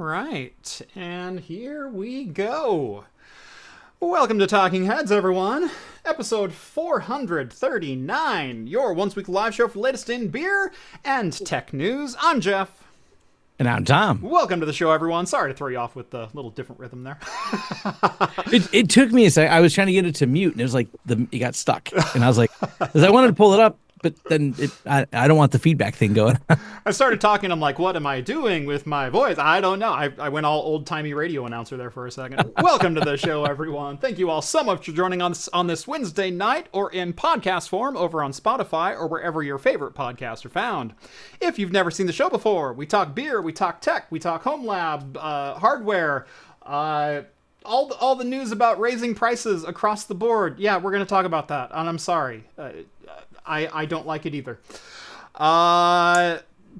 right, and here we go. Welcome to Talking Heads, everyone. Episode 439, your once-weekly live show for the latest in beer and tech news. I'm Jeff. And I'm Tom. Welcome to the show, everyone. Sorry to throw you off with the little different rhythm there. It took me a second. I was trying to get it to mute, and it was like it got stuck. And I was like, because I wanted to pull it up, but then I don't want the feedback thing going. I started talking. I'm like, what am I doing with my voice? I don't know. I went all old-timey radio announcer there for a second. Welcome to the show, everyone. Thank you all so much for joining us on this Wednesday night or in podcast form over on Spotify or wherever your favorite podcasts are found. If you've never seen the show before, we talk beer, we talk tech, we talk Homelab, hardware, all the news about raising prices across the board. Yeah, we're going to talk about that, and I'm sorry. I don't like it either.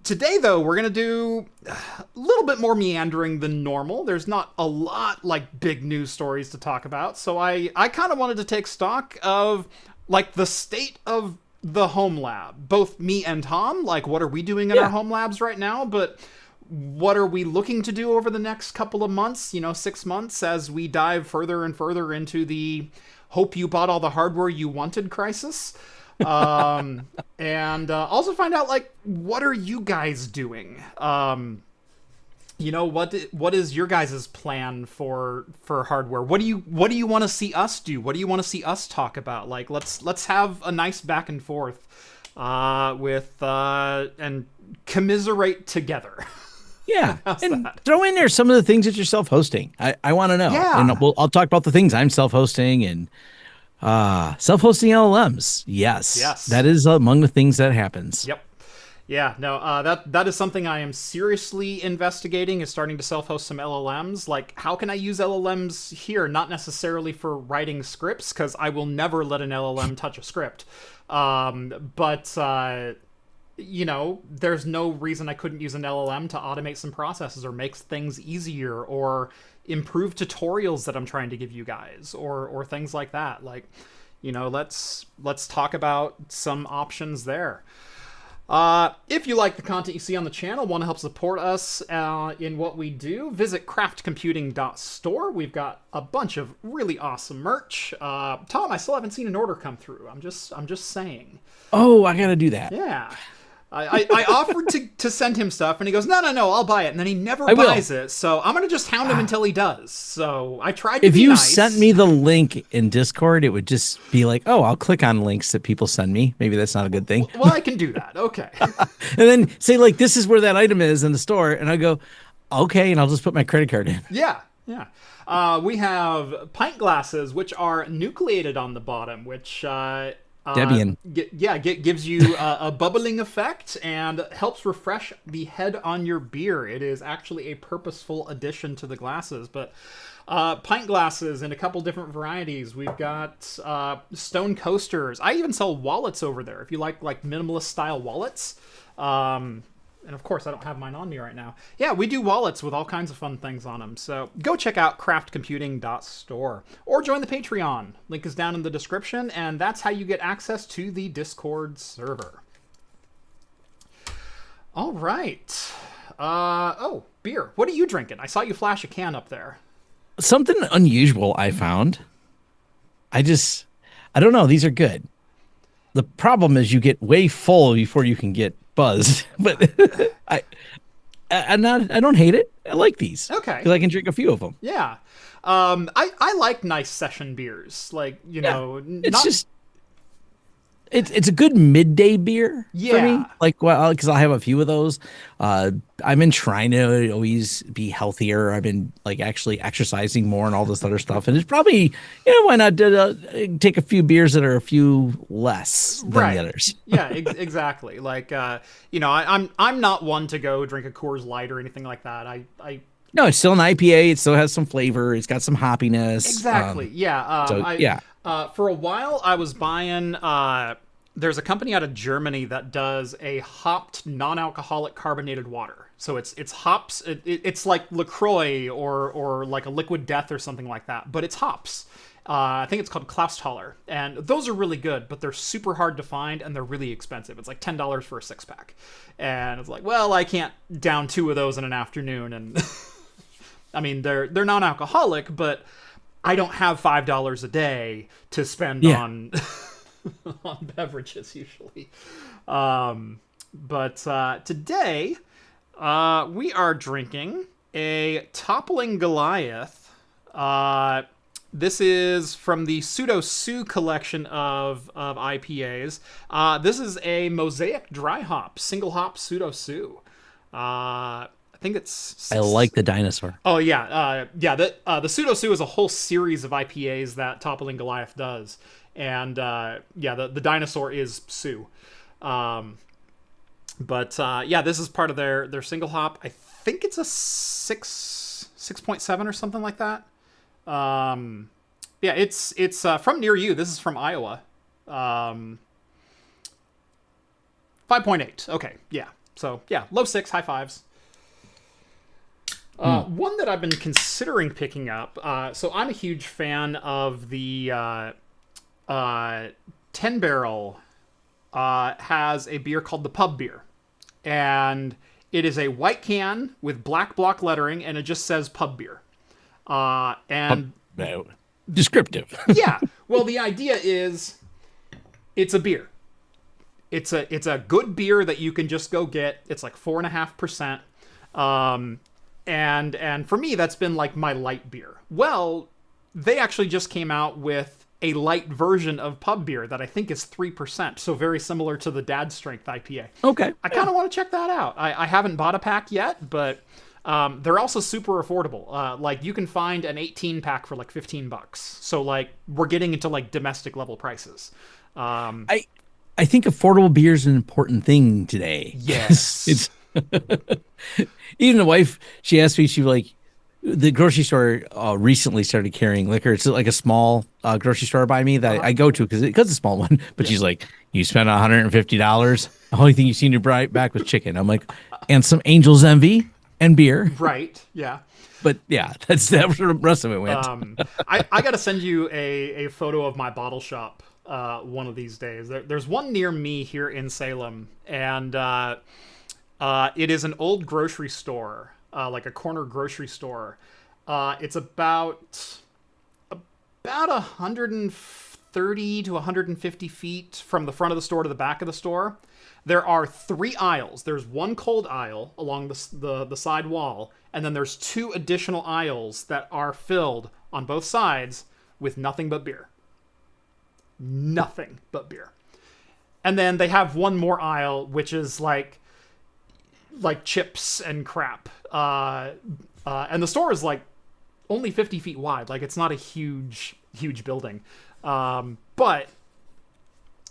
Today, though, we're going to do a little bit more meandering than normal. There's not a lot, like, big news stories to talk about, so I kind of wanted to take stock of, like, the state of the home lab. Both me and Tom, like, what are we doing in our home labs right now, but what are we looking to do over the next couple of months, 6 months, as we dive further and further into the hope you bought all the hardware you wanted crisis. And also find out, like, what are you guys doing? What is your guys' plan for hardware? What do you want to see us do? What do you want to see us talk about? Like, let's have a nice back and forth and commiserate together. Yeah, and throw in there some of the things that you're self-hosting. I want to know. Yeah. And I'll talk about the things I'm self-hosting and self-hosting LLMs. Yes. That is among the things that happens. Yep. Yeah, no, that is something I am seriously investigating, is starting to self-host some LLMs. Like, how can I use LLMs here? Not necessarily for writing scripts, because I will never let an LLM touch a script. There's no reason I couldn't use an LLM to automate some processes or make things easier or improve tutorials that I'm trying to give you guys or things like that. Like, let's talk about some options there. If you like the content you see on the channel, want to help support us in what we do, visit craftcomputing.store. We've got a bunch of really awesome merch. Tom, I still haven't seen an order come through. I'm just saying. Oh, I gotta do that. Yeah. I offered to send him stuff, and he goes, no, I'll buy it. And then he never buys it, so I'm going to just hound him until he does. So I tried to be nice. If you sent me the link in Discord, it would just be like, oh, I'll click on links that people send me. Maybe that's not a good thing. Well, I can do that. Okay. And then say, like, this is where that item is in the store, and I go, okay, and I'll just put my credit card in. Yeah. We have pint glasses, which are nucleated on the bottom, which... Debian. Gives you a bubbling effect and helps refresh the head on your beer. It is actually a purposeful addition to the glasses. But pint glasses in a couple different varieties. We've got stone coasters. I even sell wallets over there if you like minimalist style wallets. And of course, I don't have mine on me right now. Yeah, we do wallets with all kinds of fun things on them. So go check out craftcomputing.store or join the Patreon. Link is down in the description, and that's how you get access to the Discord server. All right. Beer. What are you drinking? I saw you flash a can up there. Something unusual I found. I don't know. These are good. The problem is you get way full before you can get buzzed, but I don't hate it. I like these. Okay. Because I can drink a few of them. Yeah. I like nice session beers. Like, it's a good midday beer for me. Yeah. Like, well, because I'll have a few of those. I've been trying to always be healthier. I've been like actually exercising more and all this other stuff. And it's probably, why not take a few beers that are a few less than the others. Yeah, exactly. Like, I'm not one to go drink a Coors Light or anything like that. No, it's still an IPA. It still has some flavor. It's got some hoppiness. Exactly. For a while, I was buying. There's a company out of Germany that does a hopped non-alcoholic carbonated water. So it's hops. It's like LaCroix or like a Liquid Death or something like that. But it's hops. I think it's called Klausthaler. And those are really good, but they're super hard to find and they're really expensive. It's like $10 for a 6-pack. And it's like, well, I can't down 2 of those in an afternoon. And I mean, they're non-alcoholic, but I don't have $5 a day to spend on on beverages usually. But today we are drinking a Toppling Goliath. This is from the Pseudo Sue collection of IPAs. This is a Mosaic dry hop, single hop Pseudo Sue. I think it's. I like the dinosaur. Oh yeah, The Pseudo Sue is a whole series of IPAs that Toppling Goliath does, and the dinosaur is Sue. But this is part of their single hop. I think it's a 6.7 or something like that. It's from near you. This is from Iowa. 5.8. Okay, yeah. So yeah, low 6, high 5s. One that I've been considering picking up. So I'm a huge fan of the 10 Barrel. Has a beer called the Pub Beer, and it is a white can with black block lettering, and it just says Pub Beer. Descriptive. Yeah. Well, the idea is it's a beer. It's a good beer that you can just go get. It's like 4.5%. And for me, that's been like my light beer. Well, they actually just came out with a light version of Pub Beer that I think is 3%. So very similar to the Dad Strength IPA. Okay. I kind of want to check that out. I haven't bought a pack yet, but they're also super affordable. Like you can find an 18 pack for like $15. So like we're getting into like domestic level prices. I think affordable beer is an important thing today. Yes. It's even the wife, she asked me, she was like, the grocery store recently started carrying liquor. It's like a small grocery store by me that I go to because it's a small one. But she's like, you spent $150. The only thing you seem to buy back was chicken. I'm like, and some Angel's Envy and beer. Right. Yeah. But yeah, that's where the rest of it went. I got to send you a photo of my bottle shop one of these days. There's one near me here in Salem, and it is an old grocery store. Like a corner grocery store. It's about 130 to 150 feet from the front of the store to the back of the store. There are 3 aisles. There's one cold aisle along the side wall, and then there's 2 additional aisles that are filled on both sides with nothing but beer. Nothing but beer. And then they have one more aisle, which is like chips and crap. And the store is like only 50 feet wide. Like it's not a huge building. But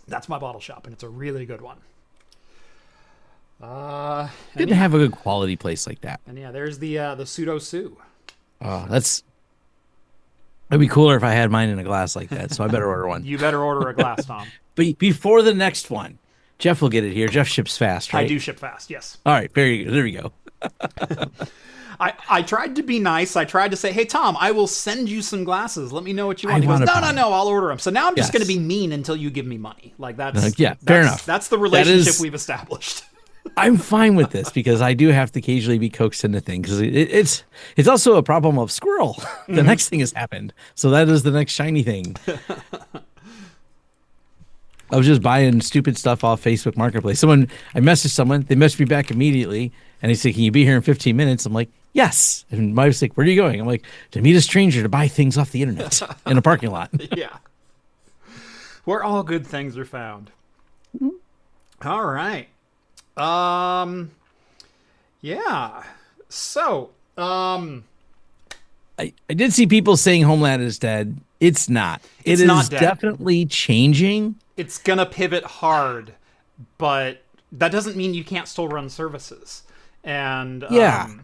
that's my bottle shop, and it's a really good one. Didn't have a good quality place like that. And yeah, there's the Pseudo Sue. It'd be cooler if I had mine in a glass like that. So I better order one. You better order a glass, Tom. But before the next one, Jeff will get it here. Jeff ships fast, right? I do ship fast, yes. All right, very good. There we go. I tried to be nice. I tried to say, hey, Tom, I will send you some glasses. Let me know what you want. I He goes, want a no, I'll order them. So now I'm just Yes. going to be mean until you give me money. Like that's fair enough. That's the relationship we've established. I'm fine with this because I do have to occasionally be coaxed into things. Because it's also a problem of squirrel. The next thing has happened. So that is the next shiny thing. I was just buying stupid stuff off Facebook Marketplace. I messaged someone, they messaged me back immediately, and they said, can you be here in 15 minutes? I'm like, yes. And my wife's like, where are you going? I'm like, to meet a stranger to buy things off the internet in a parking lot. Yeah. Where all good things are found. All right. Yeah. So, I did see people saying Homelab is dead. It's not. It's It not is dead. definitely changing. It's going to pivot hard, but that doesn't mean you can't still run services. And the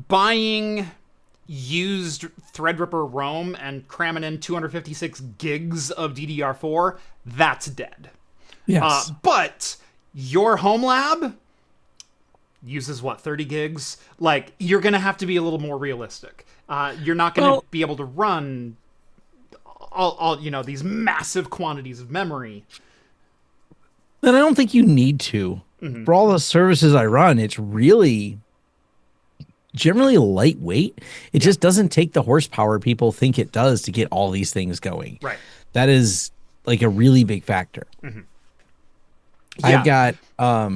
buying used Threadripper ROM and cramming in 256 gigs of DDR4, that's dead. Yes. But your Homelab uses 30 gigs? Like, you're going to have to be a little more realistic. You're not going to be able to run all these massive quantities of memory. Then I don't think you need to. For all the services I run, it's really generally lightweight. It just doesn't take the horsepower people think it does to get all these things going. Right. That is like a really big factor. I've Yeah. got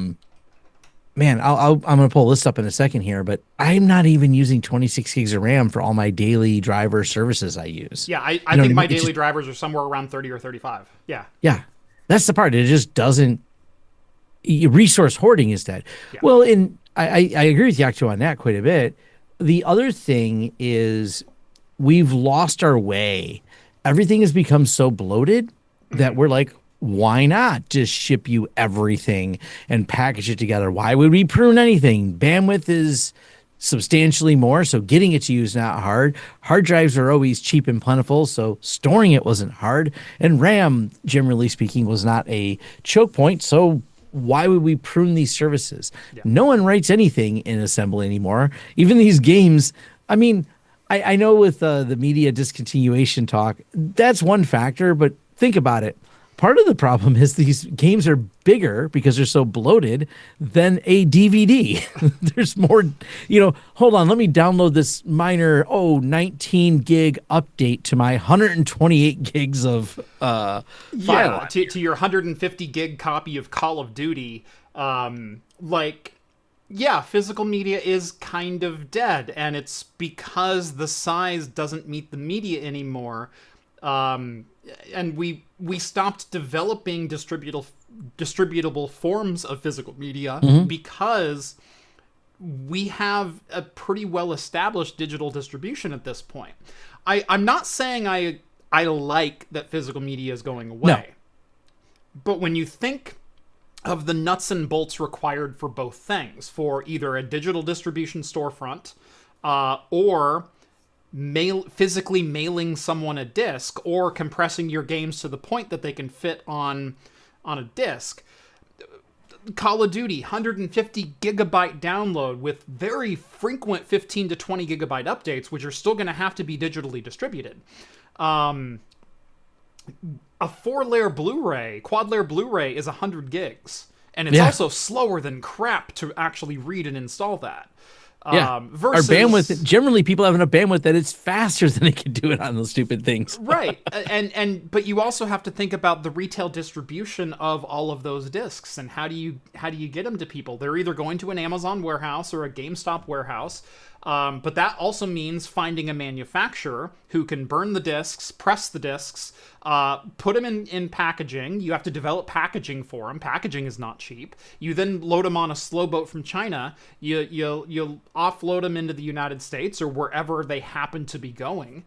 man, I'm gonna pull this up in a second here, but I'm not even using 26 gigs of RAM for all my daily driver services I use. Yeah, I You know think what I my mean? It's daily just, drivers are somewhere around 30 or 35. Yeah. yeah, that's the part. It just doesn't. Resource hoarding is dead. Yeah. Well, and I agree with Yakto on that quite a bit. The other thing is we've lost our way. Everything has become so bloated that we're like, why not just ship you everything and package it together? Why would we prune anything? Bandwidth is substantially more, so getting it to you is not hard. Hard drives are always cheap and plentiful, so storing it wasn't hard. And RAM, generally speaking, was not a choke point, so why would we prune these services? Yeah. No one writes anything in assembly anymore. Even these games, I mean, I know with the media discontinuation talk, that's one factor, but think about it. Part of the problem is these games are bigger because they're so bloated than a DVD. There's more, hold on, let me download this minor, 19 gig update to my 128 gigs of file. Yeah, to your 150 gig copy of Call of Duty, yeah, physical media is kind of dead, and it's because the size doesn't meet the media anymore. And we stopped developing distributable forms of physical media because we have a pretty well established digital distribution at this point. I'm not saying I like that physical media is going away. No. But when you think of the nuts and bolts required for both things, for either a digital distribution storefront or physically mailing someone a disc or compressing your games to the point that they can fit on a disc, Call of Duty, 150 gigabyte download with very frequent 15 to 20 gigabyte updates, which are still going to have to be digitally distributed. A 4-layer Blu-ray, quad-layer Blu-ray is 100 gigs. And it's also slower than crap to actually read and install that. Yeah. Versus our bandwidth, generally people have enough bandwidth that it's faster than they can do it on those stupid things. Right. But you also have to think about the retail distribution of all of those discs and how do you get them to people? They're either going to an Amazon warehouse or a GameStop warehouse. But that also means finding a manufacturer who can burn the discs, press the discs, put them in packaging. You have to develop packaging for them. Packaging is not cheap. You then load them on a slow boat from China. You'll offload them into the United States or wherever they happen to be going.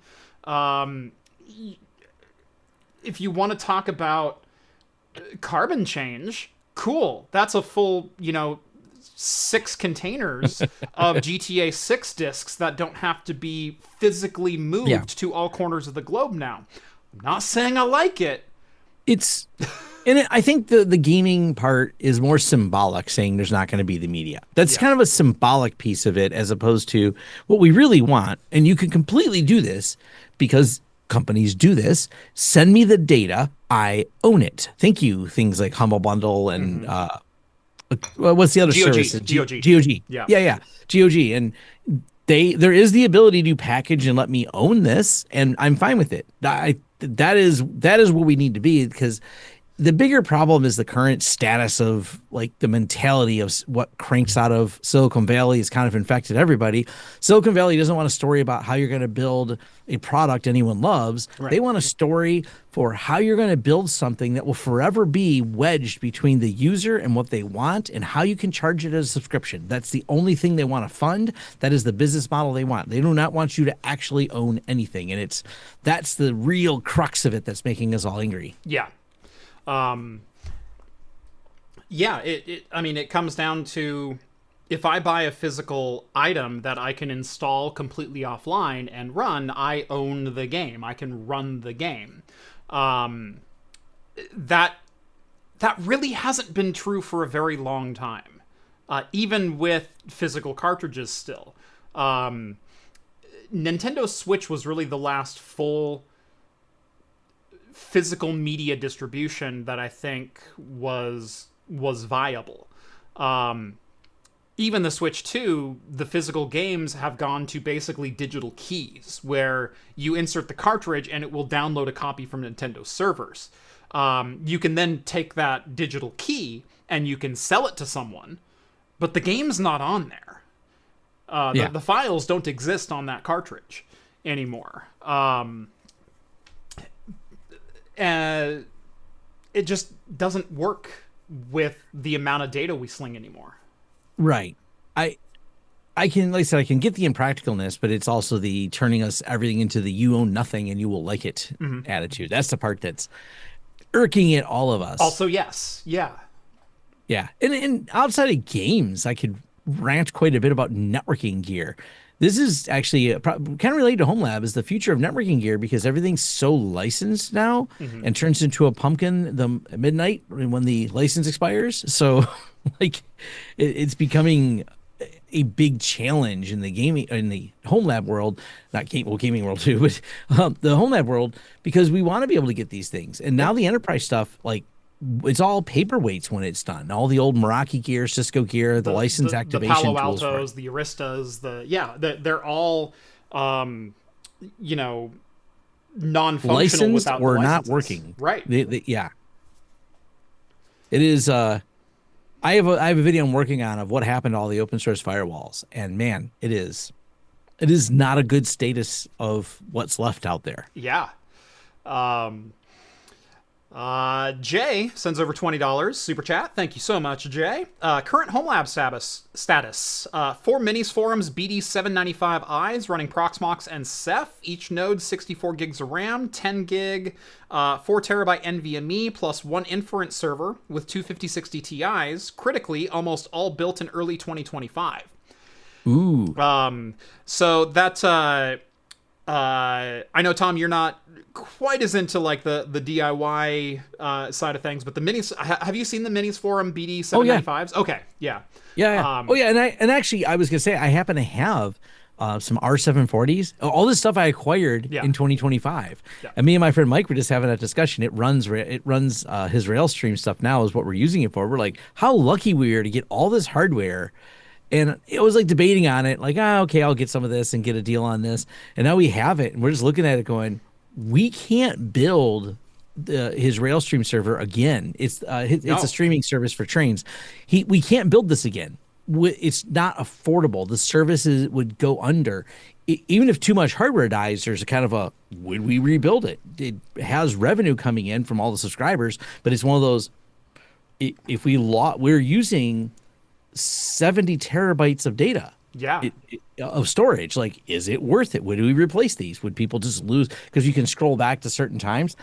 If you want to talk about carbon change, cool. That's a full, 6 containers of GTA 6 discs that don't have to be physically moved to all corners of the globe now. I'm not saying I like it. I think the gaming part is more symbolic, saying there's not going to be the media. That's kind of a symbolic piece of it, as opposed to what we really want. And you can completely do this because companies do this. Send me the data. I own it. Thank you. Things like Humble Bundle and what's the other service? GOG. GOG. Yeah. GOG. And there is the ability to package and let me own this, and I'm fine with it. That is what we need to be, because the bigger problem is the current status of like the mentality of what cranks out of Silicon Valley has kind of infected everybody. Silicon Valley doesn't want a story about how you're going to build a product anyone loves. Right. They want a story for how you're going to build something that will forever be wedged between the user and what they want and how you can charge it as a subscription. That's the only thing they want to fund. That is the business model they want. They do not want you to actually own anything. And that's the real crux of it that's making us all angry. Yeah. It comes down to, if I buy a physical item that I can install completely offline and run, I own the game. I can run the game. That really hasn't been true for a very long time, even with physical cartridges still. Nintendo Switch was really the last full physical media distribution that I think was viable. even the Switch 2, the physical games have gone to basically digital keys, where you insert the cartridge and it will download a copy from Nintendo servers. You can then take that digital key and you can sell it to someone, but the game's not on there. The files don't exist on that cartridge anymore. And it just doesn't work with the amount of data we sling anymore. Right. I can, like I said, I can get the impracticalness, but it's also the turning us everything into the you own nothing and you will like it attitude. That's the part that's irking at all of us. Also, yes. Yeah. Yeah. And outside of games, I could rant quite a bit about networking gear. This is actually kind of related to Homelab, is the future of networking gear, because everything's so licensed now and turns into a pumpkin at midnight when the license expires. So like it's becoming a big challenge in the Homelab world, gaming world too, but the Homelab world, because we want to be able to get these things. And now the enterprise stuff, like, it's all paperweights when it's done. All the old Meraki gear, Cisco gear, the license activation the Palo tools, Altos, the Aristas, they're all, non-functional licensed without or the not licenses. working. Right. Yeah. It is. I have a video I'm working on of what happened to all the open source firewalls, and man, it is not a good status of what's left out there. Yeah. Jay sends over $20 super chat. Thank you so much, Jay. Current Homelab status. 4 minis forums, BD 795Is running Proxmox and Ceph. Each node 64 gigs of RAM, 10 gig, 4 terabyte NVMe plus 1 inference server with 2 5060 Ti's. Critically, almost all built in early 2025. Ooh. So that's I know, Tom, you're not quite as into like the DIY side of things, but the minis, have you seen the minis forum BD 795s? Oh, yeah. Okay, yeah. Yeah. And actually I was gonna say, I happen to have some R740s. All this stuff I acquired in 2025. Yeah. And me and my friend Mike were just having that discussion. It runs his Railstream stuff now is what we're using it for. We're like, how lucky we are to get all this hardware. And it was like debating on it, like, okay, I'll get some of this and get a deal on this. And now we have it, and we're just looking at it going, we can't build his Railstream server again. It's a streaming service for trains. We can't build this again. It's not affordable. The services would go under. Even if too much hardware dies, there's a kind of a, would we rebuild it? It has revenue coming in from all the subscribers, but it's one of those, if we're using 70 terabytes of data of storage, like, is it worth it? Would we replace these? Would people just lose? Because you can scroll back to certain times.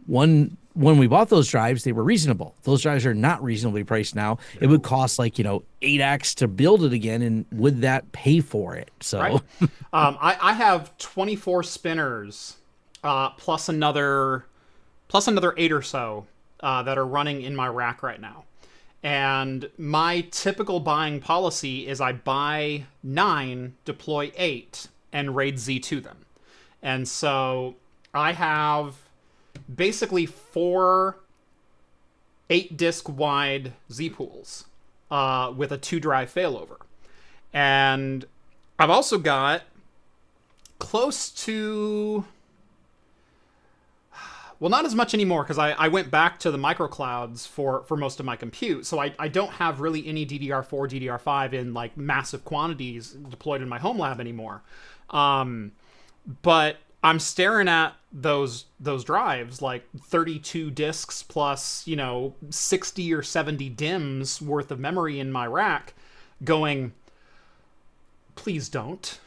When we bought those drives, they were reasonable. Those drives are not reasonably priced now. It would cost 8x to build it again, and would that pay for it? So right. I have 24 spinners plus another 8 or so that are running in my rack right now. And my typical buying policy is I buy 9, deploy 8, and RAID Z to them. And so I have basically 4 8-disk wide Z pools with a 2-drive failover. And I've also got close to... Well, not as much anymore, because I went back to the microclouds for most of my compute, so I don't have really any DDR4, DDR5 in like massive quantities deployed in my Homelab anymore. But I'm staring at those drives, like 32 disks plus 60 or 70 DIMMs worth of memory in my rack, going, please don't.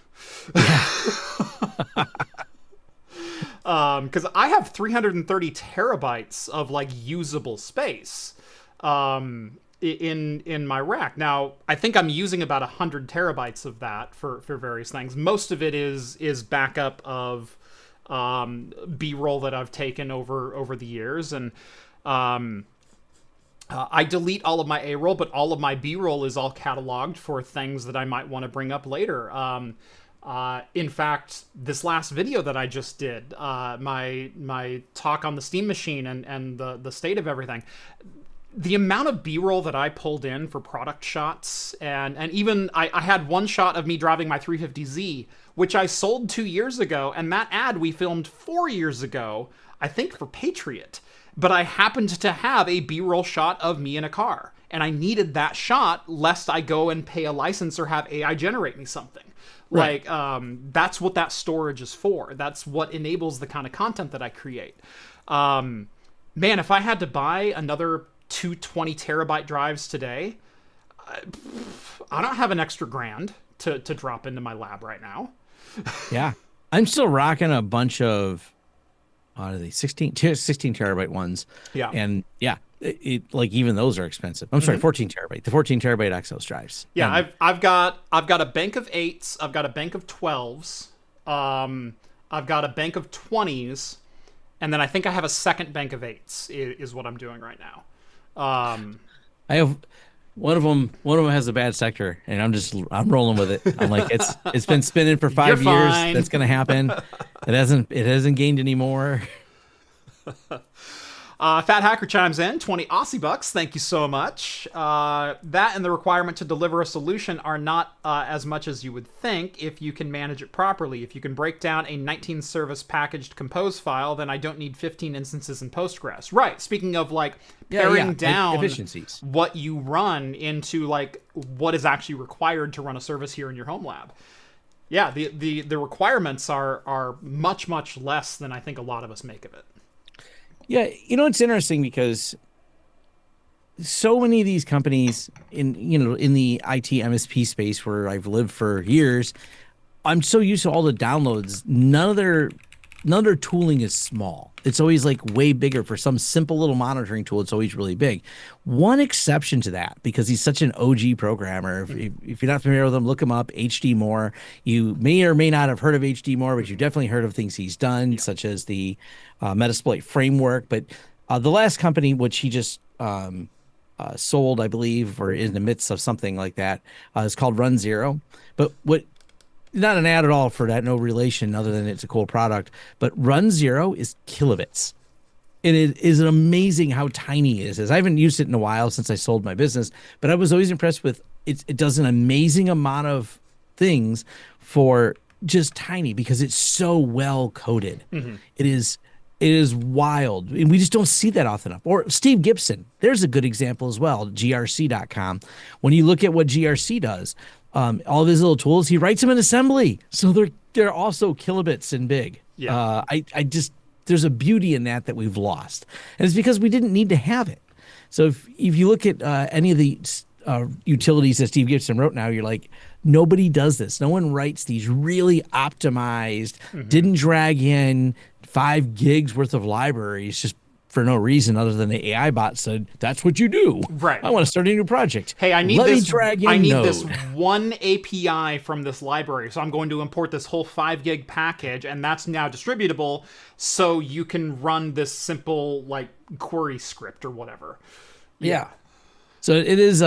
Because I have 330 terabytes of like usable space in my rack. Now, I think I'm using about 100 terabytes of that for various things. Most of it is backup of B-roll that I've taken over the years, and I delete all of my A-roll, but all of my B-roll is all cataloged for things that I might want to bring up later. In fact, this last video that I just did, my talk on the Steam machine and the state of everything, the amount of B-roll that I pulled in for product shots, and even I had one shot of me driving my 350Z, which I sold 2 years ago, and that ad we filmed 4 years ago, I think for Patriot. But I happened to have a B-roll shot of me in a car, and I needed that shot lest I go and pay a license or have AI generate me something. Right. Like, that's what that storage is for. That's what enables the kind of content that I create. Man, if I had to buy another 220 terabyte drives today, I don't have an extra grand to drop into my lab right now. Yeah. I'm still rocking a bunch of, what are they, 16 terabyte ones. Yeah. And yeah, like even those are expensive. I'm sorry, 14 terabyte. The 14 terabyte Exos drives. Yeah, And I've got a bank of 8s, I've got a bank of 12s, I've got a bank of 20s, and then I think I have a second bank of 8s is what I'm doing right now. I have one of them has a bad sector, and I'm rolling with it. I'm like, it's been spinning for 5 You're years. fine. That's gonna happen. It hasn't gained any more. Fat Hacker chimes in, 20 Aussie bucks. Thank you so much. That and the requirement to deliver a solution are not as much as you would think if you can manage it properly. If you can break down a 19 service packaged compose file, then I don't need 15 instances in Postgres. Right. Speaking of like paring down efficiencies, what you run into like what is actually required to run a service here in your home lab. Yeah, the requirements are much, much less than I think a lot of us make of it. Yeah, it's interesting because so many of these companies in the IT MSP space where I've lived for years, I'm so used to all the downloads. None of their tooling is small. It's always like way bigger. For some simple little monitoring tool, it's always really big. One exception to that, because he's such an OG programmer. If you're not familiar with him, look him up, HD Moore. You may or may not have heard of HD Moore, but you've definitely heard of things he's done, such as the Metasploit framework. But the last company, which he just sold, I believe, or in the midst of something like that, is called Run Zero. But not an ad at all for that, no relation other than it's a cool product. But Run Zero is kilobits. And it is amazing how tiny it is. I haven't used it in a while since I sold my business, but I was always impressed with it. It does an amazing amount of things for just tiny because it's so well coded. Mm-hmm. It is wild. And we just don't see that often enough. Or Steve Gibson, there's a good example as well, grc.com. When you look at what GRC does, all of his little tools, he writes them in assembly. So they're also kilobits and big. Yeah. There's a beauty in that we've lost. And it's because we didn't need to have it. So if you look at any of the utilities that Steve Gibson wrote now, you're like, nobody does this. No one writes these really optimized, didn't drag in 5 gigs worth of libraries just for no reason other than the AI bot said, that's what you do. Right. I want to start a new project. Hey, I need Let this. me drag in I need Node. this one API from this library, so I'm going to import this whole 5 gig package, and that's now distributable, so you can run this simple like query script or whatever. Yeah. So it is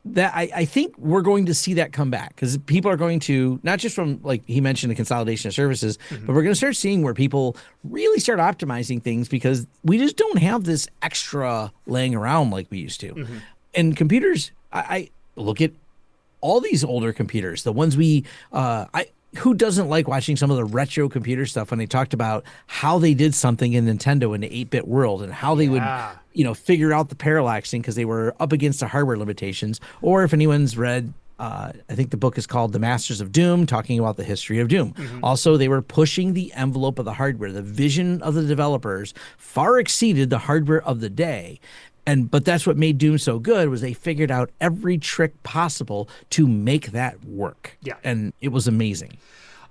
that I think we're going to see that come back because people are going to, not just from, like he mentioned, the consolidation of services, but we're going to start seeing where people really start optimizing things because we just don't have this extra laying around like we used to. And computers, I look at all these older computers, the ones who doesn't like watching some of the retro computer stuff when they talked about how they did something in Nintendo in the 8-bit world and how they would, figure out the parallaxing because they were up against the hardware limitations. Or if anyone's read, I think the book is called The Masters of Doom, talking about the history of Doom. Also, they were pushing the envelope of the hardware. The vision of the developers far exceeded the hardware of the day. But that's what made Doom so good was they figured out every trick possible to make that work. Yeah. And it was amazing.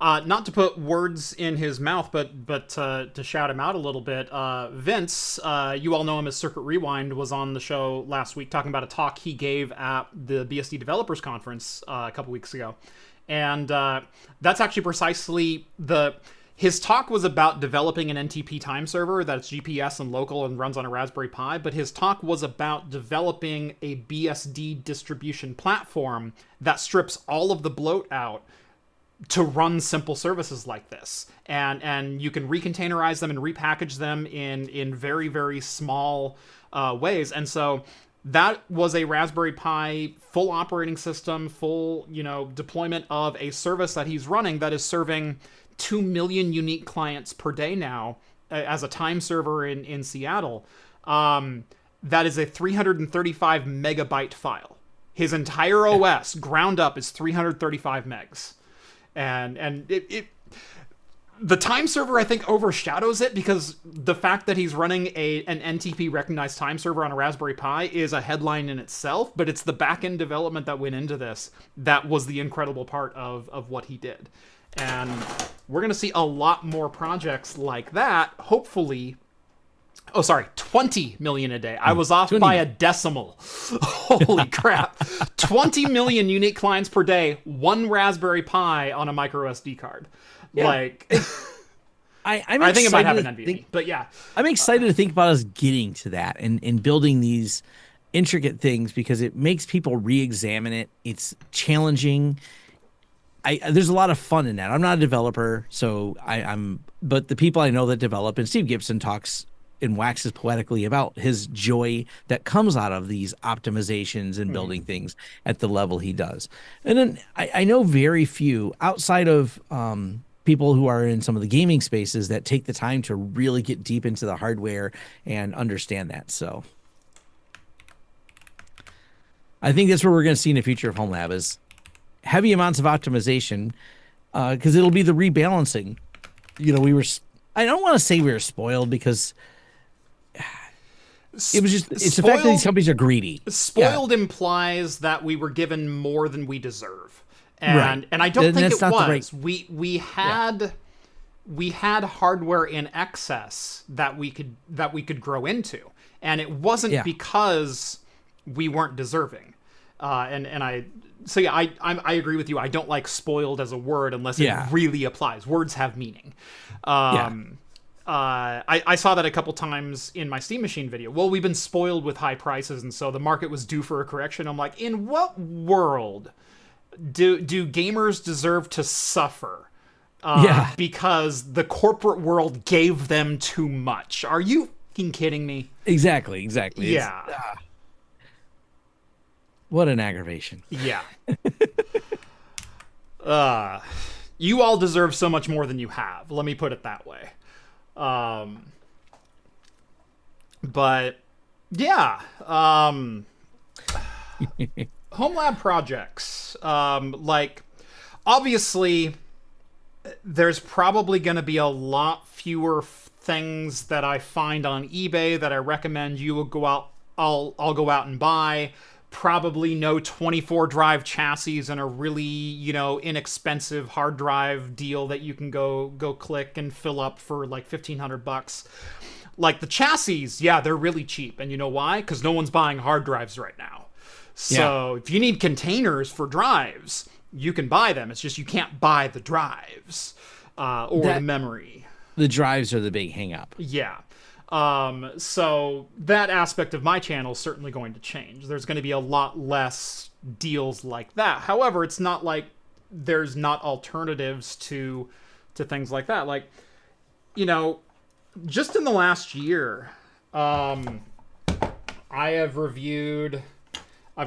Not to put words in his mouth, but to shout him out a little bit, Vince, you all know him as Circuit Rewind, was on the show last week talking about a talk he gave at the BSD Developers Conference a couple weeks ago. And that's actually precisely his talk was about developing an NTP time server that's GPS and local and runs on a Raspberry Pi, but his talk was about developing a BSD distribution platform that strips all of the bloat out to run simple services like this. And you can recontainerize them and repackage them in very, very small ways. And so that was a Raspberry Pi full operating system, full, deployment of a service that he's running that is serving 2 million unique clients per day now as a time server in Seattle. That is a 335 megabyte file. His entire OS ground up is 335 megs. And the time server, I think, overshadows it, because the fact that he's running an NTP recognized time server on a Raspberry Pi is a headline in itself, but it's the back-end development that went into this that was the incredible part of what he did. And we're going to see a lot more projects like that, hopefully. Oh, sorry, 20 million a day. I was off by a decimal. Holy crap. 20 million unique clients per day, one Raspberry Pi on a micro SD card. Yeah. I think it might have an NVMe, but yeah. I'm excited to think about us getting to that and building these intricate things, because it makes people re-examine it. It's challenging. There's a lot of fun in that. I'm not a developer, so but the people I know that develop, and Steve Gibson talks and waxes poetically about his joy that comes out of these optimizations and building things at the level he does. And then I know very few outside of people who are in some of the gaming spaces that take the time to really get deep into the hardware and understand that. So I think that's what we're going to see in the future of Homelab, is heavy amounts of optimization, because it'll be the rebalancing. I don't want to say we were spoiled, because it's the fact that these companies are greedy. Spoiled implies that we were given more than we deserve. And I don't think it was. We had hardware in excess that we could grow into. And it wasn't because we weren't deserving. I agree with you. I don't like spoiled as a word unless it really applies. Words have meaning. I saw that a couple times in my Steam Machine video. Well, we've been spoiled with high prices, and so the market was due for a correction. I'm like, in what world do gamers deserve to suffer? Because the corporate world gave them too much. Are you fucking kidding me? Exactly. Yeah. What an aggravation. Yeah. You all deserve so much more than you have. Let me put it that way. But yeah, Homelab projects, obviously there's probably going to be a lot fewer things that I find on eBay that I recommend you will go out. I'll go out and buy. Probably no 24 drive chassis and a really, inexpensive hard drive deal that you can go click and fill up for like $1,500. Like the chassis, they're really cheap. And you know why? Because no one's buying hard drives right now. So if you need containers for drives, you can buy them. It's just you can't buy the drives or the memory. The drives are the big hang up. Yeah. So that aspect of my channel is certainly going to change. There's going to be a lot less deals like that. However, it's not like there's not alternatives to things like that. Like, just in the last year, I've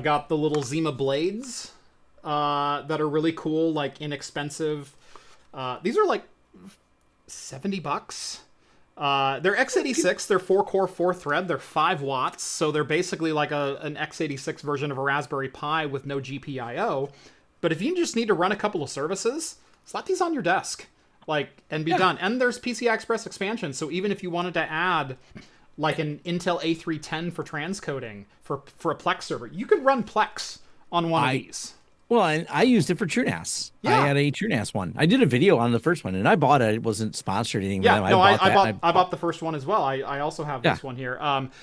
got the little Zima blades, that are really cool, like inexpensive. These are like $70. They're x86, they're 4-core, 4-thread, they're 5 watts, so they're basically like an x86 version of a Raspberry Pi with no GPIO. But if you just need to run a couple of services, slap these on your desk, and be done. And there's PCI Express expansion, so even if you wanted to add like an Intel A310 for transcoding for a Plex server, you could run Plex on one of these. Well, I used it for TrueNAS. I had a TrueNAS one. I did a video on the first one, and I bought it. It wasn't sponsored or anything. I bought the first one as well. I also have this one here.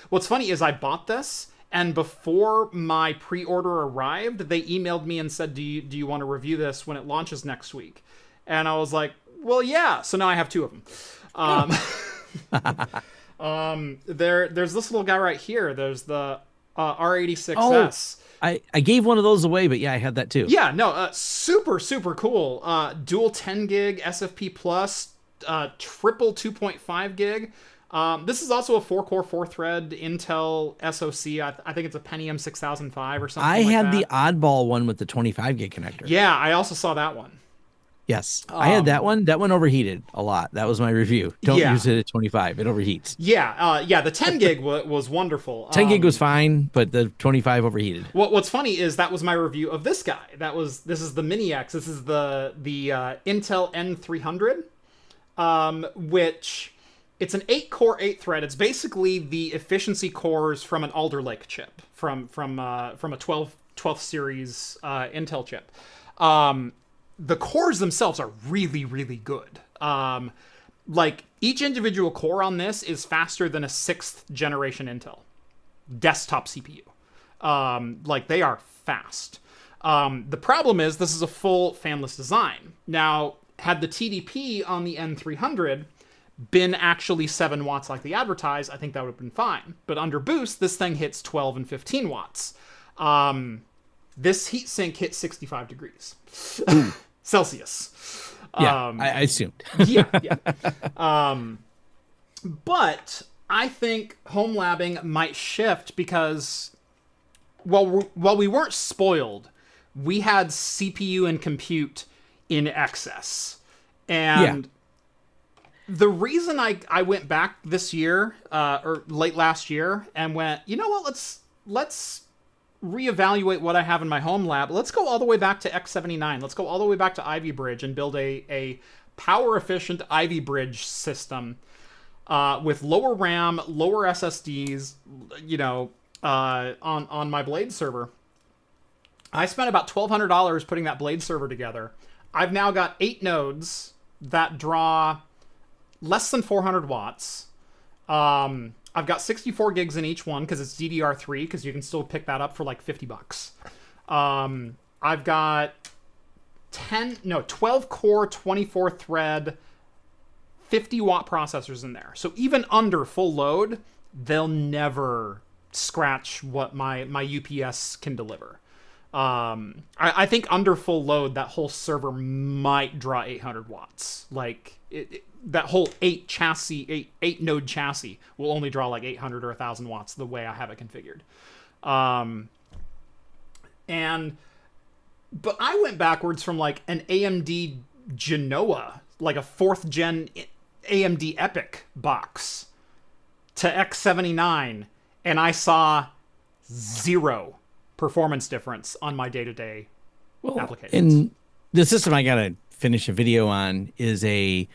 What's funny is I bought this, and before my pre-order arrived, they emailed me and said, do you want to review this when it launches next week? And I was like, well, yeah. So now I have 2 of them. There's this little guy right here. There's the R86S. I gave one of those away, but yeah, I had that too. Yeah, no, super, super cool. Dual 10 gig SFP plus, triple 2.5 gig. This is also a 4-core, 4-thread Intel SoC. I think it's a Pentium 6005 or something I like had that. the oddball one with the 25 gig connector. Yeah, I also saw that one. Yes, I had that one. That one overheated a lot. That was my review. Don't Yeah. use it at 25. It overheats. Yeah, the 10 gig was wonderful. 10 gig was fine, but the 25 overheated. What's funny is that was my review of this guy. This is the Mini X. This is the Intel N300, which it's an 8-core, 8-thread. It's basically the efficiency cores from an Alder Lake chip, from a 12th series Intel chip. The cores themselves are really, really good. Like, each individual core on this is faster than a 6th generation Intel desktop CPU. Like, they are fast. The problem is this is a full fanless design. Now, had the TDP on the N300 been actually 7 watts like they advertise, I think that would have been fine. But under boost, this thing hits 12 and 15 watts. This heatsink hits 65 degrees. Celsius. Yeah, I assumed. Yeah. But I think home labbing might shift because while we weren't spoiled, we had CPU and compute in excess. And the reason I went back this year, or late last year, and went, you know what, let's reevaluate what I have in my home lab. Let's go all the way back to X79. Let's go all the way back to Ivy Bridge and build a power efficient Ivy Bridge system with lower RAM, lower SSDs, on my Blade server. I spent about $1,200 putting that Blade server together. I've now got 8 nodes that draw less than 400 watts. I've got 64 gigs in each one because it's DDR3, because you can still pick that up for like $50. I've got 12 core, 24 thread, 50 watt processors in there. So even under full load, they'll never scratch what my UPS can deliver. I think under full load, that whole server might draw 800 watts. Like that whole 8 node chassis will only draw like 800 or 1,000 watts the way I have it configured. But I went backwards from like an AMD Genoa, like a 4th gen AMD EPYC box, to X79, and I saw 0 performance difference on my day-to-day applications. And the system I gotta finish a video on is a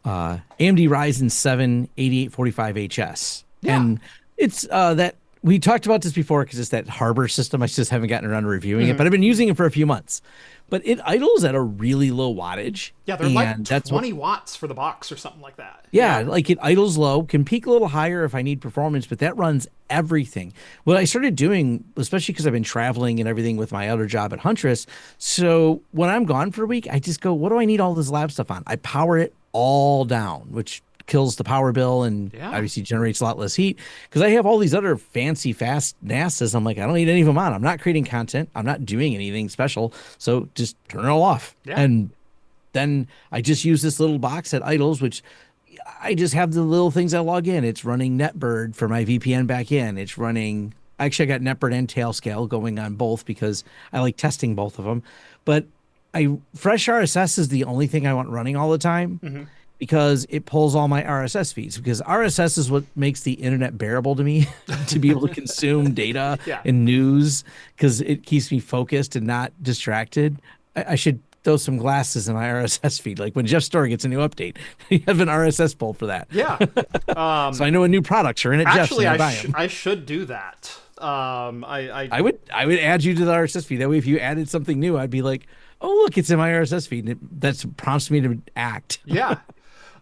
AMD Ryzen 7 8845HS. Yeah. And it's that we talked about this before because it's that Harbor system. I just haven't gotten around to reviewing it, but I've been using it for a few months. But it idles at a really low wattage. Yeah, they're like 20 watts for the box or something like that. Yeah, like it idles low, can peak a little higher if I need performance, but that runs everything. What I started doing, especially because I've been traveling and everything with my other job at Huntress, so when I'm gone for a week, I just go, what do I need all this lab stuff on? I power it all down, which kills the power bill and obviously generates a lot less heat, because I have all these other fancy fast NASAs. I'm like, I don't need any of them on. I'm not creating content. I'm not doing anything special. So just turn it all off. Yeah. And then I just use this little box that idles, which I just have the little things I log in. It's running NetBird for my VPN back in. It's running, actually I got NetBird and Tailscale going on both because I like testing both of them. But Fresh RSS is the only thing I want running all the time. Because it pulls all my RSS feeds, because RSS is what makes the internet bearable to me to be able to consume data and news, because it keeps me focused and not distracted. I should throw some glasses in my RSS feed. Like when Jeff Store gets a new update, you have an RSS pull for that. Yeah. So I know when new products are in it. Actually, I should do that. I would add you to the RSS feed. That way, if you added something new, I'd be like, oh, look, it's in my RSS feed. And that prompts me to act. Yeah.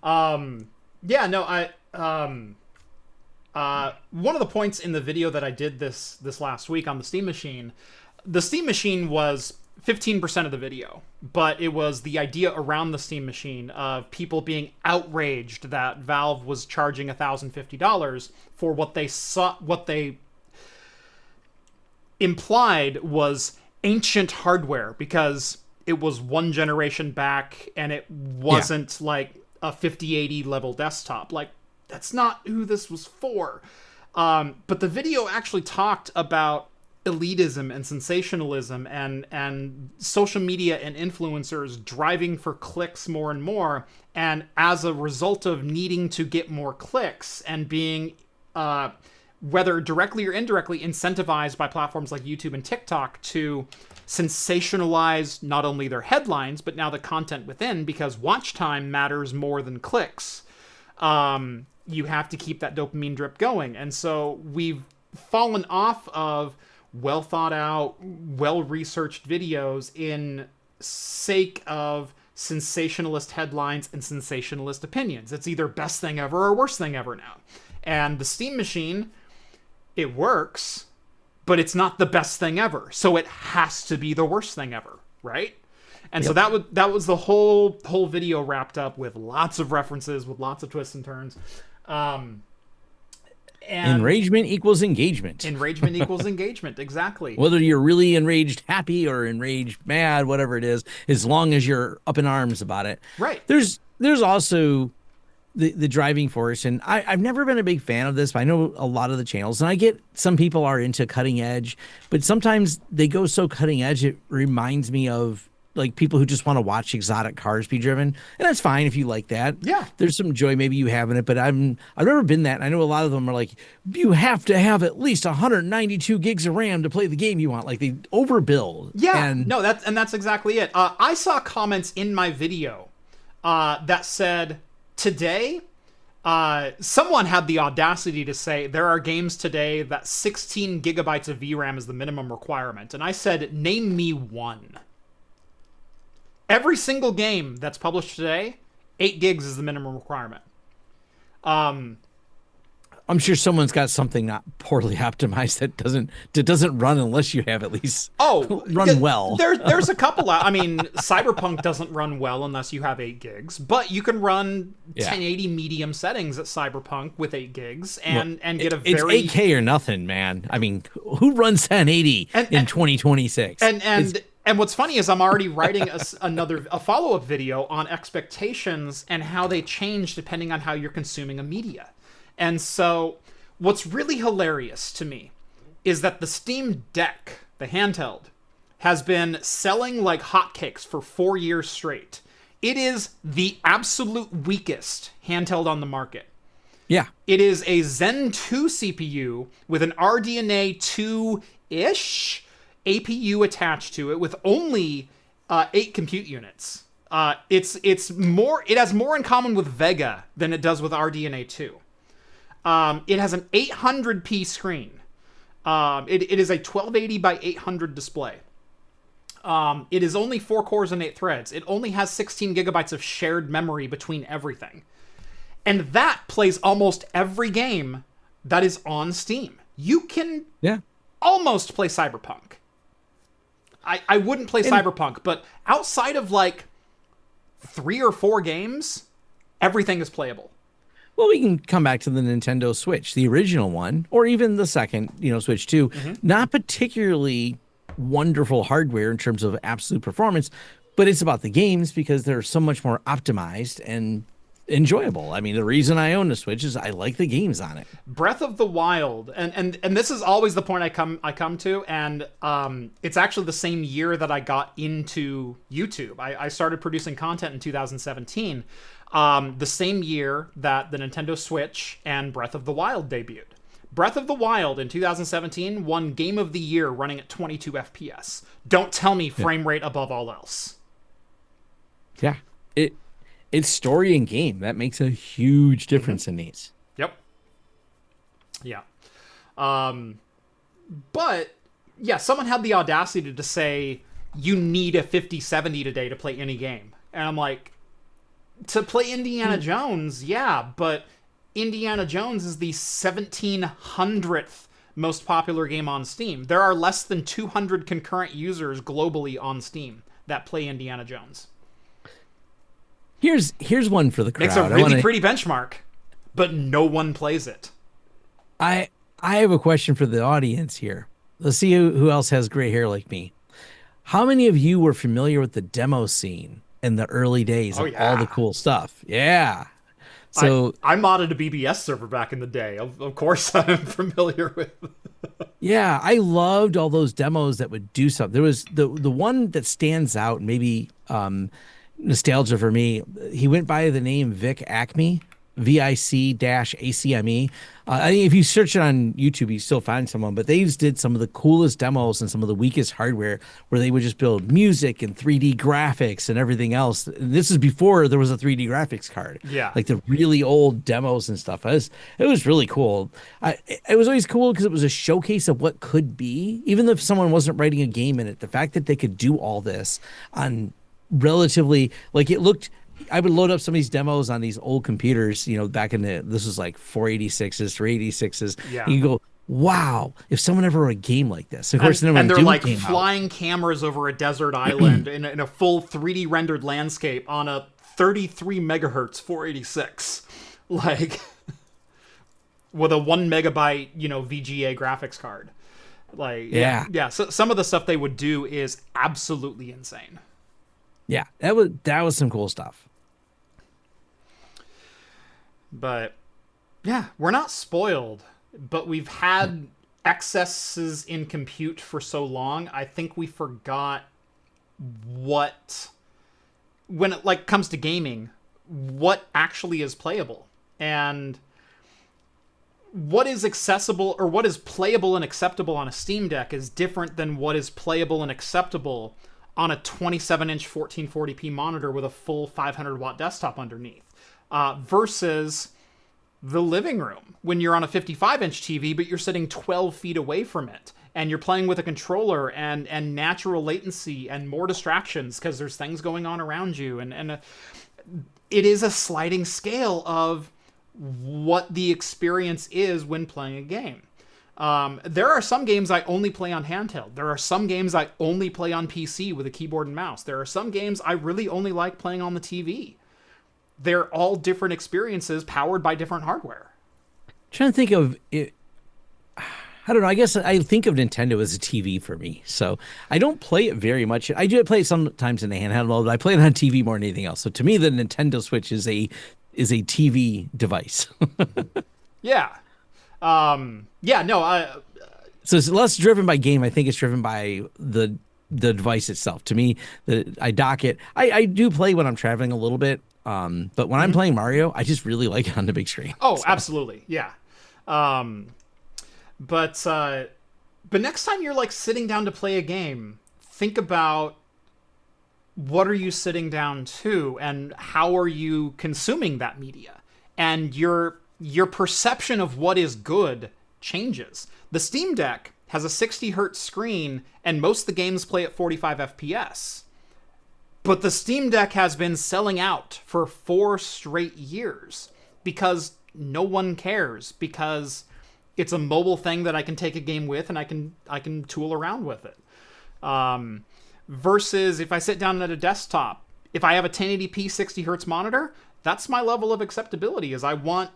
One of the points in the video that I did this last week on the Steam Machine was 15% of the video, but it was the idea around the Steam Machine of people being outraged that Valve was charging $1,050 for what they saw, implied was ancient hardware because it was one generation back and it wasn't like a 5080 level desktop. Like, that's not who this was for. But the video actually talked about elitism and sensationalism and social media and influencers driving for clicks more and more. And as a result of needing to get more clicks and being, whether directly or indirectly, incentivized by platforms like YouTube and TikTok to sensationalize not only their headlines, but now the content within, because watch time matters more than clicks. You have to keep that dopamine drip going. And so we've fallen off of well thought out, well researched videos in sake of sensationalist headlines and sensationalist opinions. It's either best thing ever or worst thing ever now. And the Steam Machine, it works, but it's not the best thing ever. So it has to be the worst thing ever, right? And so that was the whole video wrapped up with lots of references, with lots of twists and turns. And enragement equals engagement. Enragement equals engagement, exactly. Whether you're really enraged happy or enraged mad, whatever it is, as long as you're up in arms about it. Right. There's also the driving force, and I've never been a big fan of this, but I know a lot of the channels, and I get some people are into cutting edge, but sometimes they go so cutting edge, it reminds me of like people who just want to watch exotic cars be driven, and that's fine if you like that. Yeah, there's some joy maybe you have in it, but I've never been that. And I know a lot of them are like, you have to have at least 192 gigs of RAM to play the game you want. Like they overbuild. Yeah, no, that's exactly it. I saw comments in my video that said today, someone had the audacity to say there are games today that 16 gigabytes of VRAM is the minimum requirement, and I said, name me one. Every single game that's published today, 8 gigs is the minimum requirement. I'm sure someone's got something not poorly optimized that doesn't run unless you have at least run well. There's a couple. I mean, Cyberpunk doesn't run well unless you have 8 gigs, but you can run 1080 medium settings at Cyberpunk with 8 gigs and get a very... It's 8K or nothing, man. I mean, who runs 1080 in 2026? And what's funny is I'm already writing a follow-up video on expectations and how they change depending on how you're consuming a media. And so what's really hilarious to me is that the Steam Deck, the handheld, has been selling like hotcakes for 4 years straight. It is the absolute weakest handheld on the market. Yeah. It is a Zen 2 CPU with an RDNA 2-ish APU attached to it with only 8 compute units. It has more in common with Vega than it does with RDNA 2. It has an 800p screen. It is a 1280 by 800 display. It is only 4 cores and 8 threads. It only has 16 gigabytes of shared memory between everything. And that plays almost every game that is on Steam. You can almost play Cyberpunk. I wouldn't play Cyberpunk, but outside of like 3 or 4 games, everything is playable. Well, we can come back to the Nintendo Switch, the original one, or even the second, Switch 2. Mm-hmm. Not particularly wonderful hardware in terms of absolute performance, but it's about the games because they're so much more optimized and enjoyable. I mean, the reason I own the Switch is I like the games on it. Breath of the Wild, and this is always the point I come to, and it's actually the same year that I got into YouTube. I started producing content in 2017, the same year that the Nintendo Switch and Breath of the Wild debuted. Breath of the Wild in 2017 won Game of the Year running at 22 FPS. Don't tell me frame rate above all else. Yeah, it's story and game. That makes a huge difference in these. Yep. Yeah. But, yeah, someone had the audacity to say, you need a 5070 today to play any game. And I'm like, to play Indiana Jones, yeah, but Indiana Jones is the 1700th most popular game on Steam. There are less than 200 concurrent users globally on Steam that play Indiana Jones. Here's one for the crowd. Makes a really pretty benchmark, but no one plays it. I have a question for the audience here. let's see who else has gray hair like me. How many of you were familiar with the demo scene in the early days Oh of all the yeah. cool stuff? Yeah. I So I modded a BBS server back in the day. Of course, I'm familiar with. yeah, I loved all those demos that would do something. There was the one that stands out, maybe nostalgia for me. He went by the name Vic Acme, VIC-ACME. I think if you search it on YouTube, you still find someone, but they just did some of the coolest demos and some of the weakest hardware where they would just build music and 3D graphics and everything else. And this is before there was a 3D graphics card, Yeah. like the really old demos and stuff. It was really cool. It was always cool because it was a showcase of what could be, even if someone wasn't writing a game in it. The fact that they could do all this on relatively like it looked. I would load up some of these demos on these old computers, back in this was like 486s, 386s. Yeah. And you go, wow, if someone ever wrote a game like this. Of course, And, then and when they're Doom like came out. flying cameras over a desert island in a full 3D rendered landscape on a 33 megahertz 486, like with a 1 megabyte, VGA graphics card. Like, Yeah. yeah. So some of the stuff they would do is absolutely insane. Yeah, that was some cool stuff. But yeah, we're not spoiled, but we've had excesses in compute for so long. I think we forgot what, when it like comes to gaming, what actually is playable and what is accessible or what is playable and acceptable on a Steam Deck is different than what is playable and acceptable on a 27-inch 1440p monitor with a full 500-watt desktop underneath. Versus the living room when you're on a 55-inch TV, but you're sitting 12 feet away from it, and you're playing with a controller and natural latency and more distractions because there's things going on around you, and it is a sliding scale of what the experience is when playing a game. There are some games I only play on handheld. There are some games I only play on PC with a keyboard and mouse. There are some games I really only like playing on the TV. They're all different experiences powered by different hardware. Trying to think of it. I don't know. I guess I think of Nintendo as a TV for me. So I don't play it very much. I do play it sometimes in the handheld, but I play it on TV more than anything else. So to me, the Nintendo Switch is a TV device. Yeah. Yeah, no, So it's less driven by game. I think it's driven by the device itself. To me, I dock it. I do play when I'm traveling a little bit. But when I'm playing Mario, I just really like it on the big screen. oh, So, absolutely. Yeah. But next time you're like sitting down to play a game, think about what are you sitting down to and how are you consuming that media? And your perception of what is good changes. The Steam Deck has a 60 hertz screen and most of the games play at 45 FPS. But the Steam Deck has been selling out for 4 straight years because no one cares, because it's a mobile thing that I can take a game with and I can tool around with it. Versus if I sit down at a desktop, if I have a 1080p 60 hertz monitor, that's my level of acceptability, is I want,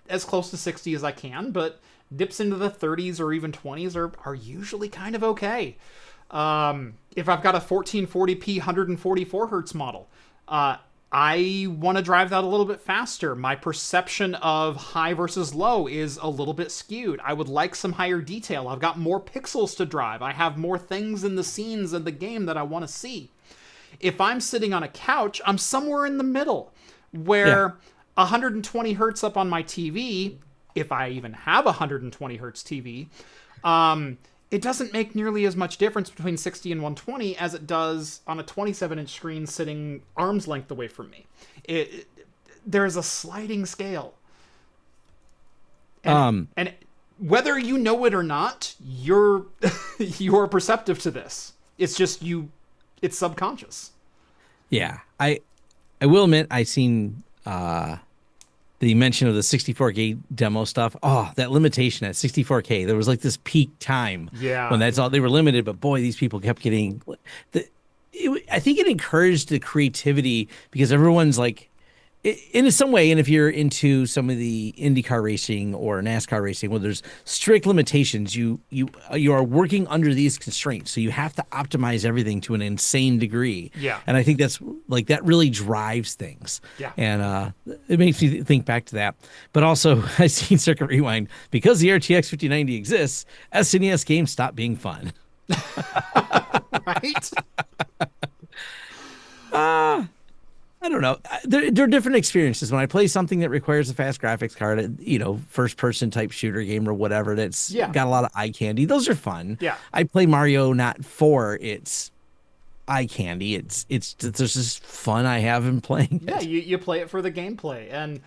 as close to 60 as I can, but dips into the 30s or even 20s are usually kind of okay. If I've got a 1440p 144 hertz model, I want to drive that a little bit faster. My perception of high versus low is a little bit skewed. I would like some higher detail. I've got more pixels to drive. I have more things in the scenes of the game that I want to see. If I'm sitting on a couch, I'm somewhere in the middle where 120 hertz up on my TV, if I even have a 120 hertz TV, it doesn't make nearly as much difference between 60 and 120 as it does on a 27-inch screen sitting arm's length away from me. There's a sliding scale. And whether you know it or not, you're perceptive to this. It's just it's subconscious. yeah, I will admit I seen the mention of the 64K demo stuff. Oh, that limitation at 64K. There was like this peak time when that's all they were limited. But boy, these people kept getting. I think it encouraged the creativity because everyone's like, in some way, and if you're into some of the IndyCar racing or NASCAR racing, where there's strict limitations, you are working under these constraints, so you have to optimize everything to an insane degree. Yeah. And I think that's like that really drives things. Yeah. And it makes me think back to that. But also, I've seen Circuit Rewind because the RTX 5090 exists. SNES games stop being fun. Right. I don't know. There are different experiences when I play something that requires a fast graphics card, first person type shooter game or whatever that's got a lot of eye candy. Those are fun. Yeah. I play Mario not for its eye candy. There's this fun I have in playing it. Yeah, you play it for the gameplay. And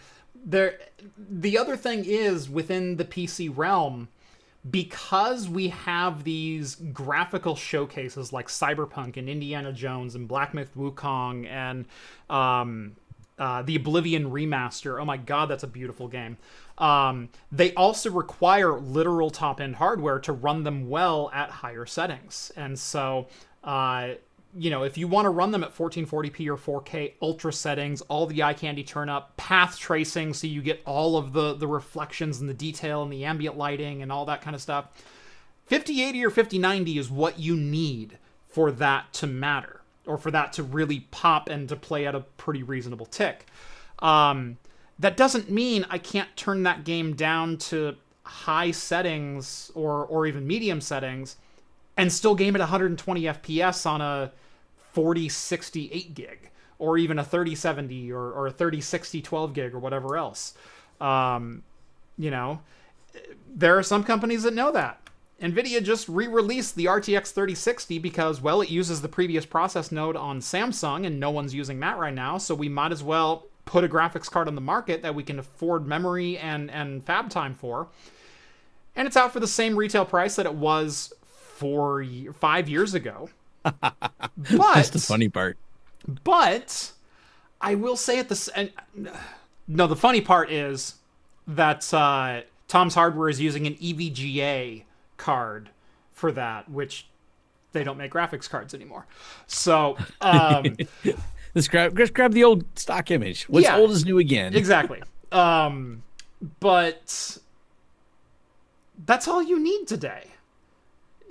the other thing is within the PC realm, because we have these graphical showcases like Cyberpunk and Indiana Jones and Black Myth Wukong and the Oblivion remaster. Oh my god, that's a beautiful game. They also require literal top-end hardware to run them well at higher settings. And so, if you want to run them at 1440p or 4K ultra settings, all the eye candy turn up, path tracing so you get all of the reflections and the detail and the ambient lighting and all that kind of stuff, 5080 or 5090 is what you need for that to matter, or for that to really pop and to play at a pretty reasonable tick. That doesn't mean I can't turn that game down to high settings or even medium settings and still game at 120 FPS on a 4060 8 gig, or even a 3070 or a 3060 12 gig or whatever else. There are some companies that know that. NVIDIA just re-released the RTX 3060 because, well, it uses the previous process node on Samsung and no one's using that right now, so we might as well put a graphics card on the market that we can afford memory and fab time for. And it's out for the same retail price that it was 5 years ago. That's the funny part. But I will say the funny part is that Tom's Hardware is using an EVGA card for that, which they don't make graphics cards anymore. So Just grab the old stock image. What's old is new again. Exactly. But that's all you need today.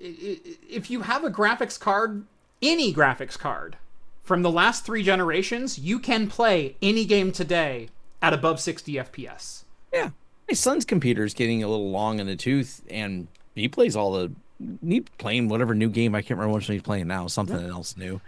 If you have a graphics card, any graphics card from the last 3 generations, you can play any game today at above 60 FPS. Yeah. My son's computer is getting a little long in the tooth, and he plays playing whatever new game. I can't remember which one he's playing now. Something else new.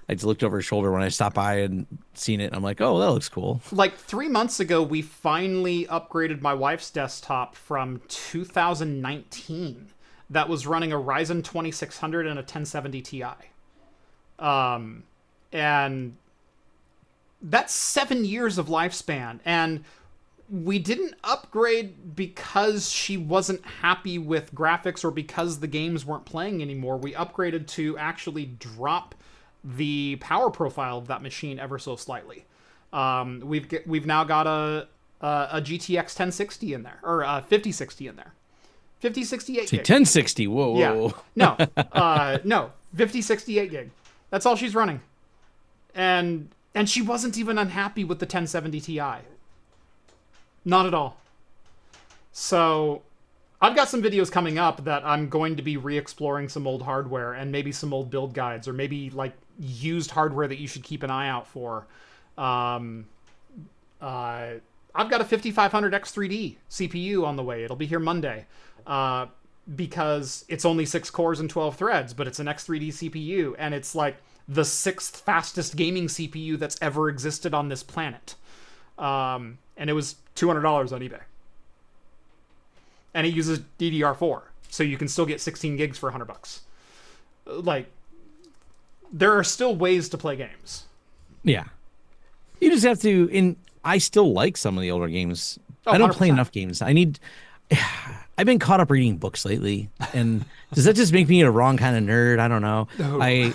I just looked over his shoulder when I stopped by and seen it. And I'm like, oh, that looks cool. Like 3 months ago, we finally upgraded my wife's desktop from 2019. That was running a Ryzen 2600 and a 1070 Ti. And that's 7 years of lifespan. And we didn't upgrade because she wasn't happy with graphics or because the games weren't playing anymore. We upgraded to actually drop the power profile of that machine ever so slightly. We've now got a GTX 1060 in there, or 5060 in there. 5068 gig. 1060. Whoa. Yeah. No, 5068 gig. That's all she's running. And she wasn't even unhappy with the 1070 Ti. Not at all. So I've got some videos coming up that I'm going to be re-exploring some old hardware and maybe some old build guides, or maybe like used hardware that you should keep an eye out for. I've got a 5500 X3D CPU on the way. It'll be here Monday. Because it's only 6 cores and 12 threads, but it's an X3D CPU, and it's like the 6th fastest gaming CPU that's ever existed on this planet. And it was $200 on eBay. And it uses DDR4, so you can still get 16 gigs for $100. Like, there are still ways to play games. Yeah. You just have to, I still like some of the older games. Oh, I don't 100%. play enough games. I've been caught up reading books lately, and does that just make me a wrong kind of nerd? I don't know. No. I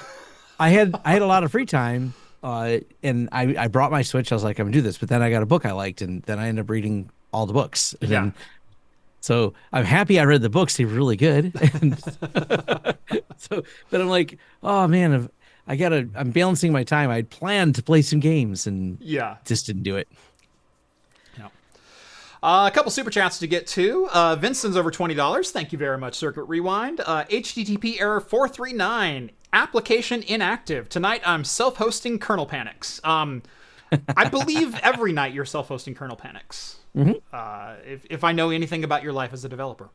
had a lot of free time, and I brought my Switch. I was like, I'm gonna do this, but then I got a book I liked, and then I ended up reading all the books. And Yeah. then, so I'm happy I read the books. They were really good. And but I'm like, oh man, I'm balancing my time. I'd planned to play some games and Yeah. just didn't do it. A couple super chats to get to. Vincent's over $20. Thank you very much, Circuit Rewind. HTTP error 439. Application inactive. Tonight I'm self-hosting kernel panics. I believe every night you're self-hosting kernel panics. If I know anything about your life as a developer.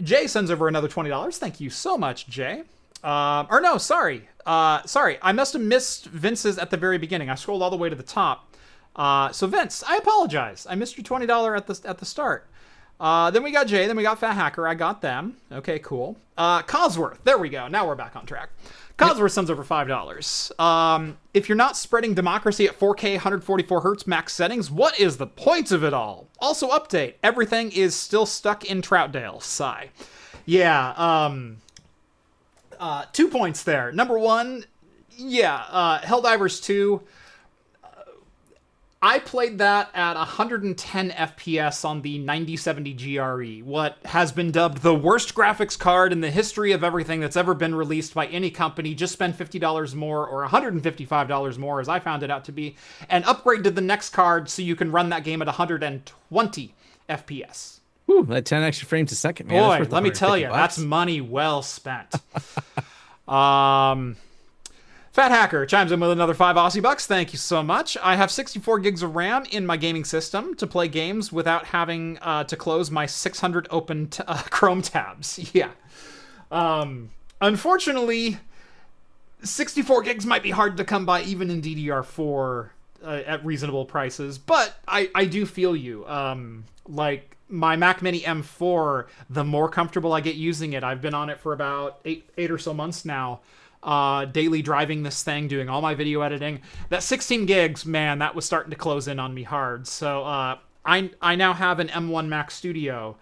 Jay sends over another $20. Thank you so much, Jay. Sorry. I must have missed Vince's at the very beginning. I scrolled all the way to the top. So Vince, I apologize. I missed your $20 at the start. Then we got Jay, then we got Fat Hacker. I got them. Okay, cool. Cosworth. There we go. Now we're back on track. Cosworth sends over $5. If you're not spreading democracy at 4K 144 hertz max settings, what is the point of it all? Also update. Everything is still stuck in Troutdale. Sigh. Yeah, 2 points there. Number one, Helldivers 2. I played that at 110 FPS on the 9070 GRE, what has been dubbed the worst graphics card in the history of everything that's ever been released by any company. Just spend $50 more or $155 more, as I found it out to be, and upgrade to the next card so you can run that game at 120 FPS. Ooh, that 10 extra frames a second, man. Boy, let me tell you, that's money well spent. Fat Hacker chimes in with another 5 Aussie bucks. Thank you so much. I have 64 gigs of RAM in my gaming system to play games without having to close my 600 open Chrome tabs. Yeah. Unfortunately, 64 gigs might be hard to come by even in DDR4 at reasonable prices, but I do feel you. Like my Mac Mini M4, the more comfortable I get using it, I've been on it for about eight or so months now. Daily driving this thing, doing all my video editing. That 16 gigs, man, that was starting to close in on me hard. So I now have an M1 Mac Studio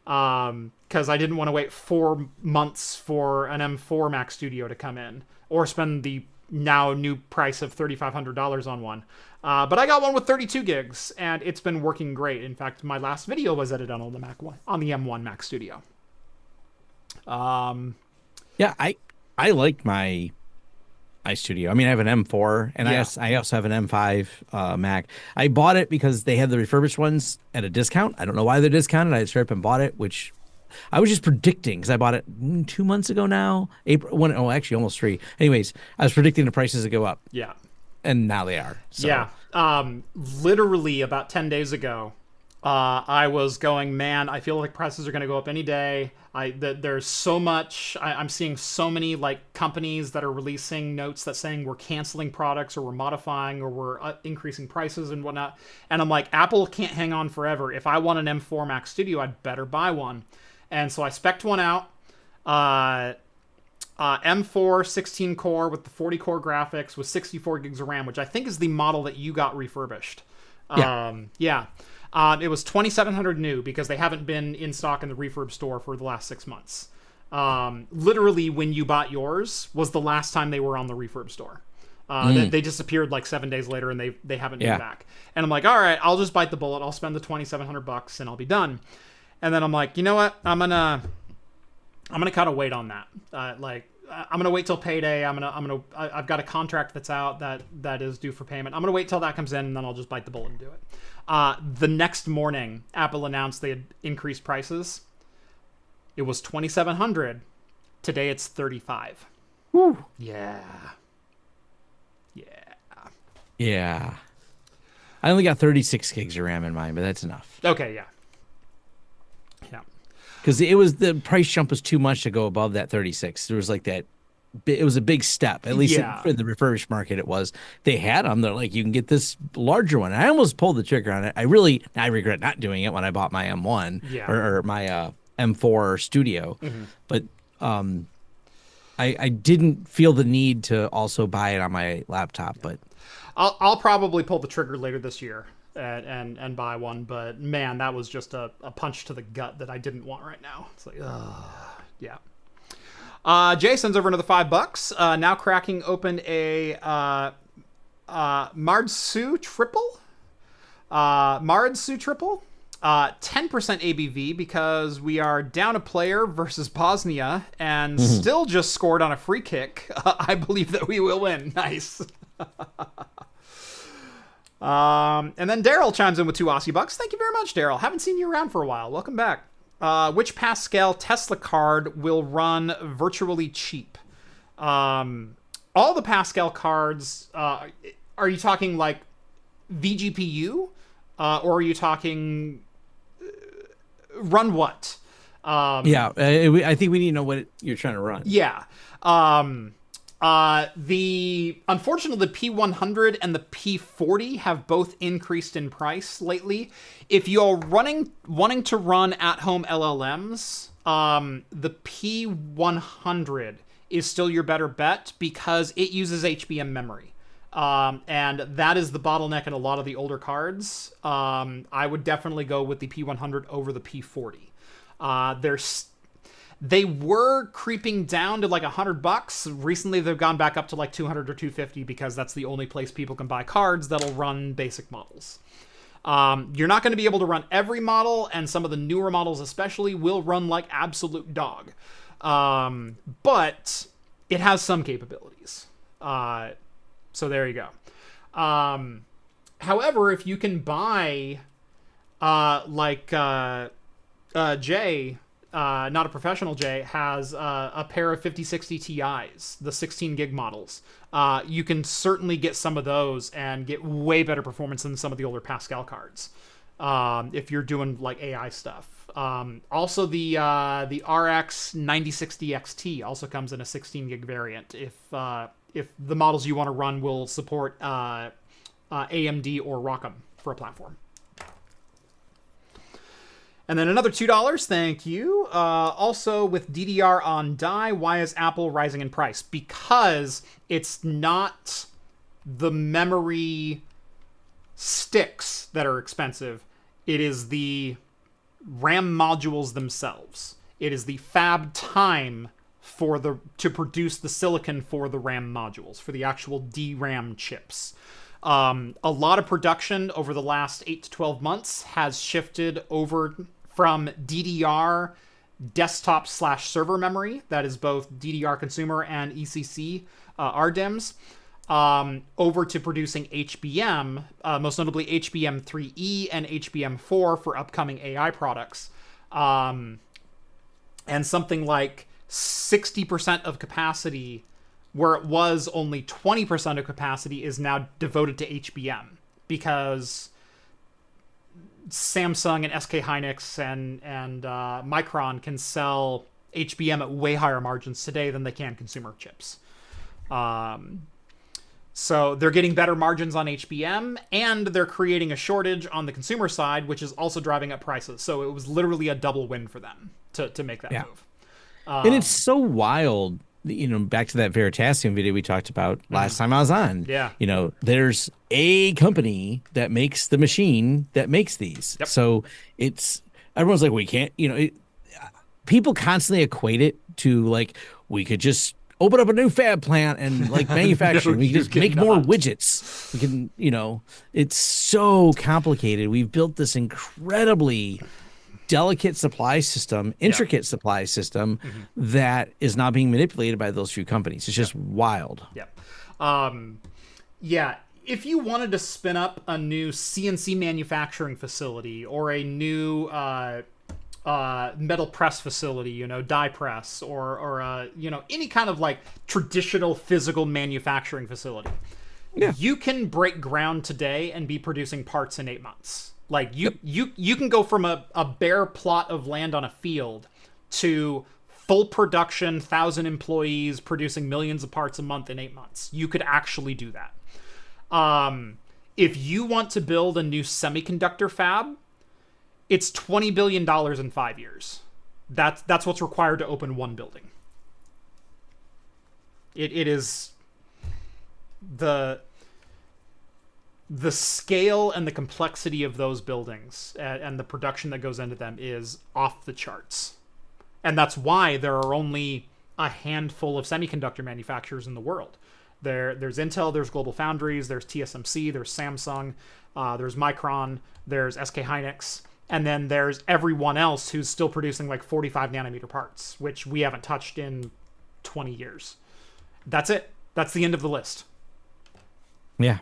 because I didn't want to wait 4 months for an M4 Mac Studio to come in or spend the now new price of $3,500 on one. But I got one with 32 gigs, and it's been working great. In fact, my last video was edited on the M1 Mac Studio. Yeah, I like my iStudio. I mean, I have an M4, and I also have an M5 Mac. I bought it because they had the refurbished ones at a discount. I don't know why they're discounted. I straight up and bought it, which I was just predicting because I bought it 2 months ago now. Actually almost 3. Anyways, I was predicting the prices to go up. Yeah. And now they are. So. Yeah. Literally about 10 days ago, I was going, man, I feel like prices are going to go up any day. There's so much. I'm seeing so many like companies that are releasing notes that saying we're canceling products or we're modifying or we're increasing prices and whatnot. And I'm like, Apple can't hang on forever. If I want an M4 Mac Studio, I'd better buy one. And so I spec'd one out. M4 16 core with the 40 core graphics with 64 gigs of RAM, which I think is the model that you got refurbished. Yeah. It was $2,700 new because they haven't been in stock in the refurb store for the last 6 months. Literally, when you bought yours was the last time they were on the refurb store. They disappeared like 7 days later, and they haven't been back. And I'm like, all right, I'll just bite the bullet. I'll spend the $2,700 and I'll be done. And then I'm like, you know what? I'm gonna kind of wait on that. I'm gonna wait till payday. I've got a contract that's out that is due for payment. I'm gonna wait till that comes in, and then I'll just bite the bullet and do it. The next morning, Apple announced they had increased prices. It was $2,700. Today it's $35. Woo. Yeah. I only got 36 gigs of RAM in mine, but that's enough. Okay, yeah. Because the price jump was too much to go above that 36. There was like that. It was a big step, at least in the refurbished market. It was. They had them. They're like, you can get this larger one. And I almost pulled the trigger on it. I regret not doing it when I bought my M1 or my M4 Studio. Mm-hmm. But I didn't feel the need to also buy it on my laptop. But I'll probably pull the trigger later this year. And buy one, but man, that was just a punch to the gut that I didn't want right now. It's like, yeah. Jay sends over another $5. Now cracking open a Mardsu triple. 10% ABV because we are down a player versus Bosnia and still just scored on a free kick. I believe that we will win. Nice. And then Daryl chimes in with 2 Aussie bucks. Thank you very much, Daryl. Haven't seen you around for a while. Welcome back. Which Pascal Tesla card will run virtually cheap? All the Pascal cards, are you talking like vGPU? Or are you talking run what? I think we need to know what you're trying to run. Yeah. Unfortunately, the P100 and the P40 have both increased in price lately. If you're wanting to run at-home LLMs, the P100 is still your better bet because it uses HBM memory. And that is the bottleneck in a lot of the older cards. I would definitely go with the P100 over the P40. They were creeping down to like $100. Recently, they've gone back up to like 200 or 250 because that's the only place people can buy cards that'll run basic models. You're not going to be able to run every model, and some of the newer models especially will run like absolute dog. But it has some capabilities. So there you go. However, if you can buy Jay, not a professional Jay, has a pair of 5060 Ti's, the 16 gig models. You can certainly get some of those and get way better performance than some of the older Pascal cards. If you're doing like AI stuff. Also the RX 9060 XT also comes in a 16 gig variant if the models you want to run will support AMD or Rockham for a platform. And then another $2, thank you. Also with DDR on die, why is Apple rising in price? Because it's not the memory sticks that are expensive. It is the RAM modules themselves. It is the fab time to produce the silicon for the RAM modules, for the actual DRAM chips. A lot of production over the last 8 to 12 months has shifted over from DDR desktop/server memory, that is both DDR consumer and ECC RDIMMs, over to producing HBM, most notably HBM3E and HBM4 for upcoming AI products. And something like 60% of capacity, where it was only 20% of capacity, is now devoted to HBM because Samsung and SK Hynix and Micron can sell HBM at way higher margins today than they can consumer chips. So they're getting better margins on HBM, and they're creating a shortage on the consumer side, which is also driving up prices. So it was literally a double win for them to make that move. And it's so wild, back to that Veritasium video we talked about last time I was on. Yeah. There's a company that makes the machine that makes these. Yep. So everyone's like, we can't, people constantly equate it to like, we could just open up a new fab plant and like manufacture. We can just make more widgets. We can, it's so complicated. We've built this incredibly delicate supply system, intricate supply system that is not being manipulated by those few companies. It's just wild. If you wanted to spin up a new CNC manufacturing facility or a new metal press facility, die press, or any kind of like traditional physical manufacturing facility, you can break ground today and be producing parts in 8 months. Like you can go from a bare plot of land on a field to full production, 1,000 employees producing millions of parts a month in 8 months. You could actually do that. If you want to build a new semiconductor fab, it's $20 billion in 5 years. That's what's required to open one building. It is the scale and the complexity of those buildings and the production that goes into them is off the charts. And that's why there are only a handful of semiconductor manufacturers in the world. There's Intel, there's Global Foundries, there's TSMC, there's Samsung, there's Micron, there's SK Hynix, and then there's everyone else who's still producing like 45 nanometer parts, which we haven't touched in 20 years. That's it. That's the end of the list. Yeah.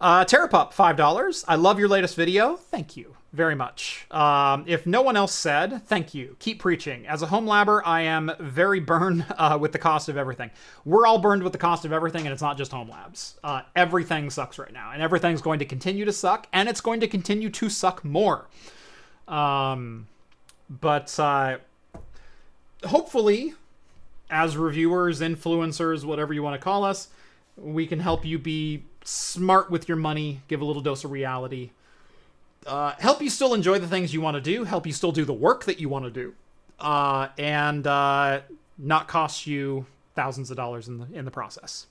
Terrapup, $5. I love your latest video. Thank you very much. If no one else said, thank you. Keep preaching. As a home labber, I am very burned with the cost of everything. We're all burned with the cost of everything, and it's not just home labs. Everything sucks right now, and everything's going to continue to suck, and it's going to continue to suck more. But hopefully, as reviewers, influencers, whatever you want to call us, we can help you be smart with your money, give a little dose of reality, help you still enjoy the things you want to do, help you still do the work that you want to do, and not cost you thousands of dollars in the process.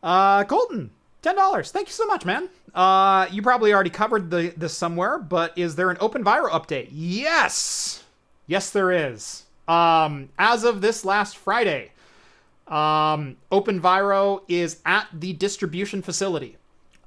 Colton, $10. Thank you so much, man. You probably already covered this somewhere, but is there an OpenViro update? Yes! Yes, there is. As of this last Friday, OpenViro is at the distribution facility.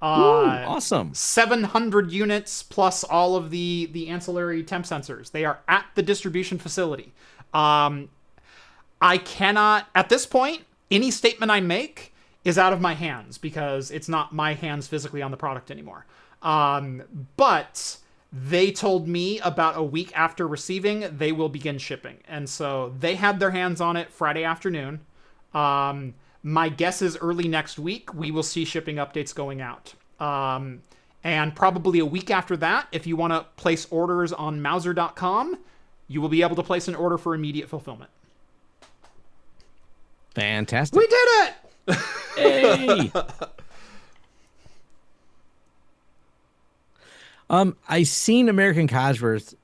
Awesome. 700 units plus all of the ancillary temp sensors. They are at the distribution facility. I cannot, at this point, any statement I make is out of my hands because it's not my hands physically on the product anymore. But they told me about a week after receiving, they will begin shipping. And so they had their hands on it Friday afternoon. My guess is early next week, we will see shipping updates going out. And probably a week after that, if you want to place orders on Mouser.com, you will be able to place an order for immediate fulfillment. Fantastic. We did it! Hey! I seen American Cosworth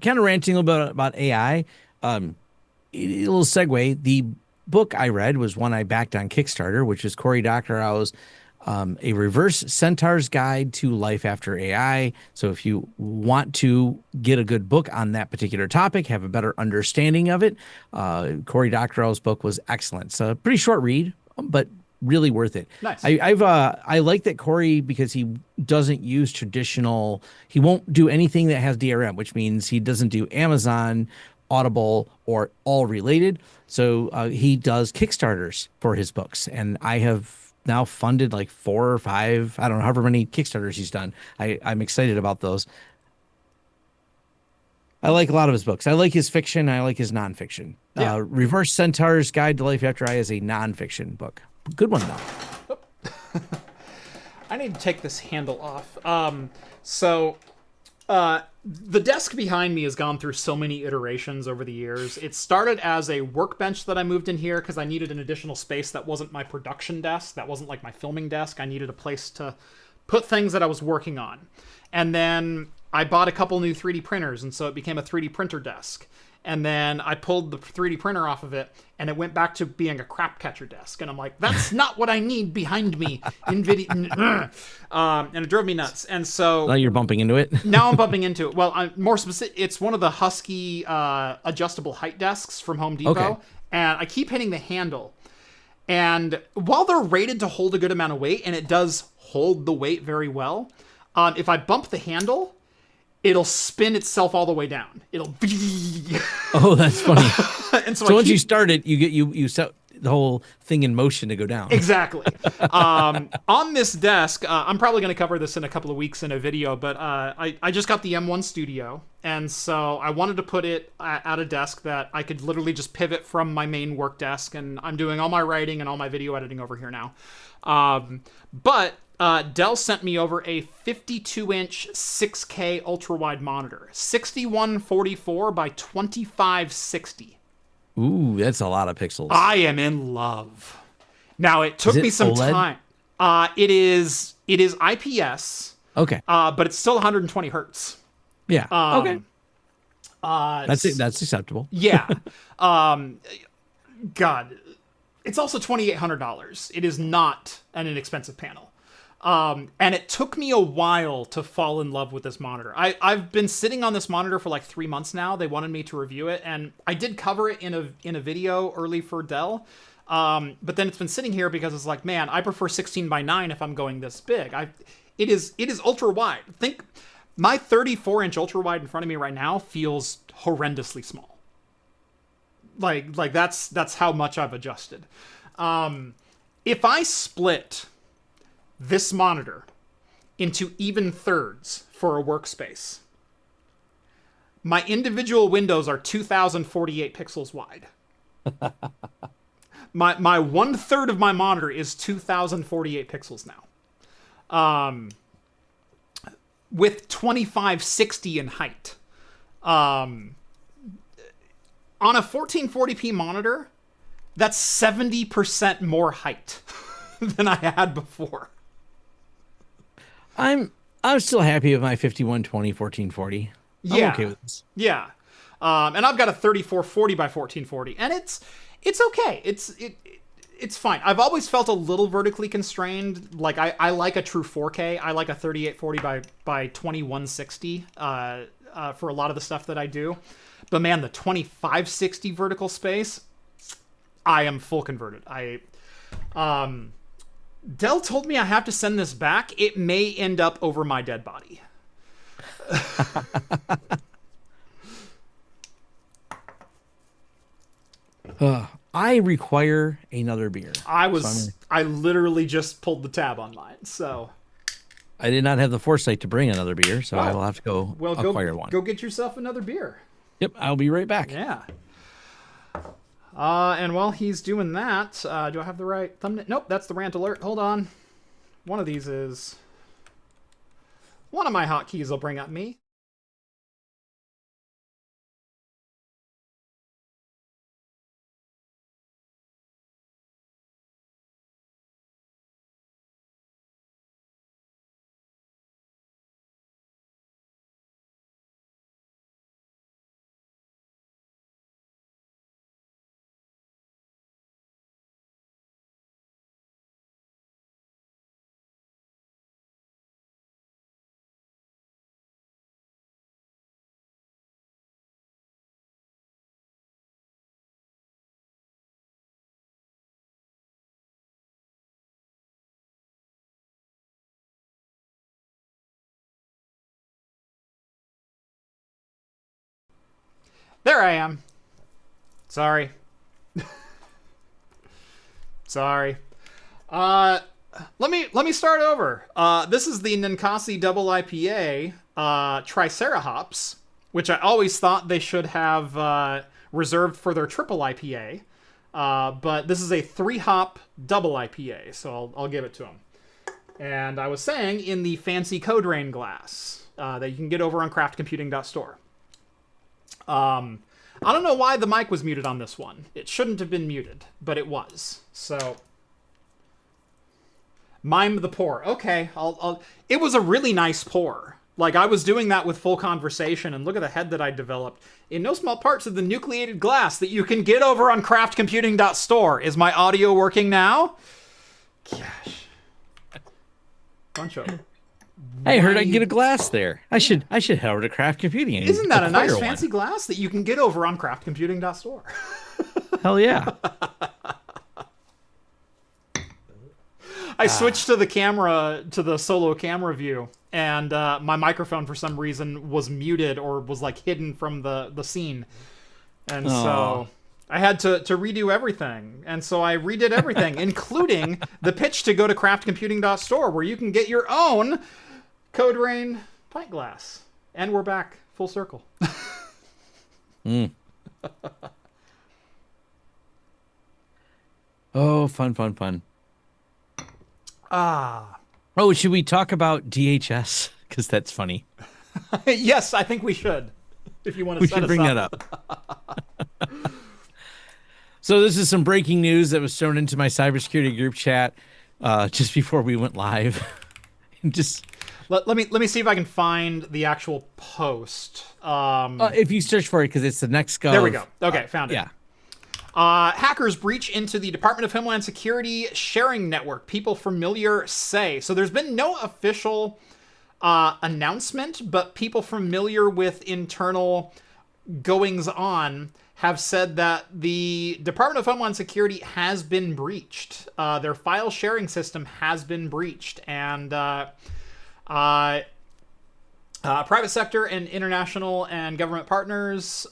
kind of ranting a little bit about AI. A little segue. The book I read was one I backed on Kickstarter, which is Cory Doctorow's A Reverse Centaur's Guide to Life After AI. So if you want to get a good book on that particular topic, have a better understanding of it, Cory Doctorow's book was excellent. It's a pretty short read, but really worth it. Nice. I like that Cory, because he doesn't use traditional, he won't do anything that has DRM, which means he doesn't do Amazon, Audible, or all related. So he does Kickstarters for his books. And I have now funded like 4 or 5, I don't know, however many Kickstarters he's done. I'm excited about those. I like a lot of his books. I like his fiction. I like his nonfiction. Yeah. Reverse Centaur's Guide to Life After AI is a nonfiction book. Good one, though. I need to take this handle off. The desk behind me has gone through so many iterations over the years. It started as a workbench that I moved in here because I needed an additional space that wasn't my production desk. That wasn't like my filming desk. I needed a place to put things that I was working on. And then I bought a couple new 3D printers, and so it became a 3D printer desk. And then I pulled the 3D printer off of it, and it went back to being a crap catcher desk. And I'm like, that's not what I need behind me in video. And it drove me nuts. And so now you're bumping into it. Now I'm bumping into it. Well, I'm more specific. It's one of the Husky adjustable height desks from Home Depot. Okay. And I keep hitting the handle. And while they're rated to hold a good amount of weight, and it does hold the weight very well, if I bump the handle, it'll spin itself all the way down. It'll. Oh, that's funny. And so once you start it, you set the whole thing in motion to go down. Exactly. On this desk, I'm probably going to cover this in a couple of weeks in a video, but I just got the M1 Studio, and so I wanted to put it at a desk that I could literally just pivot from my main work desk, and I'm doing all my writing and all my video editing over here now. But Dell sent me over a 52-inch 6K ultra-wide monitor, 6144 by 2560. Ooh, that's a lot of pixels. I am in love. Now, it took me some OLED? time. It is IPS. Okay. But it's still 120 hertz. Yeah. Okay. That's it. That's acceptable. Yeah. God, it's also $2,800. It is not an inexpensive panel. And it took me a while to fall in love with this monitor. I've been sitting on this monitor for like 3 months now. They wanted me to review it, and I did cover it in a video early for Dell. But then it's been sitting here because it's like, man, I prefer 16:9 if I'm going this big. It is ultra wide. Think my 34-inch ultra wide in front of me right now feels horrendously small. Like that's how much I've adjusted. If I split this monitor into even thirds for a workspace, my individual windows are 2048 pixels wide. My 1/3 of my monitor is 2048 pixels now. With 2560 in height. On a 1440p monitor, that's 70% more height than I had before. I'm still happy with my 5120 1440. Yeah. I'm okay with this. Yeah. And I've got a 3440 by 1440, and it's okay. It's fine. I've always felt a little vertically constrained. Like I like a true 4K. I like a 3840 by 2160 for a lot of the stuff that I do. But man, the 2560 vertical space, I am full converted. Dell told me I have to send this back. It may end up over my dead body. I require another beer. I literally just pulled the tab on mine, so I did not have the foresight to bring another beer, so I will have to go acquire one. Go get yourself another beer. Yep, I'll be right back. Yeah. And while he's doing that, do I have the right thumbnail? Nope, that's the rant alert. Hold on. One of these is... One of my hotkeys will bring up me. There I am. Sorry. Sorry. Let me start over. This is the Ninkasi Double IPA Tricerahops, which I always thought they should have reserved for their triple IPA. But this is a 3-hop double IPA, so I'll give it to them. And I was saying in the fancy Code Rain glass that you can get over on craftcomputing.store. I don't know why the mic was muted on this one. It shouldn't have been muted, but it was. So, mime the pour. Okay, it was a really nice pour. Like, I was doing that with full conversation, and look at the head that I developed. In no small parts of the nucleated glass that you can get over on craftcomputing.store. Is my audio working now? Gosh. Bunch of... I heard I can get a glass there. I should head over to Craft Computing. And Isn't that a nice one. fancy glass that you can get over on craftcomputing.store? Hell yeah. I switched to the camera, to the solo camera view, and my microphone for some reason was muted or was like hidden from the scene. And so I had to redo everything. And so I redid everything, including the pitch to go to craftcomputing.store where you can get your own Code Rain pint glass. And we're back full circle. Oh, fun. Ah. Oh, should we talk about DHS? Because that's funny. Yes, I think we should. If you want to we set should us bring up. that up. So this is some breaking news that was thrown into my cybersecurity group chat just before we went live. Just let me see if I can find the actual post. if you search for it, because it's the NextGov. There we go. Okay, found it. Yeah. Hackers breach into the Department of Homeland Security sharing network. People familiar say. So there's been no official announcement, but people familiar with internal goings-on have said that the Department of Homeland Security has been breached. Their file sharing system has been breached, and private sector and international and government partners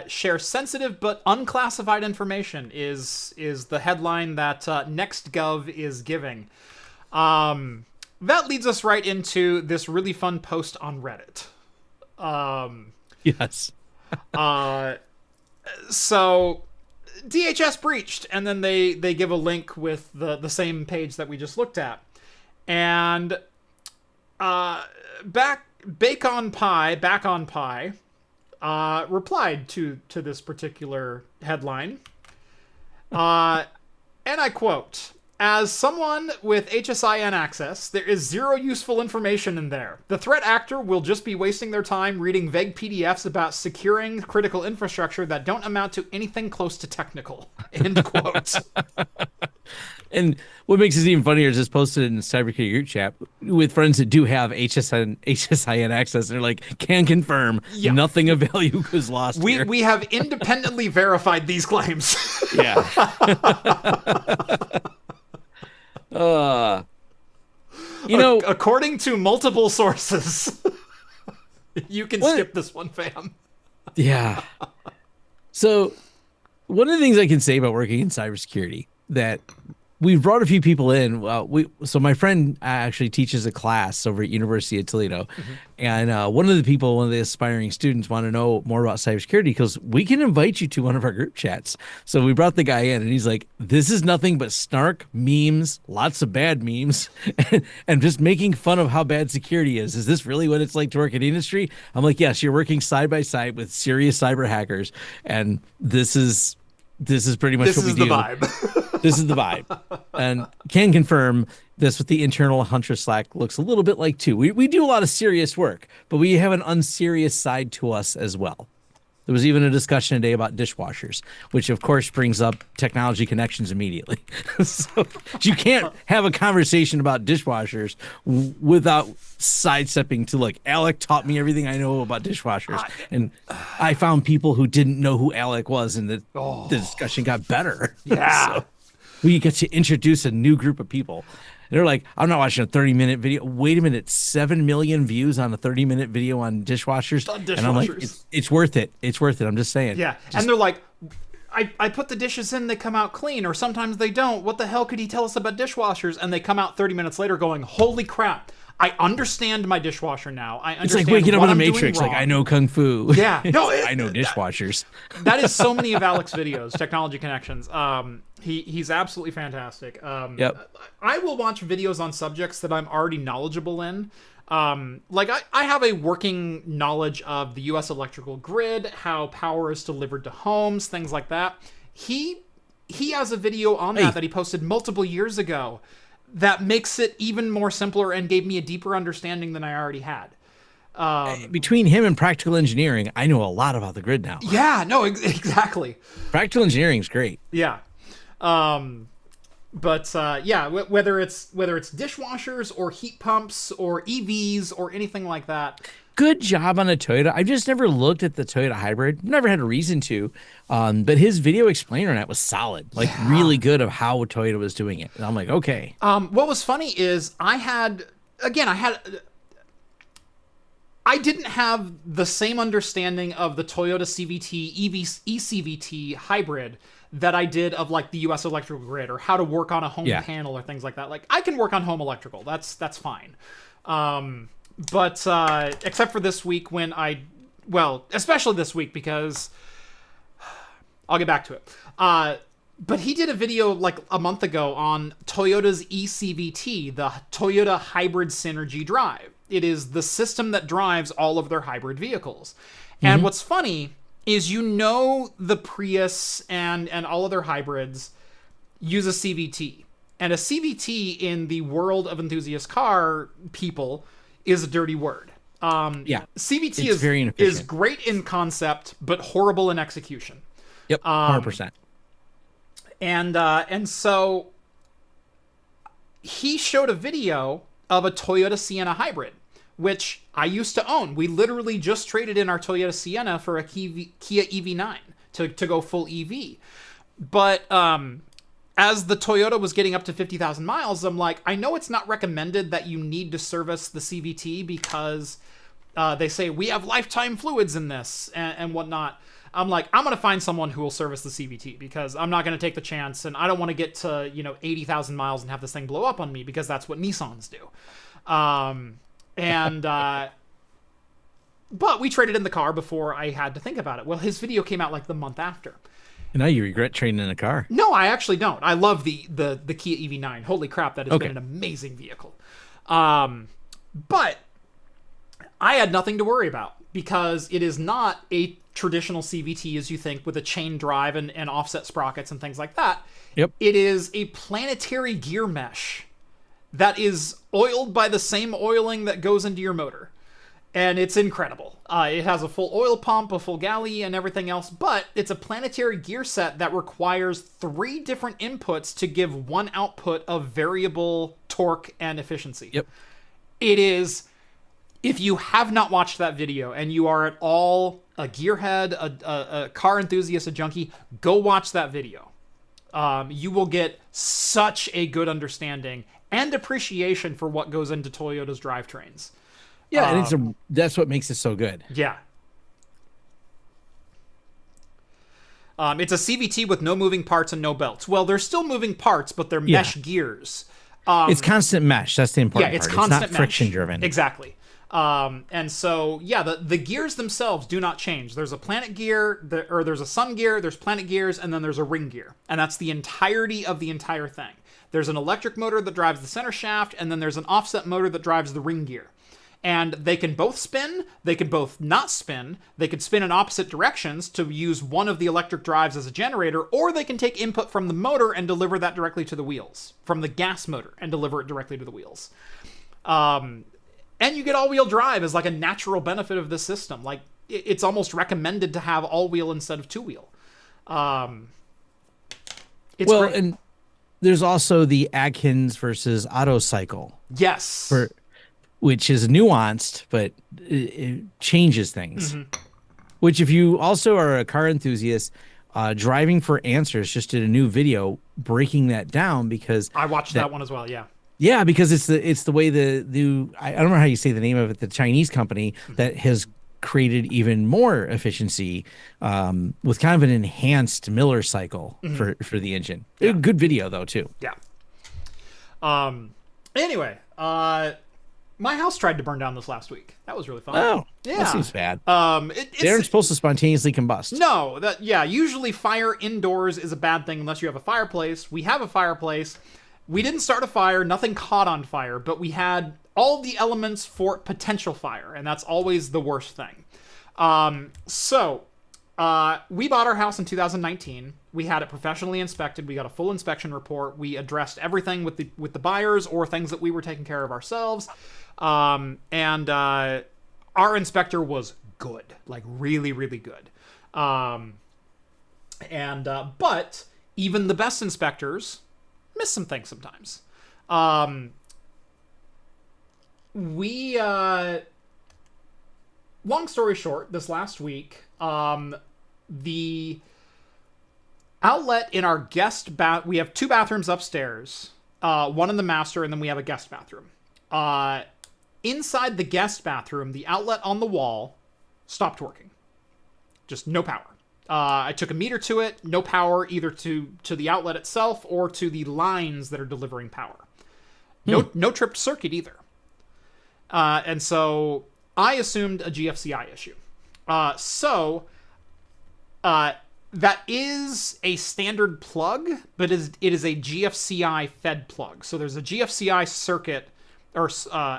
share sensitive but unclassified information is the headline that NextGov is giving. That leads us right into this really fun post on Reddit. Yes. So DHS breached, and then they give a link with the same page that we just looked at. And Back on Pie replied to this particular headline. And I quote, "As someone with HSIN access, there is zero useful information in there. The threat actor will just be wasting their time reading vague PDFs about securing critical infrastructure that don't amount to anything close to technical." End quote. And what makes it even funnier is this posted in the cybersecurity group chat with friends that do have HSIN access. They're like, can confirm nothing of value was lost. We have independently verified these claims. Yeah. According to multiple sources. You can skip this one, fam. Yeah. So one of the things I can say about working in cybersecurity that we've brought a few people in. So my friend actually teaches a class over at University of Toledo, and one of the aspiring students want to know more about cybersecurity because we can invite you to one of our group chats. So we brought the guy in, and he's like, "This is nothing but snark, memes, lots of bad memes, and just making fun of how bad security is. Is this really what it's like to work in industry?" I'm like, "Yes, you're working side by side with serious cyber hackers, and this is pretty much what we do. This is the vibe." This is the vibe, and can confirm this with the internal Huntress Slack looks a little bit like too. We do a lot of serious work, but we have an unserious side to us as well. There was even a discussion today about dishwashers, which of course brings up technology connections immediately. So you can't have a conversation about dishwashers without sidestepping to like, Alec taught me everything I know about dishwashers. And I found people who didn't know who Alec was, and the discussion got better. Yeah. So we get to introduce a new group of people. They're like, "I'm not watching a 30-minute video." Wait a minute, 7 million views on a 30-minute video on dishwashers? And I'm like, it's worth it. It's worth it. I'm just saying. Yeah. And they're like, I put the dishes in, they come out clean, or sometimes they don't. What the hell could he tell us about dishwashers? And they come out 30 minutes later going, "Holy crap. I understand my dishwasher now. I understand." It's like waking up in the Matrix. Like, I know Kung Fu. Yeah. No, I know dishwashers. That is so many of Alec's videos, Technology Connections. He's absolutely fantastic. Yep. I will watch videos on subjects that I'm already knowledgeable in. Like I have a working knowledge of the U.S. electrical grid, how power is delivered to homes, things like that. He has a video on that he posted multiple years ago that makes it even more simpler and gave me a deeper understanding than I already had. Between him and practical engineering, I know a lot about the grid now. Yeah, no, exactly. Practical engineering is great. Yeah. But whether it's dishwashers or heat pumps or EVs or anything like that. Good job on a Toyota. I've just never looked at the Toyota hybrid. Never had a reason to. But his video explainer on that was solid. Like really good of how Toyota was doing it. And I'm like, okay. What was funny is I didn't have the same understanding of the Toyota CVT eCVT hybrid that I did of like the US electrical grid or how to work on a home panel or things like that. Like I can work on home electrical. That's fine. But except for this week when especially this week because I'll get back to it. But he did a video like a month ago on Toyota's eCVT, the Toyota Hybrid Synergy Drive. It is the system that drives all of their hybrid vehicles. And what's funny is the Prius and all other hybrids use a CVT. And a CVT in the world of enthusiast car people is a dirty word. CVT is great in concept, but horrible in execution. Yep, 100%. And so he showed a video of a Toyota Sienna hybrid, which I used to own. We literally just traded in our Toyota Sienna for a Kia EV9 to go full EV. But as the Toyota was getting up to 50,000 miles, I'm like, I know it's not recommended that you need to service the CVT because they say we have lifetime fluids in this and whatnot. I'm like, I'm going to find someone who will service the CVT because I'm not going to take the chance, and I don't want to get to, 80,000 miles and have this thing blow up on me because that's what Nissans do. But we traded in the car before I had to think about it. Well, his video came out like the month after. And now you regret trading in a car. No, I actually don't. I love the Kia EV9. Holy crap, that has been an amazing vehicle. But I had nothing to worry about because it is not a traditional CVT as you think with a chain drive and offset sprockets and things like that. Yep. It is a planetary gear mesh that is oiled by the same oiling that goes into your motor. And it's incredible. It has a full oil pump, a full galley, and everything else, but it's a planetary gear set that requires 3 different inputs to give one output of variable torque and efficiency. Yep. It is, if you have not watched that video and you are at all a gearhead, a car enthusiast, a junkie, go watch that video. You will get such a good understanding and appreciation for what goes into Toyota's drivetrains. Yeah, and that's what makes it so good. Yeah. It's a CVT with no moving parts and no belts. Well, they're still moving parts, but they're mesh gears. It's constant mesh. That's the important part. It's constant it's not friction driven. Exactly. And so, the gears themselves do not change. There's a planet gear, there's a sun gear, there's planet gears, and then there's a ring gear. And that's the entirety of the entire thing. There's an electric motor that drives the center shaft, and then there's an offset motor that drives the ring gear. And they can both spin, they can both not spin, they could spin in opposite directions to use one of the electric drives as a generator, or they can take input from the motor and deliver that directly to the wheels, from the gas motor and deliver it directly to the wheels. And you get all-wheel drive as like a natural benefit of this system. Like, it's almost recommended to have all-wheel instead of two-wheel. It's great. And there's also the Adkins versus Auto cycle. Yes. Which is nuanced, but it changes things. Mm-hmm. Which, if you also are a car enthusiast, Driving for Answers just did a new video breaking that down because I watched that one as well. Yeah. Yeah, because it's the way the new, I don't know how you say the name of it, the Chinese company that has created even more efficiency with kind of an enhanced Miller cycle for the engine. Yeah. Good video though too. Yeah. Anyway, my house tried to burn down this last week. That was really fun. Oh, yeah. That seems bad. They aren't supposed to spontaneously combust. No, usually fire indoors is a bad thing unless you have a fireplace. We have a fireplace. We didn't start a fire. Nothing caught on fire, but we had all the elements for potential fire, and that's always the worst thing. So we bought our house in 2019. We had it professionally inspected. We got a full inspection report. We addressed everything with the buyers or things that we were taking care of ourselves. And our inspector was good, like really, really good. But even the best inspectors miss some things sometimes. Long story short, this last week, the outlet in our guest we have 2 bathrooms upstairs, one in the master, and then we have a guest bathroom. Inside the guest bathroom, the outlet on the wall stopped working. Just no power. I took a meter to it, no power either to the outlet itself or to the lines that are delivering power. No tripped circuit either. And so I assumed a GFCI issue. That is a standard plug, but it is a GFCI fed plug. So there's a GFCI circuit or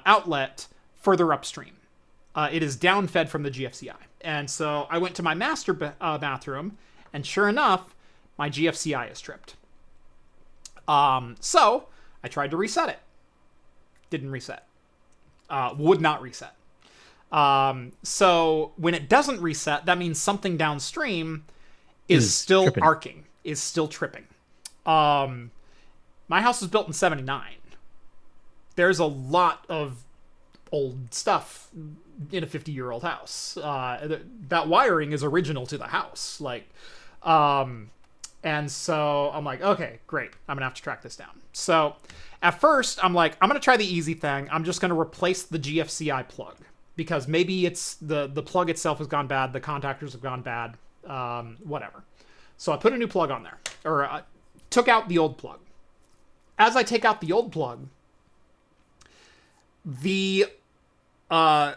outlet further upstream. It is down fed from the GFCI. And so I went to my master bathroom, and sure enough, my GFCI is tripped. So I tried to reset it. Didn't reset. Would not reset. So when it doesn't reset, that means something downstream is still tripping. Arcing, is still tripping. My house was built in 79. There's a lot of old stuff in a 50-year-old house. That wiring is original to the house. And so I'm like, okay, great. I'm going to have to track this down. So at first I'm like, I'm going to try the easy thing. I'm just going to replace the GFCI plug because maybe it's the plug itself has gone bad. The contactors have gone bad. whatever. So I put a new plug on there, or took out the old plug. As I take out the old plug, the was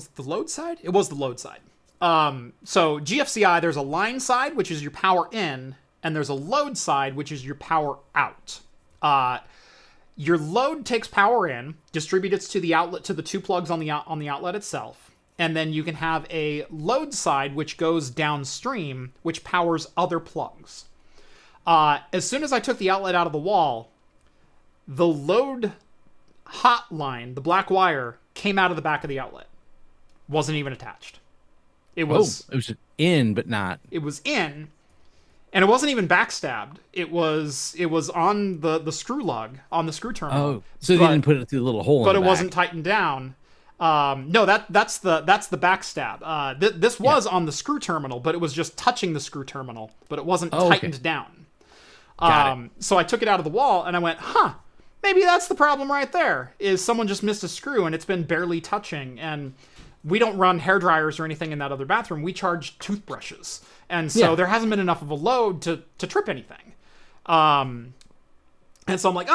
it the load side? It was the load side. So GFCI, there's a line side, which is your power in, and there's a load side, which is your power out. Your load takes power in, distributes to the outlet, to the two plugs on the outlet itself, and then you can have a load side which goes downstream, which powers other plugs. As soon as I took the outlet out of the wall, the load hot line, the black wire, came out of the back of the outlet. Wasn't even attached. It was in, but not. It was in, and it wasn't even backstabbed. It was on the screw lug, on the screw terminal. Oh, so they didn't put it through the little hole in the back. But it wasn't tightened down. No, that's the backstab. This was on the screw terminal, but it was just touching the screw terminal, but it wasn't tightened down. Got it. So I took it out of the wall, and I went, maybe that's the problem right there, is someone just missed a screw, and it's been barely touching, and we don't run hair dryers or anything in that other bathroom. We charge toothbrushes. And so there hasn't been enough of a load to trip anything. And so I'm like,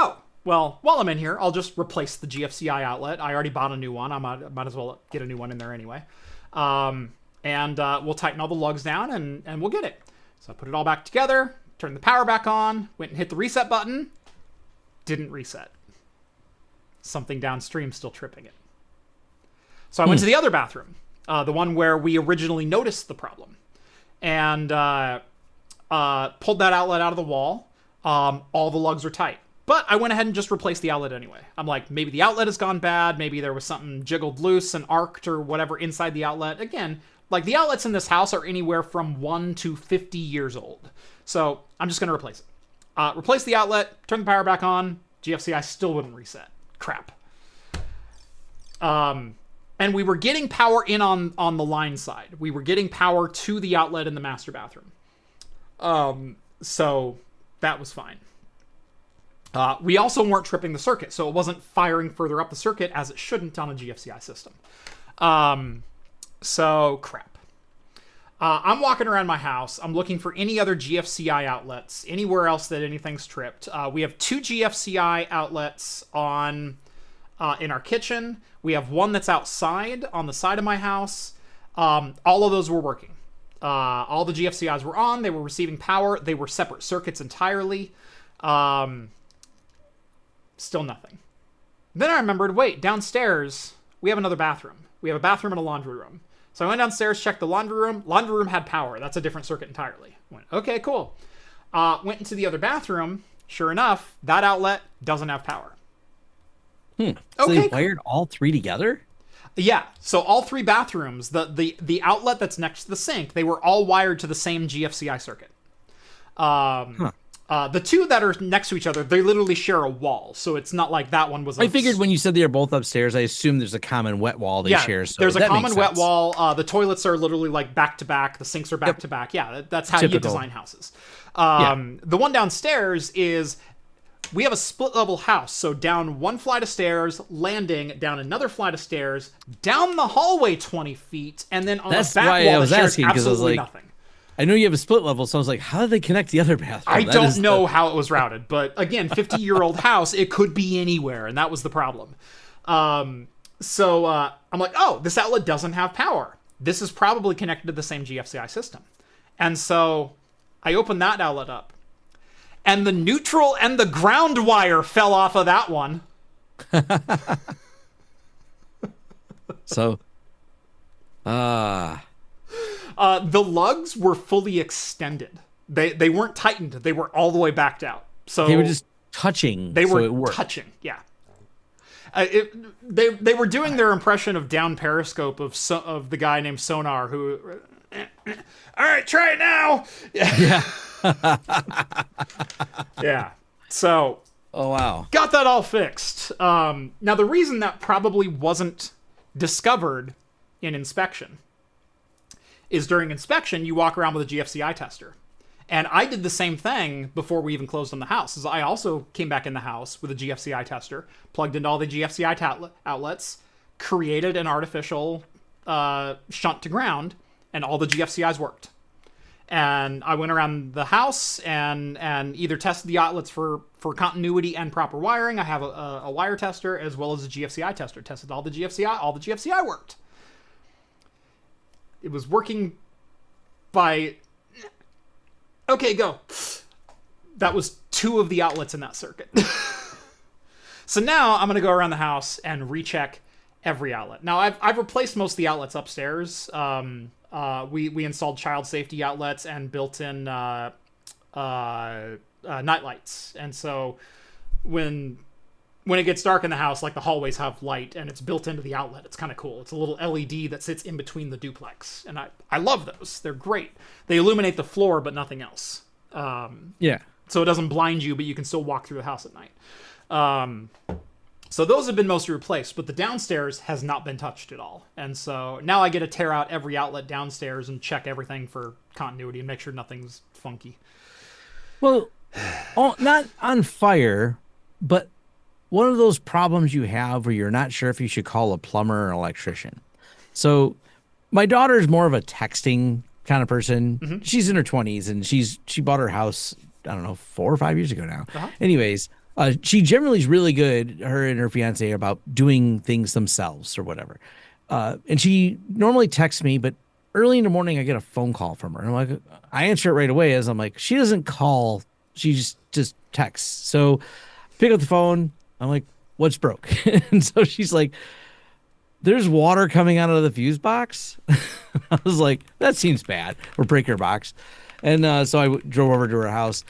well, while I'm in here, I'll just replace the GFCI outlet. I already bought a new one. I might as well get a new one in there anyway. And we'll tighten all the lugs down and we'll get it. So I put it all back together, turned the power back on, went and hit the reset button. Didn't reset. Something downstream still tripping it. So I went to the other bathroom, the one where we originally noticed the problem, and pulled that outlet out of the wall. All the lugs are tight. But I went ahead and just replaced the outlet anyway. I'm like, maybe the outlet has gone bad. Maybe there was something jiggled loose and arced or whatever inside the outlet. Again, like the outlets in this house are anywhere from 1 to 50 years old. So I'm just going to replace it. Replace the outlet, turn the power back on. GFCI still wouldn't reset. Crap. And we were getting power in on the line side. We were getting power to the outlet in the master bathroom. So that was fine. We also weren't tripping the circuit, so it wasn't firing further up the circuit as it shouldn't on a GFCI system. So crap. I'm walking around my house. I'm looking for any other GFCI outlets, anywhere else that anything's tripped. We have 2 GFCI outlets in our kitchen. We have one that's outside on the side of my house. All of those were working. All the GFCIs were on. They were receiving power. They were separate circuits entirely. Still nothing. Then I remembered, wait, downstairs, we have another bathroom. We have a bathroom and a laundry room. So I went downstairs, checked the laundry room. Laundry room had power. That's a different circuit entirely. Went, okay, cool. Went into the other bathroom. Sure enough, that outlet doesn't have power. So okay, they wired all 3 together? Yeah. So all 3 bathrooms, the outlet that's next to the sink, they were all wired to the same GFCI circuit. The 2 that are next to each other, they literally share a wall. So it's not like that one was... I figured when you said they are both upstairs, I assume there's a common wet wall they share. So there's a common wet wall. The toilets are literally like back to back. The sinks are back to back. Yeah, that's how you design houses. The one downstairs is... We have a split level house, so down 1 flight of stairs, landing, down another flight of stairs, down the hallway 20 feet, and then on the back wall that shares absolutely nothing. I know you have a split level, so I was like, how did they connect the other bathroom? I don't know how it was routed, but again, 50-year-old house, it could be anywhere, and that was the problem. So I'm like, oh, this outlet doesn't have power. This is probably connected to the same GFCI system. And so I opened that outlet up. And the neutral and the ground wire fell off of that one. So, the lugs were fully extended. They weren't tightened. They were all the way backed out. So they were just touching. They were touching. Yeah. They were doing their impression of down periscope of the guy named Sonar who. All right, try it now. Yeah. Yeah. So. Oh, wow. Got that all fixed. Now, the reason that probably wasn't discovered in inspection is during inspection, you walk around with a GFCI tester. And I did the same thing before we even closed on the house. Is I also came back in the house with a GFCI tester, plugged into all the GFCI outlets, created an artificial shunt to ground, and all the GFCIs worked. And I went around the house and either tested the outlets for continuity and proper wiring. I have a wire tester as well as a GFCI tester. Tested all the GFCI. All the GFCI worked. It was working by... Okay, go. That was 2 of the outlets in that circuit. So now I'm going to go around the house and recheck every outlet. Now, I've replaced most of the outlets upstairs. We installed child safety outlets and built-in night lights. And so when it gets dark in the house, like the hallways have light and it's built into the outlet. It's kind of cool. It's a little LED that sits in between the duplex. And I love those. They're great. They illuminate the floor, but nothing else. Yeah. So it doesn't blind you, but you can still walk through the house at night. So those have been mostly replaced, but the downstairs has not been touched at all. And so now I get to tear out every outlet downstairs and check everything for continuity and make sure nothing's funky. Well, not on fire, but one of those problems you have where you're not sure if you should call a plumber or an electrician. So my daughter is more of a texting kind of person. Mm-hmm. She's in her 20s and she bought her house, I don't know, 4 or 5 years ago now. Uh-huh. Anyways, she generally is really good, her and her fiance, about doing things themselves or whatever. And she normally texts me, but early in the morning I get a phone call from her. And I'm like, I answer it right away as I'm like, she doesn't call, she just texts. So pick up the phone. I'm like, what's broke? And so she's like, there's water coming out of the fuse box. I was like, that seems bad. Or breaker box. And so I drove over to her house.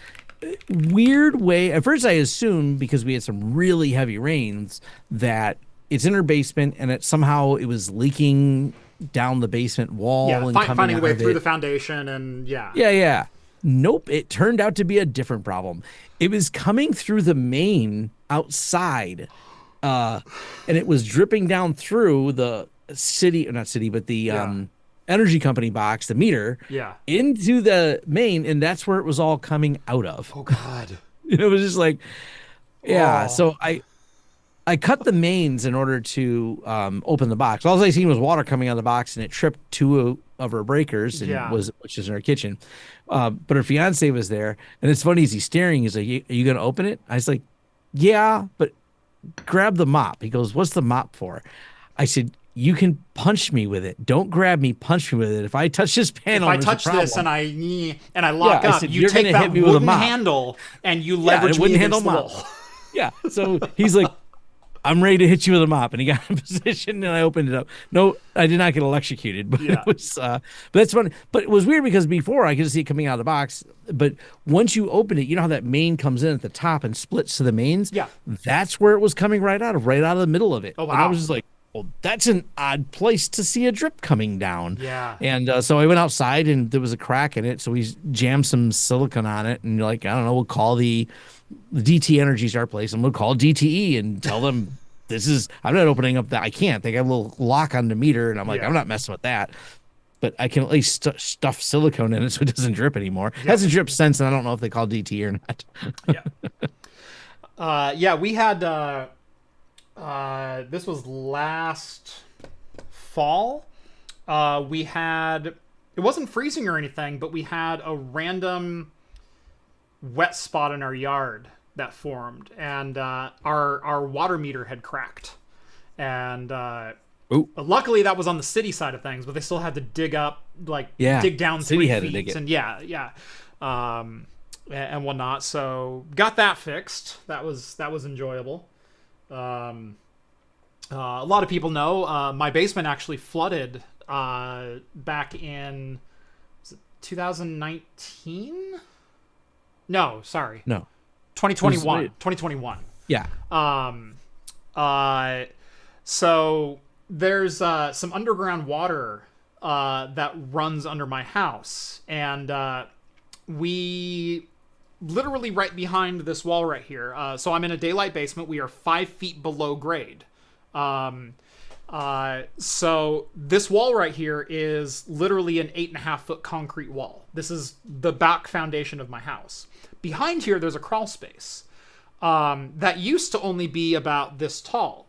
Weird way. At first I assumed, because we had some really heavy rains, that it's in her basement and that somehow it was leaking down the basement wall. Yeah, and finding a way through the foundation and yeah. Yeah. Nope. It turned out to be a different problem. It was coming through the main outside, and it was dripping down through the energy company box, the meter, into the main, and that's where it was all coming out of. Oh God. It was just like, yeah. Oh. So I cut the mains in order to open the box. All I seen was water coming out of the box, and it tripped 2 of her breakers, and which is in her kitchen. But her fiance was there, and it's funny, as he's staring, he's like, "Are you gonna open it?" I was like, "Yeah, but grab the mop." He goes, "What's the mop for?" I said, "You can punch me with it. Don't grab me, punch me with it. If I touch this panel, if I touch this and I lock up, said, you take that wooden handle and you leverage me against the wall." Yeah. So he's like, "I'm ready to hit you with a mop," and he got in position, and I opened it up. No, I did not get electrocuted, but it was. But that's funny. But it was weird because before I could see it coming out of the box, but once you open it, you know how that main comes in at the top and splits to the mains. Yeah, that's where it was coming right out of the middle of it. Oh wow! And I was just like, well, that's an odd place to see a drip coming down. Yeah. And so I went outside, and there was a crack in it, so we jammed some silicone on it, and like, I don't know, we'll call the DT Energy's our place, and we'll call DTE and tell them I'm not opening up that. I can't. They got a little lock on the meter, and I'm like, I'm not messing with that. But I can at least stuff silicone in it so it doesn't drip anymore. It hasn't dripped since, and I don't know if they call DT or not. We had this was last fall. It wasn't freezing or anything, but we had a random wet spot in our yard that formed, and our water meter had cracked, and luckily that was on the city side of things, but they still had to dig down 3 feet and and whatnot. So got that fixed. That was enjoyable. A lot of people know my basement actually flooded back in 2019. No, sorry. No. 2021. Yeah. So there's some underground water that runs under my house, and we literally right behind this wall right here. So I'm in a daylight basement. We are 5 feet below grade. So this wall right here is literally an 8.5 foot concrete wall. This is the back foundation of my house. Behind here, there's a crawl space that used to only be about this tall,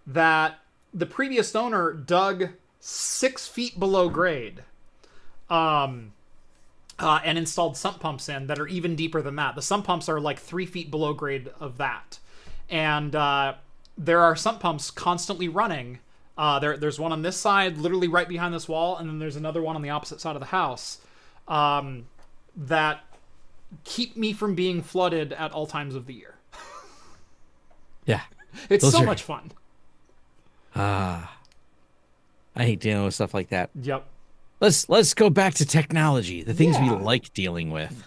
that the previous owner dug 6 feet below grade, and installed sump pumps in that are even deeper than that. The sump pumps are like 3 feet below grade of that. And there are sump pumps constantly running. There's one on this side, literally right behind this wall, and then there's another one on the opposite side of the house that keep me from being flooded at all times of the year. Yeah. It's so much fun. I hate dealing with stuff like that. Yep. Let's go back to technology, the things we like dealing with.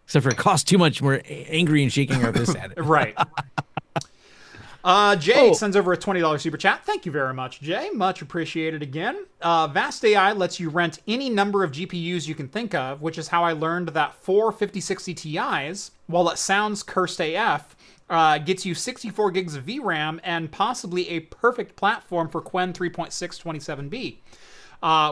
Except for it costs too much, we're angry and shaking our fists at it. Right. Jay sends over a $20 super chat. Thank you very much, Jay. Much appreciated again. Vast AI lets you rent any number of GPUs you can think of, which is how I learned that 4 5060 Ti's, while it sounds cursed AF, gets you 64 gigs of VRAM and possibly a perfect platform for Qwen 3.6 27B.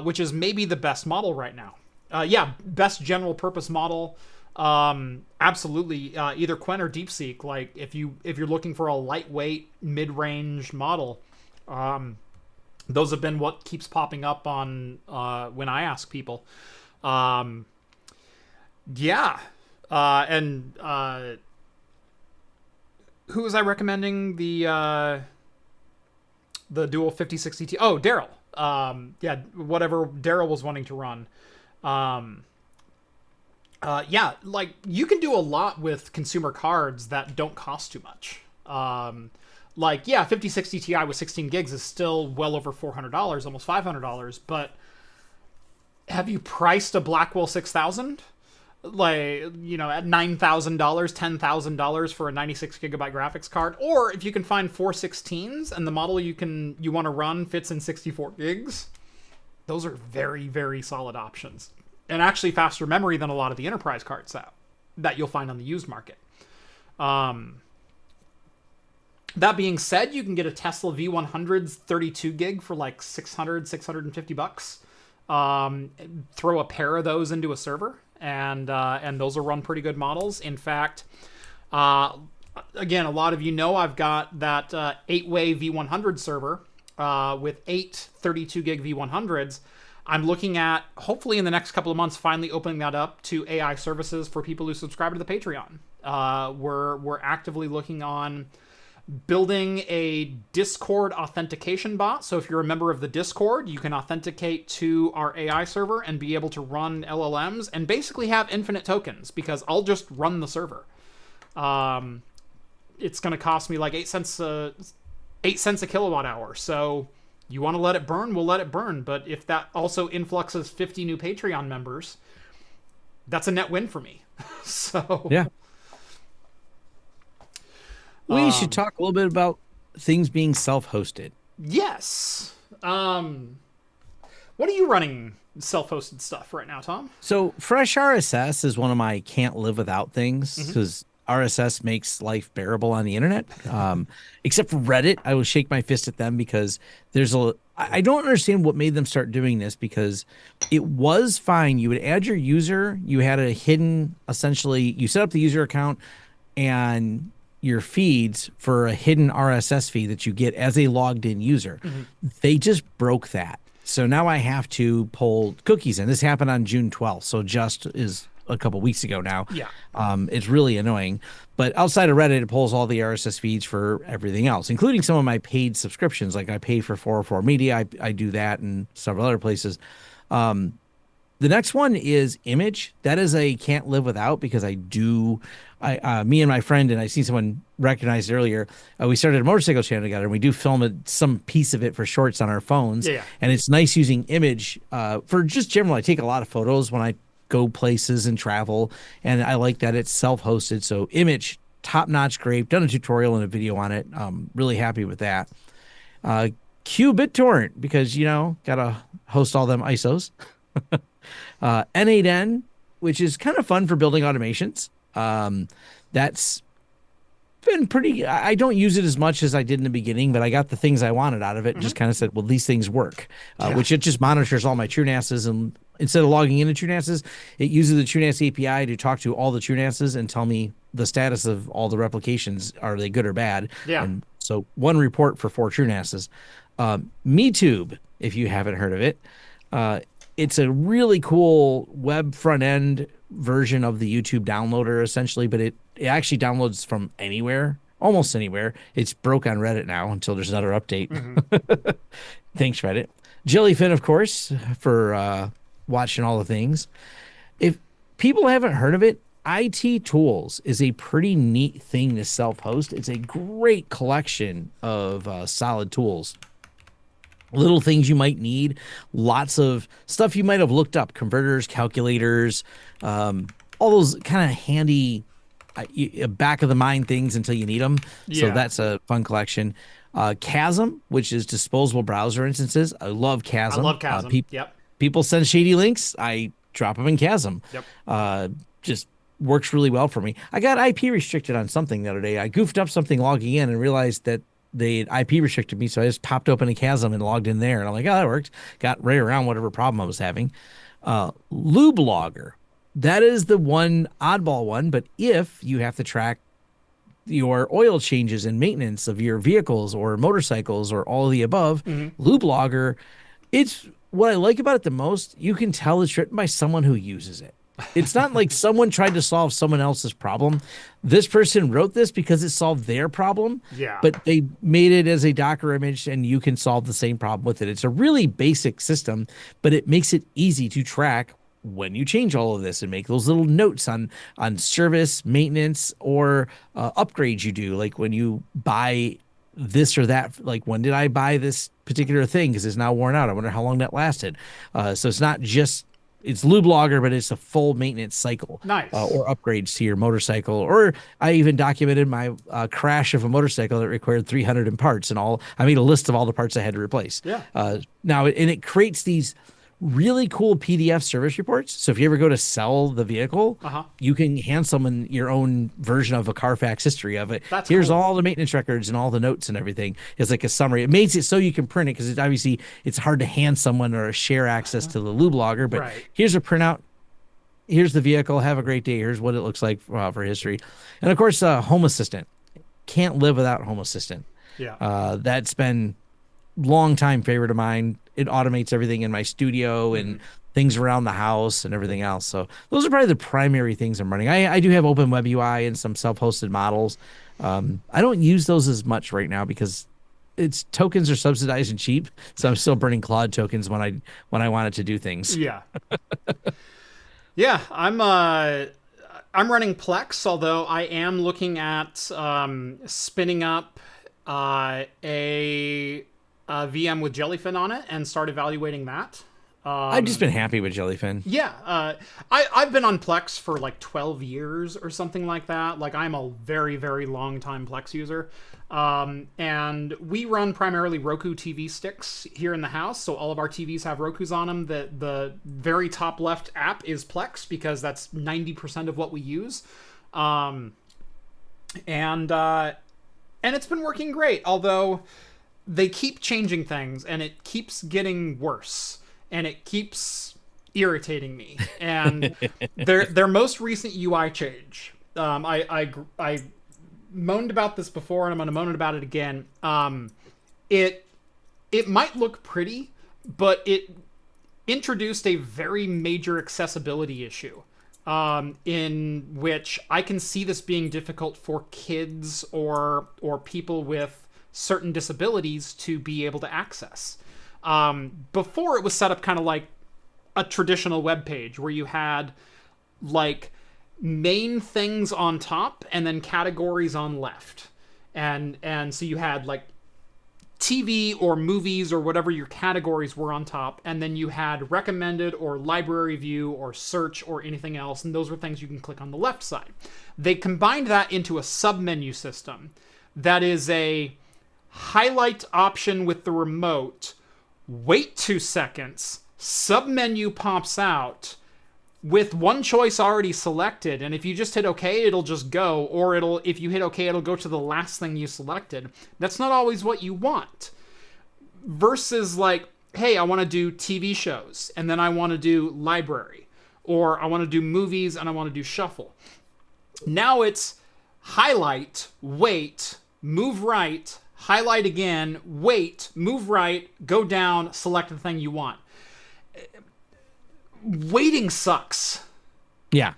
Which is maybe the best model right now. Yeah, best general purpose model. Absolutely, either Qwen or DeepSeek. Like if you're looking for a lightweight mid-range model, those have been what keeps popping up on when I ask people. Yeah, and who was I recommending the dual 5060 Ti? Oh, Daryl. Yeah, whatever Daryl was wanting to run. Yeah, like you can do a lot with consumer cards that don't cost too much. Like, yeah, 5060 Ti with 16 gigs is still well over $400, almost $500. But have you priced a Blackwell 6000? Like, you know, at $9,000, $10,000 for a 96 gigabyte graphics card, or if you can find 416s and the model you want to run fits in 64 gigs, those are very, very solid options, and actually faster memory than a lot of the enterprise cards that you'll find on the used market. That being said, you can get a Tesla V100's 32 gig for like $650. Throw a pair of those into a server, and those will run pretty good models. In fact, again, a lot of you know I've got that 8-way V100 server with 8 32 gig V100s. I'm looking at, hopefully in the next couple of months, finally opening that up to AI services for people who subscribe to the Patreon. We're actively looking on building a Discord authentication bot. So if you're a member of the Discord, you can authenticate to our AI server and be able to run LLMs and basically have infinite tokens, because I'll just run the server. It's going to cost me like 8 cents a kilowatt hour. So you want to let it burn, we'll let it burn. But if that also influxes 50 new Patreon members, that's a net win for me. So yeah. We should talk a little bit about things being self-hosted. Yes. What are you running self-hosted stuff right now, Tom? So Fresh RSS is one of my can't live without things, because RSS makes life bearable on the internet. Except for Reddit, I will shake my fist at them, because I don't understand what made them start doing this, because it was fine. You would add your user, you had a hidden, essentially, you set up the user account and your feeds for a hidden RSS feed that you get as a logged in user. They just broke that. So now I have to pull cookies in. This happened on June 12th. So just is a couple weeks ago now. Yeah. It's really annoying. But outside of Reddit, it pulls all the RSS feeds for everything else, including some of my paid subscriptions. Like I pay for 404 Media. I do that and several other places. The next one is Image. That is a can't live without, because me and my friend, and I see someone recognized earlier, we started a motorcycle channel together, and we do film some piece of it for shorts on our phones. Yeah. And it's nice using Image for just general. I take a lot of photos when I go places and travel, and I like that it's self-hosted. So Image, top-notch, great. Done a tutorial and a video on it. Really happy with that. QBitTorrent, because, gotta host all them ISOs. N8N, which is kind of fun for building automations. That's been pretty, I don't use it as much as I did in the beginning, but I got the things I wanted out of it. Just kind of said, well, these things work, which it just monitors all my TrueNASs, and instead of logging into TrueNASs, it uses the TrueNAS API to talk to all the TrueNASs and tell me the status of all the replications. Are they good or bad? Yeah. And so one report for 4 TrueNASs. MeTube, if you haven't heard of it. Uh, it's a really cool web front end version of the YouTube downloader, essentially, but it actually downloads from anywhere, almost anywhere. It's broke on Reddit now until there's another update. Mm-hmm. Thanks, Reddit. Jellyfin, of course, for watching all the things. If people haven't heard of it, IT Tools is a pretty neat thing to self-host. It's a great collection of solid tools, little things you might need, lots of stuff you might have looked up, converters, calculators, all those kind of handy back of the mind things until you need them. So Yeah. that's a fun collection. Chasm, which is disposable browser instances. I love Chasm. I love Chasm. Yep. People send shady links. I drop them in Chasm. Yep. Just works really well for me. I got IP restricted on something the other day. I goofed up something logging in and realized that they IP restricted me, so I just popped open a Chasm and logged in there, and I'm like, oh, that worked. Got right around whatever problem I was having. Lube Logger, that is the one oddball one, but if you have to track your oil changes and maintenance of your vehicles or motorcycles or all of the above, Lube Logger, it's what I like about it the most. You can tell it's written by someone who uses it. It's not like someone tried to solve someone else's problem. This person wrote this because it solved their problem. Yeah. But they made it as a Docker image and you can solve the same problem with it. It's a really basic system, but it makes it easy to track when you change all of this and make those little notes on service, maintenance, or upgrades you do. Like when you buy this or that, like when did I buy this particular thing because it's now worn out. I wonder how long that lasted. So it's not just it's Lube Logger, but it's a full maintenance cycle. Nice. Or upgrades to your motorcycle. Or I even documented my crash of a motorcycle that required 300 in parts and all. I made a list of all the parts I had to replace. Yeah. Now, and it creates these really cool PDF service reports. So if you ever go to sell the vehicle, you can hand someone your own version of a Carfax history of it. Here's all the maintenance records and all the notes and everything. It's like a summary. It makes it so you can print it because obviously it's hard to hand someone or share access to the Lube Logger. But here's a printout. Here's the vehicle. Have a great day. Here's what it looks like for history. And of course, Home Assistant. Can't live without Home Assistant. Yeah. That's been long time favorite of mine. It automates everything in my studio and things around the house and everything else. So those are probably the primary things I'm running. I do have Open Web UI and some self-hosted models. I don't use those as much right now because its tokens are subsidized and cheap. So I'm still burning Claude tokens when I wanted to do things. Yeah. Yeah. I'm running Plex, although I am looking at spinning up a VM with Jellyfin on it and start evaluating that. I've just been happy with Jellyfin. Yeah. I've been on Plex for like 12 years or something like that. Like I'm a very, very long time Plex user. And we run primarily Roku TV sticks here in the house. So all of our TVs have Rokus on them. The very top left app is Plex because that's 90% of what we use. And it's been working great, although they keep changing things and it keeps getting worse and it keeps irritating me. And their most recent UI change, I moaned about this before and I'm going to moan about it again. It might look pretty, but it introduced a very major accessibility issue. In which I can see this being difficult for kids or people with certain disabilities to be able to access. Before it was set up kind of like a traditional web page where you had like main things on top and then categories on left. And so you had like TV or movies or whatever your categories were on top, and then you had recommended or library view or search or anything else, and those were things you can click on the left side. They combined that into a submenu system that is a highlight option with the remote, wait 2 seconds, submenu pops out with one choice already selected, and if you just hit OK, it'll just go, or if you hit OK, it'll go to the last thing you selected. That's not always what you want. Versus like, hey, I want to do TV shows, and then I want to do library, or I want to do movies, and I want to do shuffle. Now it's highlight, wait, move right, highlight again, wait, move right, go down, select the thing you want. Waiting sucks. Yeah.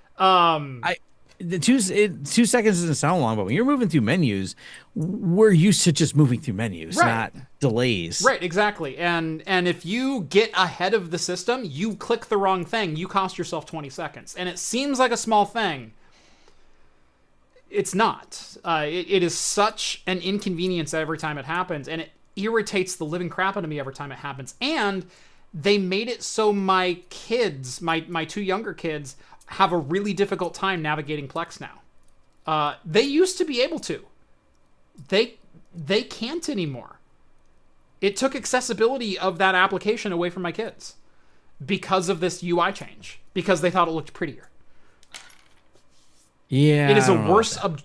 The 2 seconds doesn't sound long, but when you're moving through menus, we're used to just moving through menus, not delays. Right, exactly. And if you get ahead of the system, you click the wrong thing, you cost yourself 20 seconds. And it seems like a small thing. It's not. It is such an inconvenience every time it happens, and it irritates the living crap out of me every time it happens. And they made it so my kids, my 2 younger kids, have a really difficult time navigating Plex now. They used to be able to. They can't anymore. It took accessibility of that application away from my kids because of this UI change, because they thought it looked prettier. Yeah, it is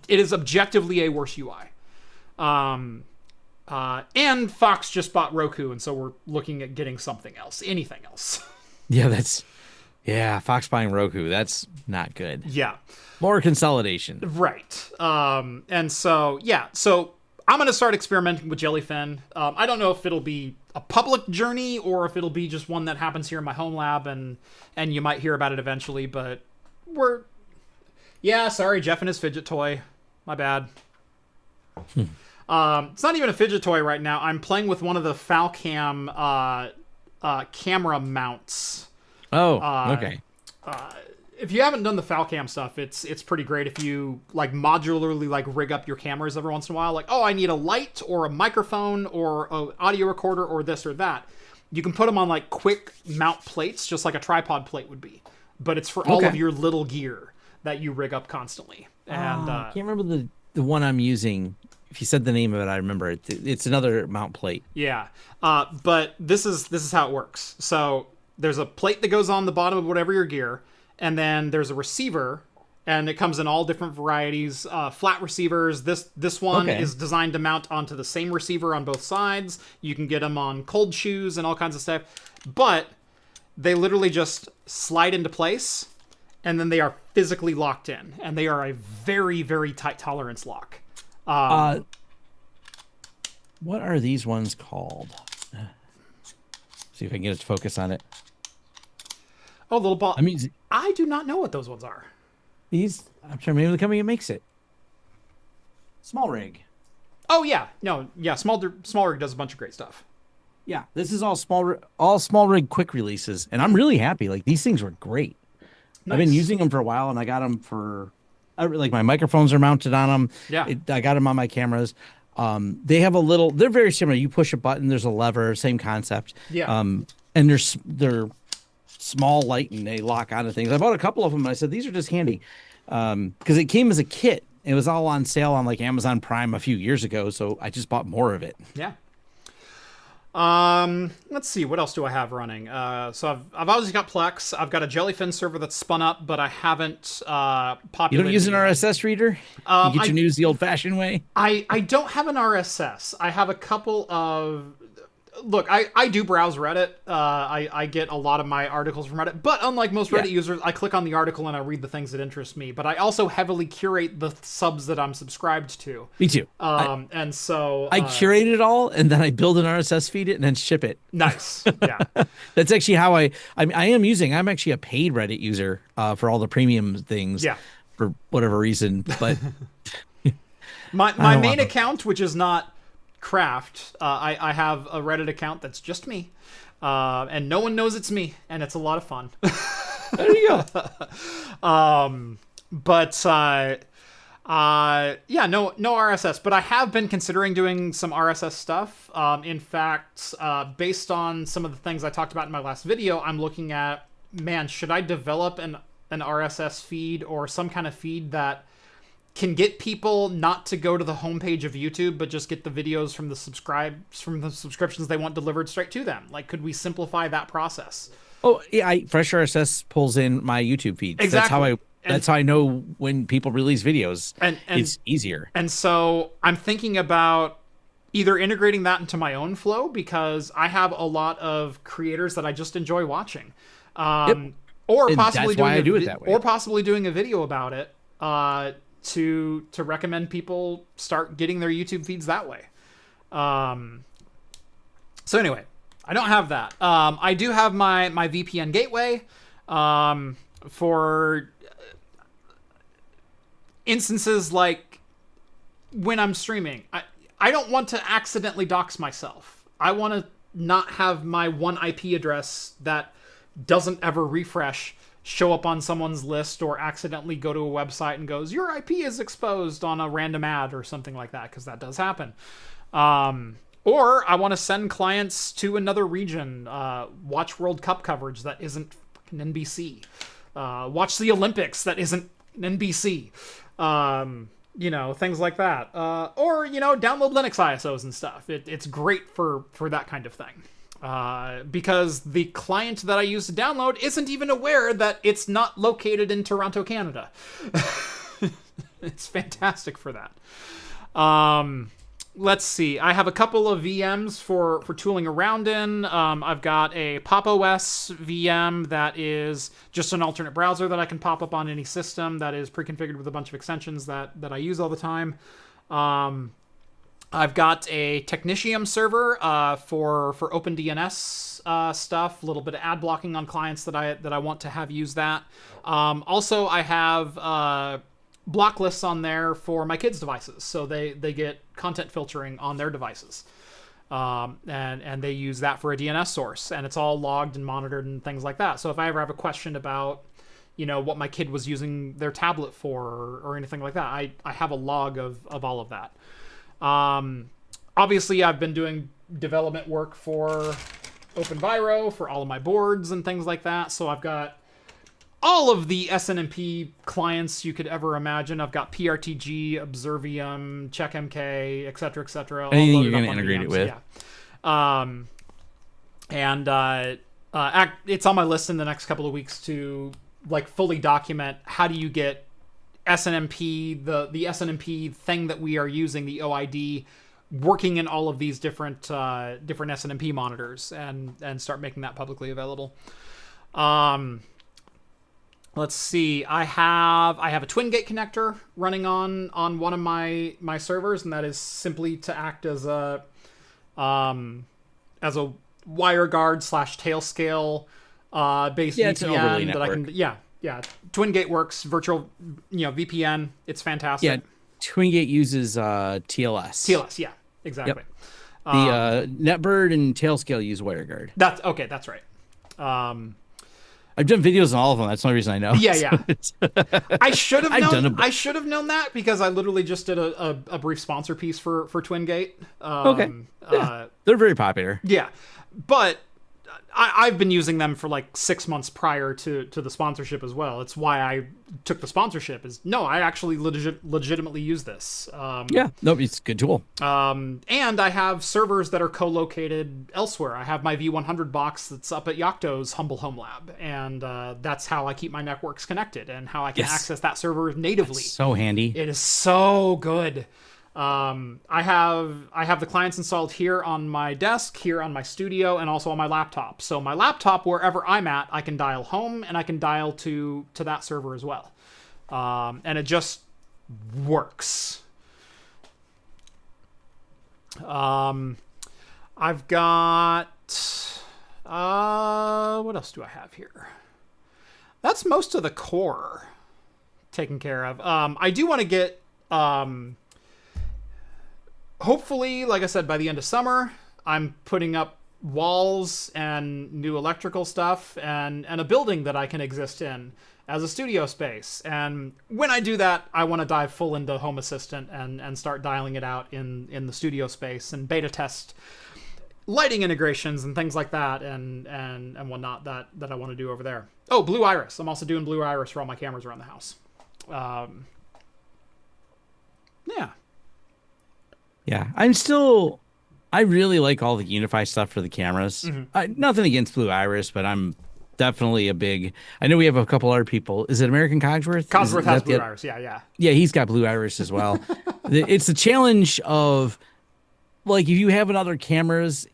it is objectively a worse UI. And Fox just bought Roku, and so we're looking at getting something else, anything else. Yeah, Fox buying Roku, that's not good. Yeah. More consolidation. Right. And so, yeah. So I'm going to start experimenting with Jellyfin. I don't know if it'll be a public journey or if it'll be just one that happens here in my home lab, and you might hear about it eventually, but yeah, sorry, Jeff and his fidget toy. My bad. It's not even a fidget toy right now. I'm playing with one of the Falcam camera mounts. Oh, okay. If you haven't done the Falcam stuff, it's pretty great if you like modularly like rig up your cameras every once in a while. Like, oh, I need a light or a microphone or an audio recorder or this or that. You can put them on like quick mount plates, just like a tripod plate would be. But it's for all of your little gear that you rig up constantly. And I can't remember the one I'm using. If you said the name of it, I remember it. It's another mount plate. Yeah. But this is how it works. So there's a plate that goes on the bottom of whatever your gear, and then there's a receiver, and it comes in all different varieties. Flat receivers. This one is designed to mount onto the same receiver on both sides. You can get them on cold shoes and all kinds of stuff. But they literally just slide into place, and then they are physically locked in, and they are a very, very tight tolerance lock. What are these ones called? See if I can get it to focus on it. Oh, little ball. I mean, I do not know what those ones are. I'm sure maybe the company that makes it. Small Rig. Oh yeah, no, yeah. Small Rig does a bunch of great stuff. Yeah, this is all small rig quick releases, and I'm really happy. Like, these things were great. Nice. I've been using them for a while, and I got them for like my microphones are mounted on them. Yeah, I got them on my cameras. They have they're very similar. You push a button, there's a lever, same concept. Yeah. And they're small, light, and they lock onto things. I bought a couple of them, and I said, these are just handy. Because it came as a kit. It was all on sale on like Amazon Prime a few years ago, so I just bought more of it. Yeah. Let's see, what else do I have running? So I've obviously got Plex. I've got a Jellyfin server that's spun up, but I haven't populated. You don't use an RSS reader? You get your news the old-fashioned way? I don't have an RSS. I have a couple of... Look, I do browse Reddit. I get a lot of my articles from Reddit, but unlike most Reddit users, I click on the article and I read the things that interest me. But I also heavily curate the subs that I'm subscribed to. Me too. And so I curate it all, and then I build an RSS feed it and then ship it. Nice. Yeah. That's actually how I'm actually a paid Reddit user for all the premium things. Yeah. For whatever reason, but my main account, which is not Craft, I have a Reddit account that's just me, and no one knows it's me, and it's a lot of fun. There you go. Yeah, no RSS, but I have been considering doing some RSS stuff. In fact, based on some of the things I talked about in my last video, I'm looking at, man, should I develop an RSS feed or some kind of feed that can get people not to go to the homepage of YouTube, but just get the videos from the subscriptions they want delivered straight to them. Like, could we simplify that process? Oh yeah, Fresh RSS pulls in my YouTube feed. Exactly. That's how I know when people release videos. And it's easier. And so I'm thinking about either integrating that into my own flow, because I have a lot of creators that I just enjoy watching, or possibly doing a video about it. To recommend people start getting their YouTube feeds that way. So anyway, I don't have that. I do have my VPN gateway for instances like when I'm streaming. I don't want to accidentally dox myself. I want to not have my one IP address that doesn't ever refresh show up on someone's list or accidentally go to a website and goes, your IP is exposed on a random ad or something like that, because that does happen. Or I want to send clients to another region, watch World Cup coverage that isn't fucking NBC, watch the Olympics that isn't NBC, things like that. Or, download Linux ISOs and stuff. It's great for that kind of thing. Because the client that I use to download isn't even aware that it's not located in Toronto, Canada. It's fantastic for that. Let's see. I have a couple of VMs for tooling around in. I've got a Pop! OS VM that is just an alternate browser that I can pop up on any system that is pre-configured with a bunch of extensions that I use all the time. I've got a Technetium server for OpenDNS stuff, a little bit of ad blocking on clients that I want to have use that. Also, I have block lists on there for my kids' devices, so they get content filtering on their devices, and they use that for a DNS source, and it's all logged and monitored and things like that. So if I ever have a question about what my kid was using their tablet for or anything like that, I have a log of all of that. Obviously I've been doing development work for OpenViro for all of my boards and things like that, so I've got all of the SNMP clients you could ever imagine. I've got PRTG, Observium, CheckMK, etc. Anything you're going to integrate it with. Yeah. It's on my list in the next couple of weeks to fully document how do you get SNMP, the SNMP thing that we are using, the OID, working in all of these different SNMP monitors and start making that publicly available. Let's see. I have a twin gate connector running on one of my servers, and that is simply to act as a wire guard / tail scale based VPN. It's an overlay that network. I can Twin gate works, virtual VPN. It's fantastic. Yeah, twin gate uses TLS. TLS, yeah, exactly. Yep. The Netbird and Tailscale use WireGuard. That's right. I've done videos on all of them. That's the only reason I know. Yeah. I should have known. I should have known that because I literally just did a brief sponsor piece for Twingate. Okay. They're very popular. Yeah, but I've been using them for 6 months prior to the sponsorship as well. It's why I took the sponsorship. I actually legitimately use this. It's a good tool. And I have servers that are co-located elsewhere. I have my V100 box that's up at Yocto's Humble Homelab, and that's how I keep my networks connected and how I can access that server natively. That's so handy. It is so good. I have the clients installed here on my desk, here on my studio, and also on my laptop. So my laptop, wherever I'm at, I can dial home and I can dial to that server as well. And it just works. I've got, what else do I have here? That's most of the core taken care of. I do want to get, hopefully, like I said, by the end of summer, I'm putting up walls and new electrical stuff and a building that I can exist in as a studio space. And when I do that, I want to dive full into Home Assistant and start dialing it out in the studio space and beta test lighting integrations and things like that and whatnot that I want to do over there. Oh, Blue Iris. I'm also doing Blue Iris for all my cameras around the house. Yeah. Yeah, I really like all the Unify stuff for the cameras. Mm-hmm. Nothing against Blue Iris, but I'm definitely I know we have a couple other people. Is it American Cogsworth? Cogsworth has Blue Iris, yeah. Yeah, he's got Blue Iris as well. It's the challenge of, if you have other cameras,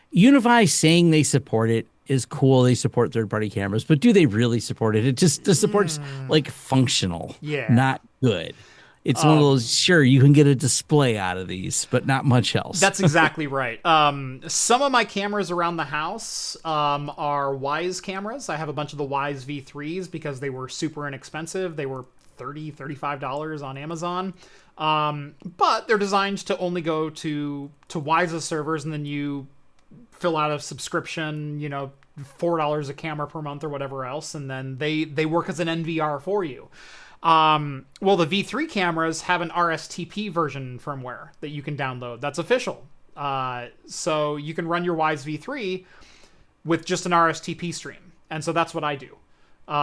Unify saying they support it is cool. They support third-party cameras, but do they really support it? It just supports, functional, not good. It's one of those, sure, you can get a display out of these, but not much else. That's exactly right. Some of my cameras around the house are Wise cameras. I have a bunch of the Wise V3s because they were super inexpensive. They were $35 on Amazon. But they're designed to only go to Wise's servers, and then you fill out a subscription, $4 a camera per month or whatever else, and then they work as an NVR for you. Well, the V3 cameras have an RSTP version firmware that you can download. That's official. So you can run your Wise V3 with just an RSTP stream. And so that's what I do. They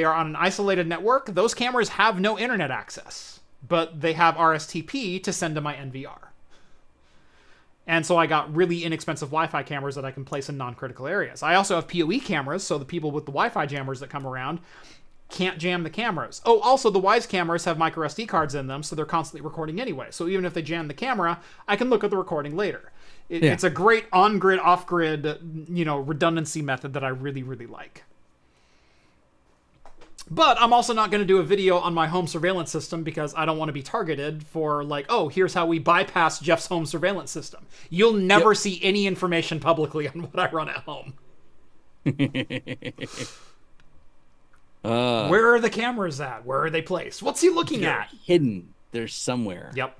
are on an isolated network. Those cameras have no internet access, but they have RSTP to send to my NVR. And so I got really inexpensive Wi-Fi cameras that I can place in non-critical areas. I also have PoE cameras, so the people with the Wi-Fi jammers that come around can't jam the cameras. Oh, also the Wise cameras have micro SD cards in them, so they're constantly recording anyway. So even if they jam the camera, I can look at the recording later. It's a great on-grid, off-grid, redundancy method that I really, really like. But I'm also not going to do a video on my home surveillance system because I don't want to be targeted for here's how we bypass Jeff's home surveillance system. You'll never see any information publicly on what I run at home. Where are the cameras at? Where are they placed? What's he looking at? Hidden. They're somewhere. Yep.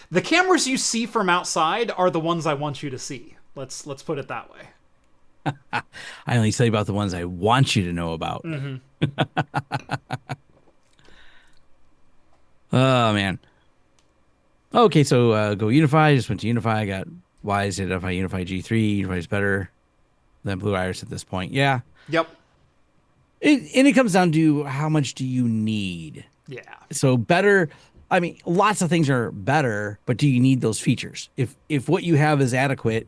The cameras you see from outside are the ones I want you to see. Let's put it that way. I only tell you about the ones I want you to know about. Mm-hmm. Oh, man. Okay, so go Unify. Just went to Unify. I got Wise, Unify G3. Unify's better than Blue Iris at this point. Yeah. Yep. It comes down to how much do you need? Yeah. So better. I mean, lots of things are better, but do you need those features? If what you have is adequate,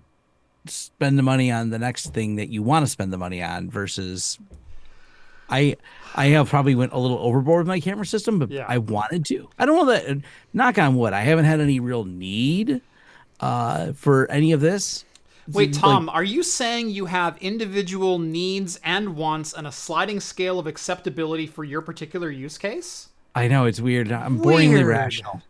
spend the money on the next thing that you want to spend the money on versus I have probably went a little overboard with my camera system, but I wanted to. I don't know that, knock on wood, I haven't had any real need for any of this. Wait, Tom, are you saying you have individual needs and wants and a sliding scale of acceptability for your particular use case? I know, it's weird. I'm boringly rational.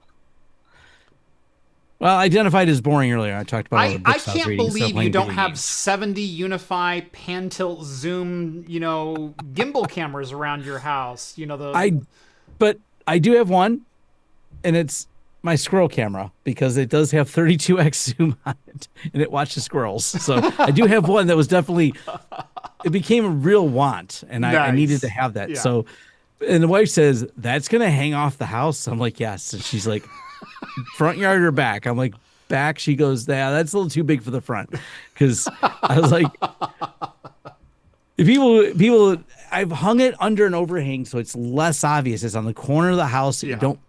Well, identified as boring earlier. I talked about all the books I can't believe you don't have 70 Unify pan tilt zoom, gimbal cameras around your house. But I do have one, and it's my squirrel camera because it does have 32x zoom on it, and it watches squirrels. So I do have one that was definitely. It became a real want, and I needed to have that. Yeah. So, and the wife says that's gonna hang off the house. I'm like, yes, and she's like. Front yard or back? I'm like, back. She goes, yeah, that's a little too big for the front. Because I was like, people, I've hung it under an overhang so it's less obvious. It's on the corner of the house. You don't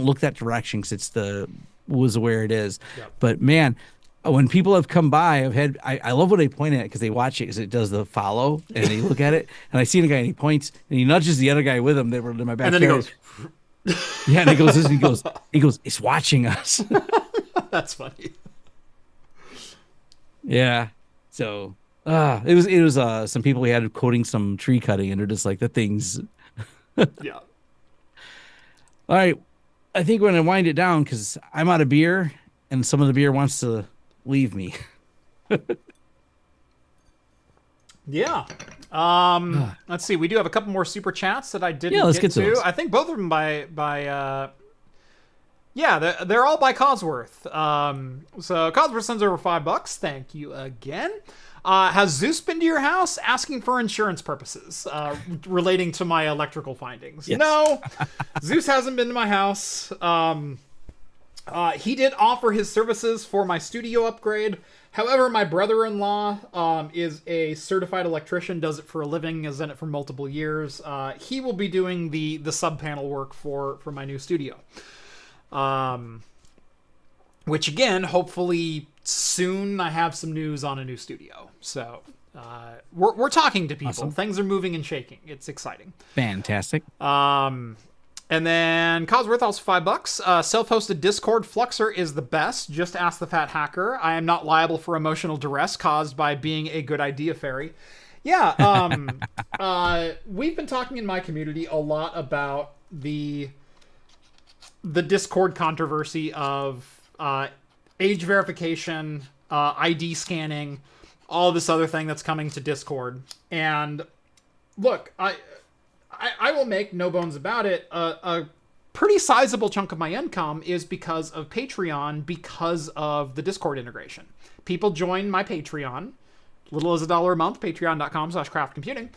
look that direction because was where it is. Yep. But man, when people have come by, I love when they point at it because they watch it because it does the follow and they look at it. And I see the guy and he points and he nudges the other guy with him. They were in my backyard. And then he goes. Yeah, and he goes, it's watching us. That's funny. Yeah. So it was some people we had quoting some tree cutting and they're just like the things. Yeah. All right. I think we're gonna wind it down because I'm out of beer and some of the beer wants to leave me. Yeah. Let's see. We do have a couple more super chats that I didn't get to. Those. I think both of them by they're all by Cosworth. So Cosworth sends over $5. Thank you again. Has Zeus been to your house asking for insurance purposes relating to my electrical findings? Yes. No, Zeus hasn't been to my house. He did offer his services for my studio upgrade. However, my brother-in-law is a certified electrician, does it for a living, has done it for multiple years. He will be doing the sub-panel work for my new studio. Which, again, hopefully soon I have some news on a new studio. So we're talking to people. Awesome. Things are moving and shaking. It's exciting. Fantastic. And then Cosworth, also $5. Self-hosted Discord Fluxer is the best. Just ask the fat hacker. I am not liable for emotional duress caused by being a good idea fairy. Yeah, we've been talking in my community a lot about the Discord controversy of age verification, ID scanning, all this other thing that's coming to Discord. And look, I will make no bones about it. A pretty sizable chunk of my income is because of Patreon, because of the Discord integration. People join my Patreon, little as $1 a month, patreon.com/craftcomputing,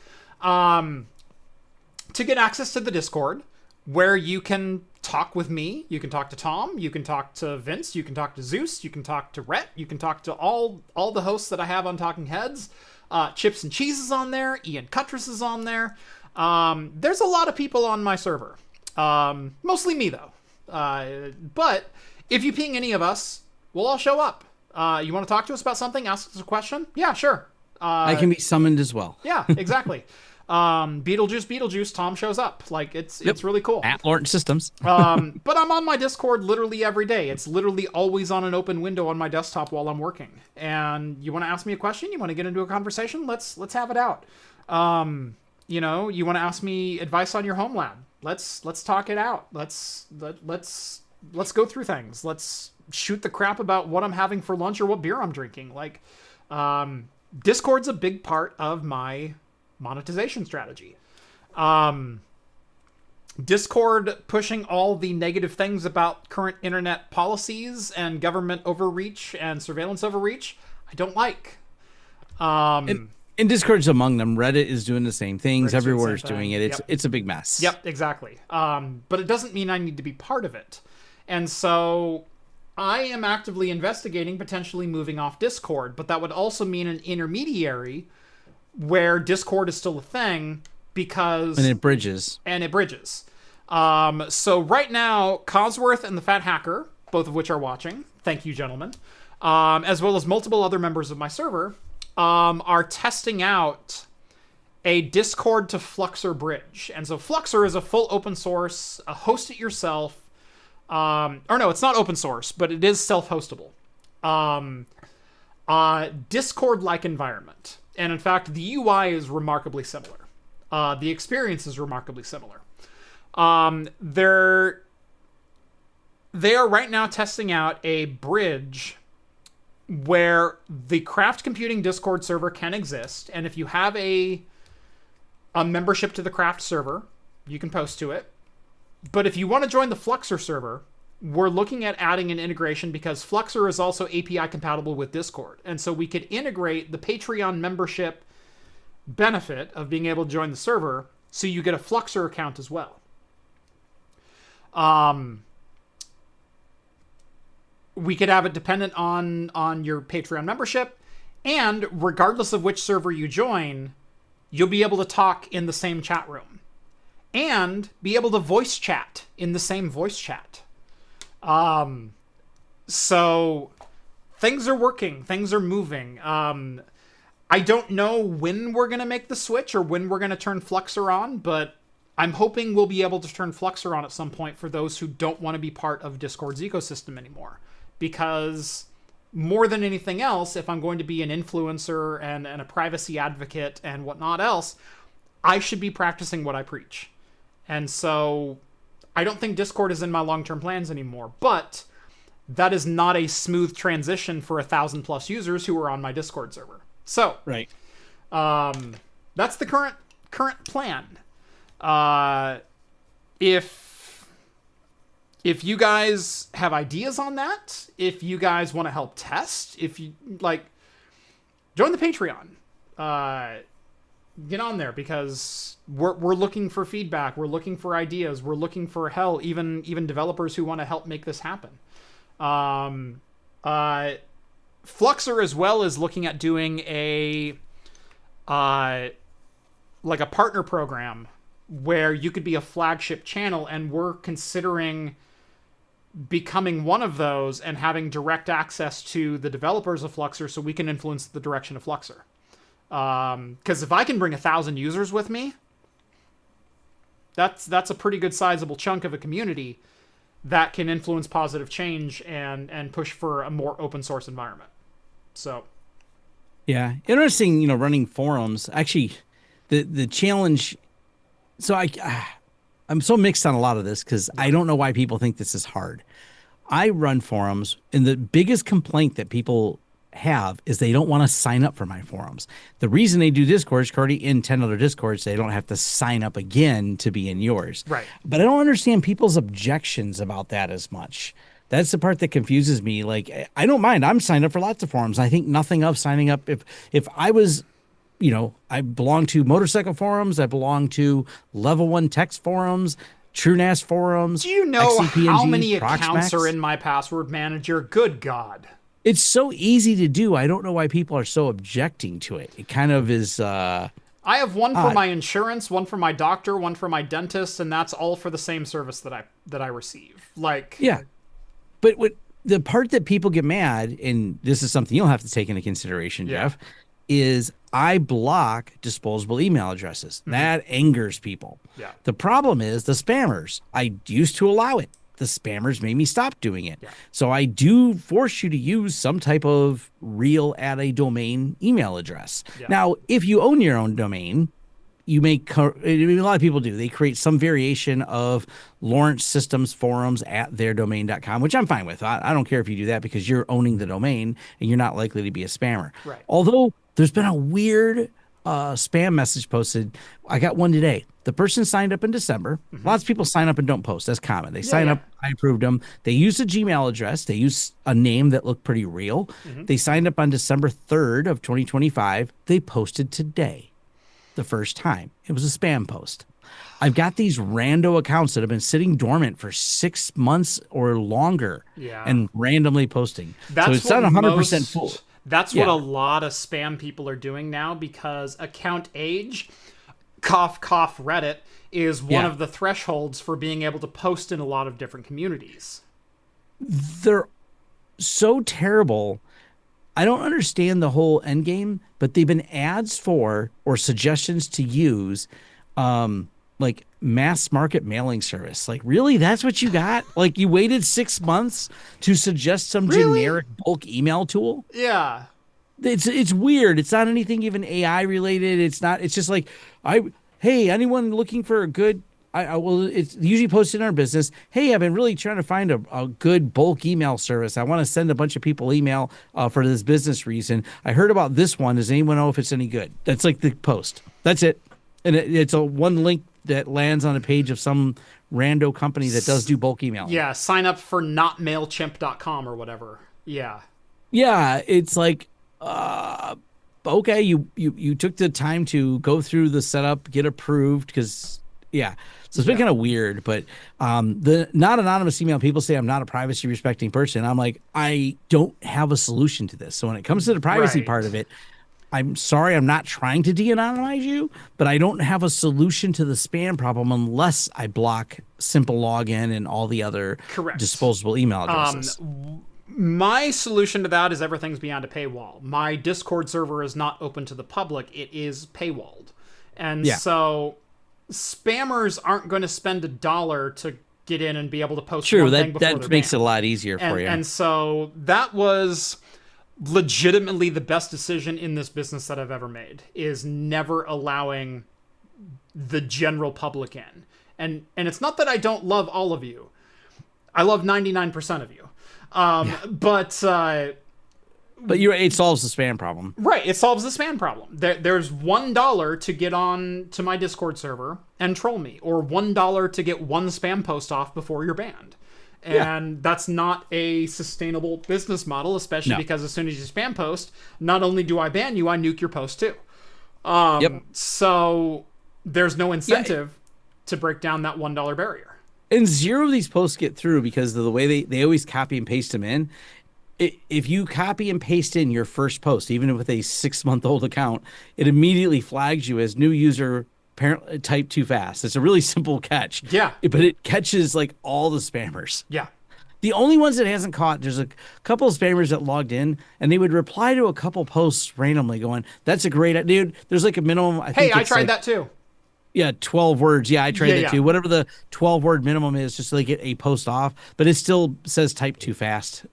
to get access to the Discord, where you can talk with me, you can talk to Tom, you can talk to Vince, you can talk to Zeus, you can talk to Rhett, you can talk to all the hosts that I have on Talking Heads. Chips and Cheese is on there, Ian Cuttress is on there. There's a lot of people on my server. Mostly me, though. But if you ping any of us, we'll all show up. You want to talk to us about something? Ask us a question? Yeah, sure. I can be summoned as well. Yeah, exactly. Beetlejuice, Tom shows up. Like, it's really cool. At Lawrence Systems. But I'm on my Discord literally every day. It's literally always on an open window on my desktop while I'm working. And you want to ask me a question? You want to get into a conversation? Let's have it out. You know, you want to ask me advice on your Homelab? Let's talk it out. Let's go through things. Let's shoot the crap about what I'm having for lunch or what beer I'm drinking. Like, Discord's a big part of my monetization strategy. Discord pushing all the negative things about current internet policies and government overreach and surveillance overreach, I don't like. And Discord's among them. Reddit is doing the same things. Everywhere's doing it. It's a big mess. Yep, exactly. But it doesn't mean I need to be part of it. And so I am actively investigating potentially moving off Discord, but that would also mean an intermediary where Discord is still a thing, because... And it bridges. So right now, Cosworth and the Fat Hacker, both of which are watching, thank you, gentlemen, as well as multiple other members of my server, are testing out a Discord to Fluxor bridge. And so Fluxor is a full open source, host it yourself, or no, it's not open source, but it is self-hostable. Discord-like environment. And in fact, the UI is remarkably similar. The experience is remarkably similar. They are right now testing out a bridge where the Craft Computing Discord server can exist, and if you have a membership to the Craft server, you can post to it. But if you want to join the Fluxor server, we're looking at adding an integration, because Fluxor is also API compatible with Discord. And so we could integrate the Patreon membership benefit of being able to join the server, so you get a Fluxor account as well. We could have it dependent on your Patreon membership, and regardless of which server you join, you'll be able to talk in the same chat room and be able to voice chat in the same voice chat. So things are working, things are moving. I don't know when we're going to make the switch or when we're going to turn Fluxor on, but I'm hoping we'll be able to turn Fluxor on at some point for those who don't want to be part of Discord's ecosystem anymore. Because more than anything else, if I'm going to be an influencer and a privacy advocate and whatnot else, I should be practicing what I preach. And so I don't think Discord is in my long-term plans anymore, but that is not a smooth transition for 1,000+ users who are on my Discord server. So, right. That's the current plan. If you guys have ideas on that, if you guys want to help test, if you like, join the Patreon. Get on there, because we're looking for feedback. We're looking for ideas. We're looking for hell, even developers who want to help make this happen. Fluxor as well is looking at doing a partner program where you could be a flagship channel, and we're considering becoming one of those and having direct access to the developers of Fluxor so we can influence the direction of Fluxor. Because if I can bring 1,000 users with me, that's a pretty good sizable chunk of a community that can influence positive change and push for a more open source environment. So, yeah, interesting. Running forums. Actually, the challenge. So I'm so mixed on a lot of this because I don't know why people think this is hard. I run forums, and the biggest complaint that people have is they don't want to sign up for my forums. The reason they do Discord is already in 10 other Discords, they don't have to sign up again to be in yours. Right. But I don't understand people's objections about that as much. That's the part that confuses me. Like, I don't mind. I'm signed up for lots of forums. I think nothing of signing up. If I was, I belong to motorcycle forums. I belong to level 1 text forums, TrueNAS forums. Do you know how many Proxmax. accounts are in my password manager? Good God. It's so easy to do. I don't know why people are so objecting to it. It kind of is. I have one for my insurance, one for my doctor, one for my dentist, and that's all for the same service that I receive. Like, yeah. But the part that people get mad, and this is something you'll have to take into consideration, Jeff, is I block disposable email addresses. That angers people. Yeah. The problem is the spammers. I used to allow it. The spammers made me stop doing it. Yeah. So I do force you to use some type of real at a domain email address. Yeah. Now, if you own your own domain, you may, a lot of people do. They create some variation of Lawrence Systems forums at theirdomain.com, which I'm fine with. I don't care if you do that because you're owning the domain and you're not likely to be a spammer. Right. Although there's been a weird spam message posted. I got one today. The person signed up in December. Lots of people sign up and don't post. That's common. They sign up. I approved them. They used a Gmail address. They used a name that looked pretty real. They signed up on December 3rd of 2025. They posted today. The first time. It was a spam post. I've got these rando accounts that have been sitting dormant for 6 months or longer and randomly posting. So it's not 100% full. That's what a lot of spam people are doing now because account age, cough, cough, Reddit, is one of the thresholds for being able to post in a lot of different communities. They're so terrible. I don't understand the whole end game, but they've been ads for or suggestions to use like mass market mailing service. Like, really? That's what you got? Like, you waited 6 months to suggest some generic bulk email tool? Yeah. It's weird. It's not anything even AI related. It's just like, hey, anyone looking for a good, it's usually posted in our business. Hey, I've been really trying to find a good bulk email service. I want to send a bunch of people email for this business reason. I heard about this one. Does anyone know if it's any good? That's like the post. That's it. And it's a one link that lands on a page of some rando company that does do bulk email. Yeah, sign up for notmailchimp.com or whatever. Yeah. Yeah, it's like, okay, you took the time to go through the setup, get approved, because, so it's been kind of weird. But the not anonymous email, people say I'm not a privacy respecting person. I'm like, I don't have a solution to this. So when it comes to the privacy part of it, I'm sorry, I'm not trying to de-anonymize you, but I don't have a solution to the spam problem unless I block simple login and all the other disposable email addresses. My solution to that is everything's beyond a paywall. My Discord server is not open to the public. It is paywalled. And so spammers aren't going to spend $1 to get in and be able to post one thing before that makes it a lot easier for you. And so that was legitimately the best decision in this business that I've ever made, is never allowing the general public in. And it's not that I don't love all of you. I love 99% of you. But it solves the spam problem. Right, it solves the spam problem. There's $1 to get on to my Discord server and troll me, or $1 to get one spam post off before you're banned. And that's not a sustainable business model, especially because as soon as you spam post, not only do I ban you, I nuke your post too. So there's no incentive to break down that $1 barrier. And zero of these posts get through because of the way they always copy and paste them in. If you copy and paste in your first post, even with a 6-month-old account, it immediately flags you as new user type too fast. It's a really simple catch. Yeah. But it catches like all the spammers. Yeah. The only ones it hasn't caught, there's a couple of spammers that logged in and they would reply to a couple posts randomly going, that's a great, dude, there's like a minimum. I tried that too. Yeah, 12 words. Yeah, I tried that too. Whatever the 12-word minimum is, just so they get a post off. But it still says type too fast.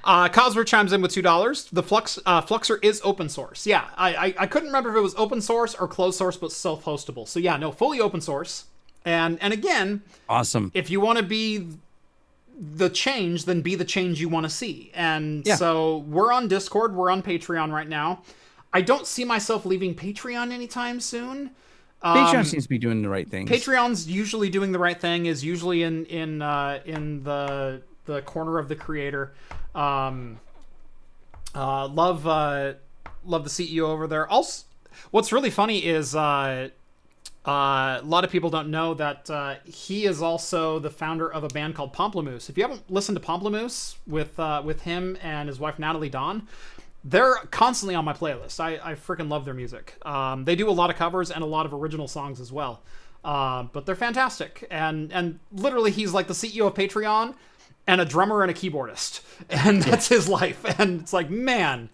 Cosworth chimes in with $2. The Fluxer is open source. Yeah, I couldn't remember if it was open source or closed source, but self-hostable. So yeah, no, fully open source. And again, Awesome. if you want to be the change, then be the change you want to see. And Yeah. so we're on Discord, we're on Patreon right now. I don't see myself leaving Patreon anytime soon. Patreon seems to be doing the right things. Patreon's usually doing the right thing, is usually in the corner of the creator. Love the CEO over there. Also, what's really funny is a lot of people don't know that he is also the founder of a band called Pomplamoose. If you haven't listened to Pomplamoose with him and his wife Natalie Dawn, they're constantly on my playlist. I freaking love their music. They do a lot of covers and a lot of original songs as well. But they're fantastic. And literally he's like the CEO of Patreon and a drummer and a keyboardist. And that's his life. And it's like, man,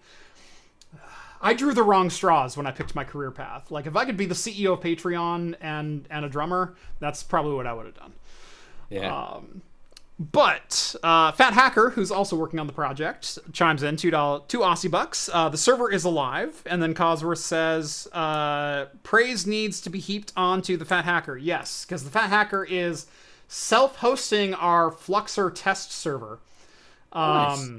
I drew the wrong straws when I picked my career path. Like, if I could be the CEO of Patreon and a drummer, that's probably what I would have done. Yeah. But Fat Hacker, who's also working on the project, chimes in two Aussie bucks. The server is alive, and then Cosworth says praise needs to be heaped onto the Fat Hacker. Yes, because the Fat Hacker is self-hosting our Fluxer test server. Nice.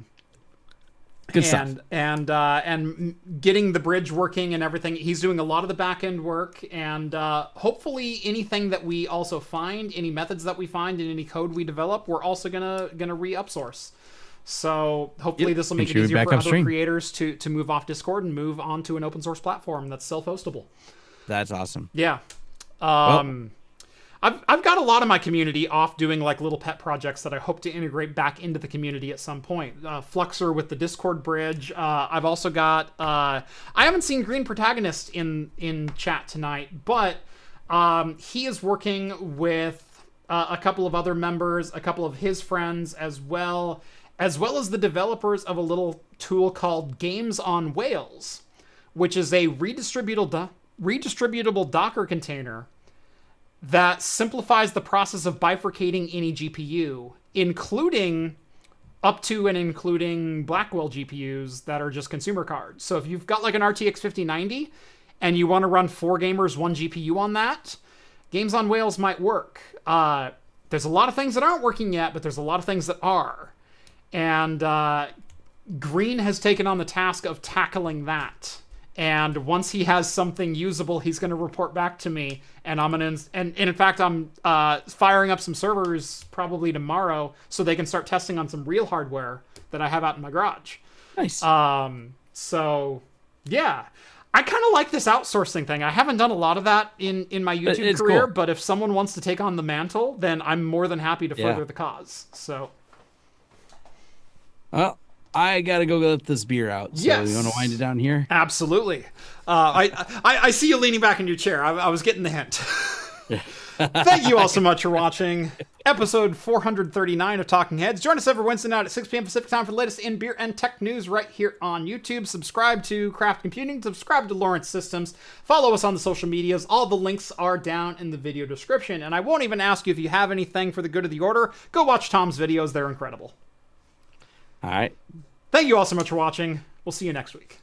Good stuff. And getting the bridge working and everything. He's doing a lot of the back end work, and hopefully anything that we also find, any methods that we find, and any code we develop, we're also gonna re-upsource. So hopefully this will make it easier for other creators to move off Discord and move on to an open source platform that's self-hostable. That's awesome. Yeah. I've got a lot of my community off doing like little pet projects that I hope to integrate back into the community at some point. Fluxer with the Discord bridge. I've also got I haven't seen Green Protagonist in chat tonight, but he is working with a couple of other members, a couple of his friends as well as the developers of a little tool called Games on Whales, which is a redistributable Docker container that simplifies the process of bifurcating any GPU, including up to and including Blackwell GPUs that are just consumer cards. So if you've got like an RTX 5090 and you want to run 4 gamers, 1 GPU on that, Games on Whales might work. There's a lot of things that aren't working yet, but there's a lot of things that are. And Green has taken on the task of tackling that. And once he has something usable, he's going to report back to me. And in fact, I'm firing up some servers probably tomorrow so they can start testing on some real hardware that I have out in my garage. Nice. So yeah, I kind of like this outsourcing thing. I haven't done a lot of that in my YouTube career, cool. But if someone wants to take on the mantle, then I'm more than happy to further the cause. So. Well, I gotta go let this beer out. So you want to wind it down here? Absolutely. I see you leaning back in your chair. I was getting the hint. Thank you all so much for watching episode 439 of Talking Heads. Join us every Wednesday night at 6 p.m. Pacific time for the latest in beer and tech news right here on YouTube. Subscribe to Craft Computing. Subscribe to Lawrence Systems. Follow us on the social medias. All the links are down in the video description. And I won't even ask you if you have anything for the good of the order. Go watch Tom's videos. They're incredible. All right. Thank you all so much for watching. We'll see you next week.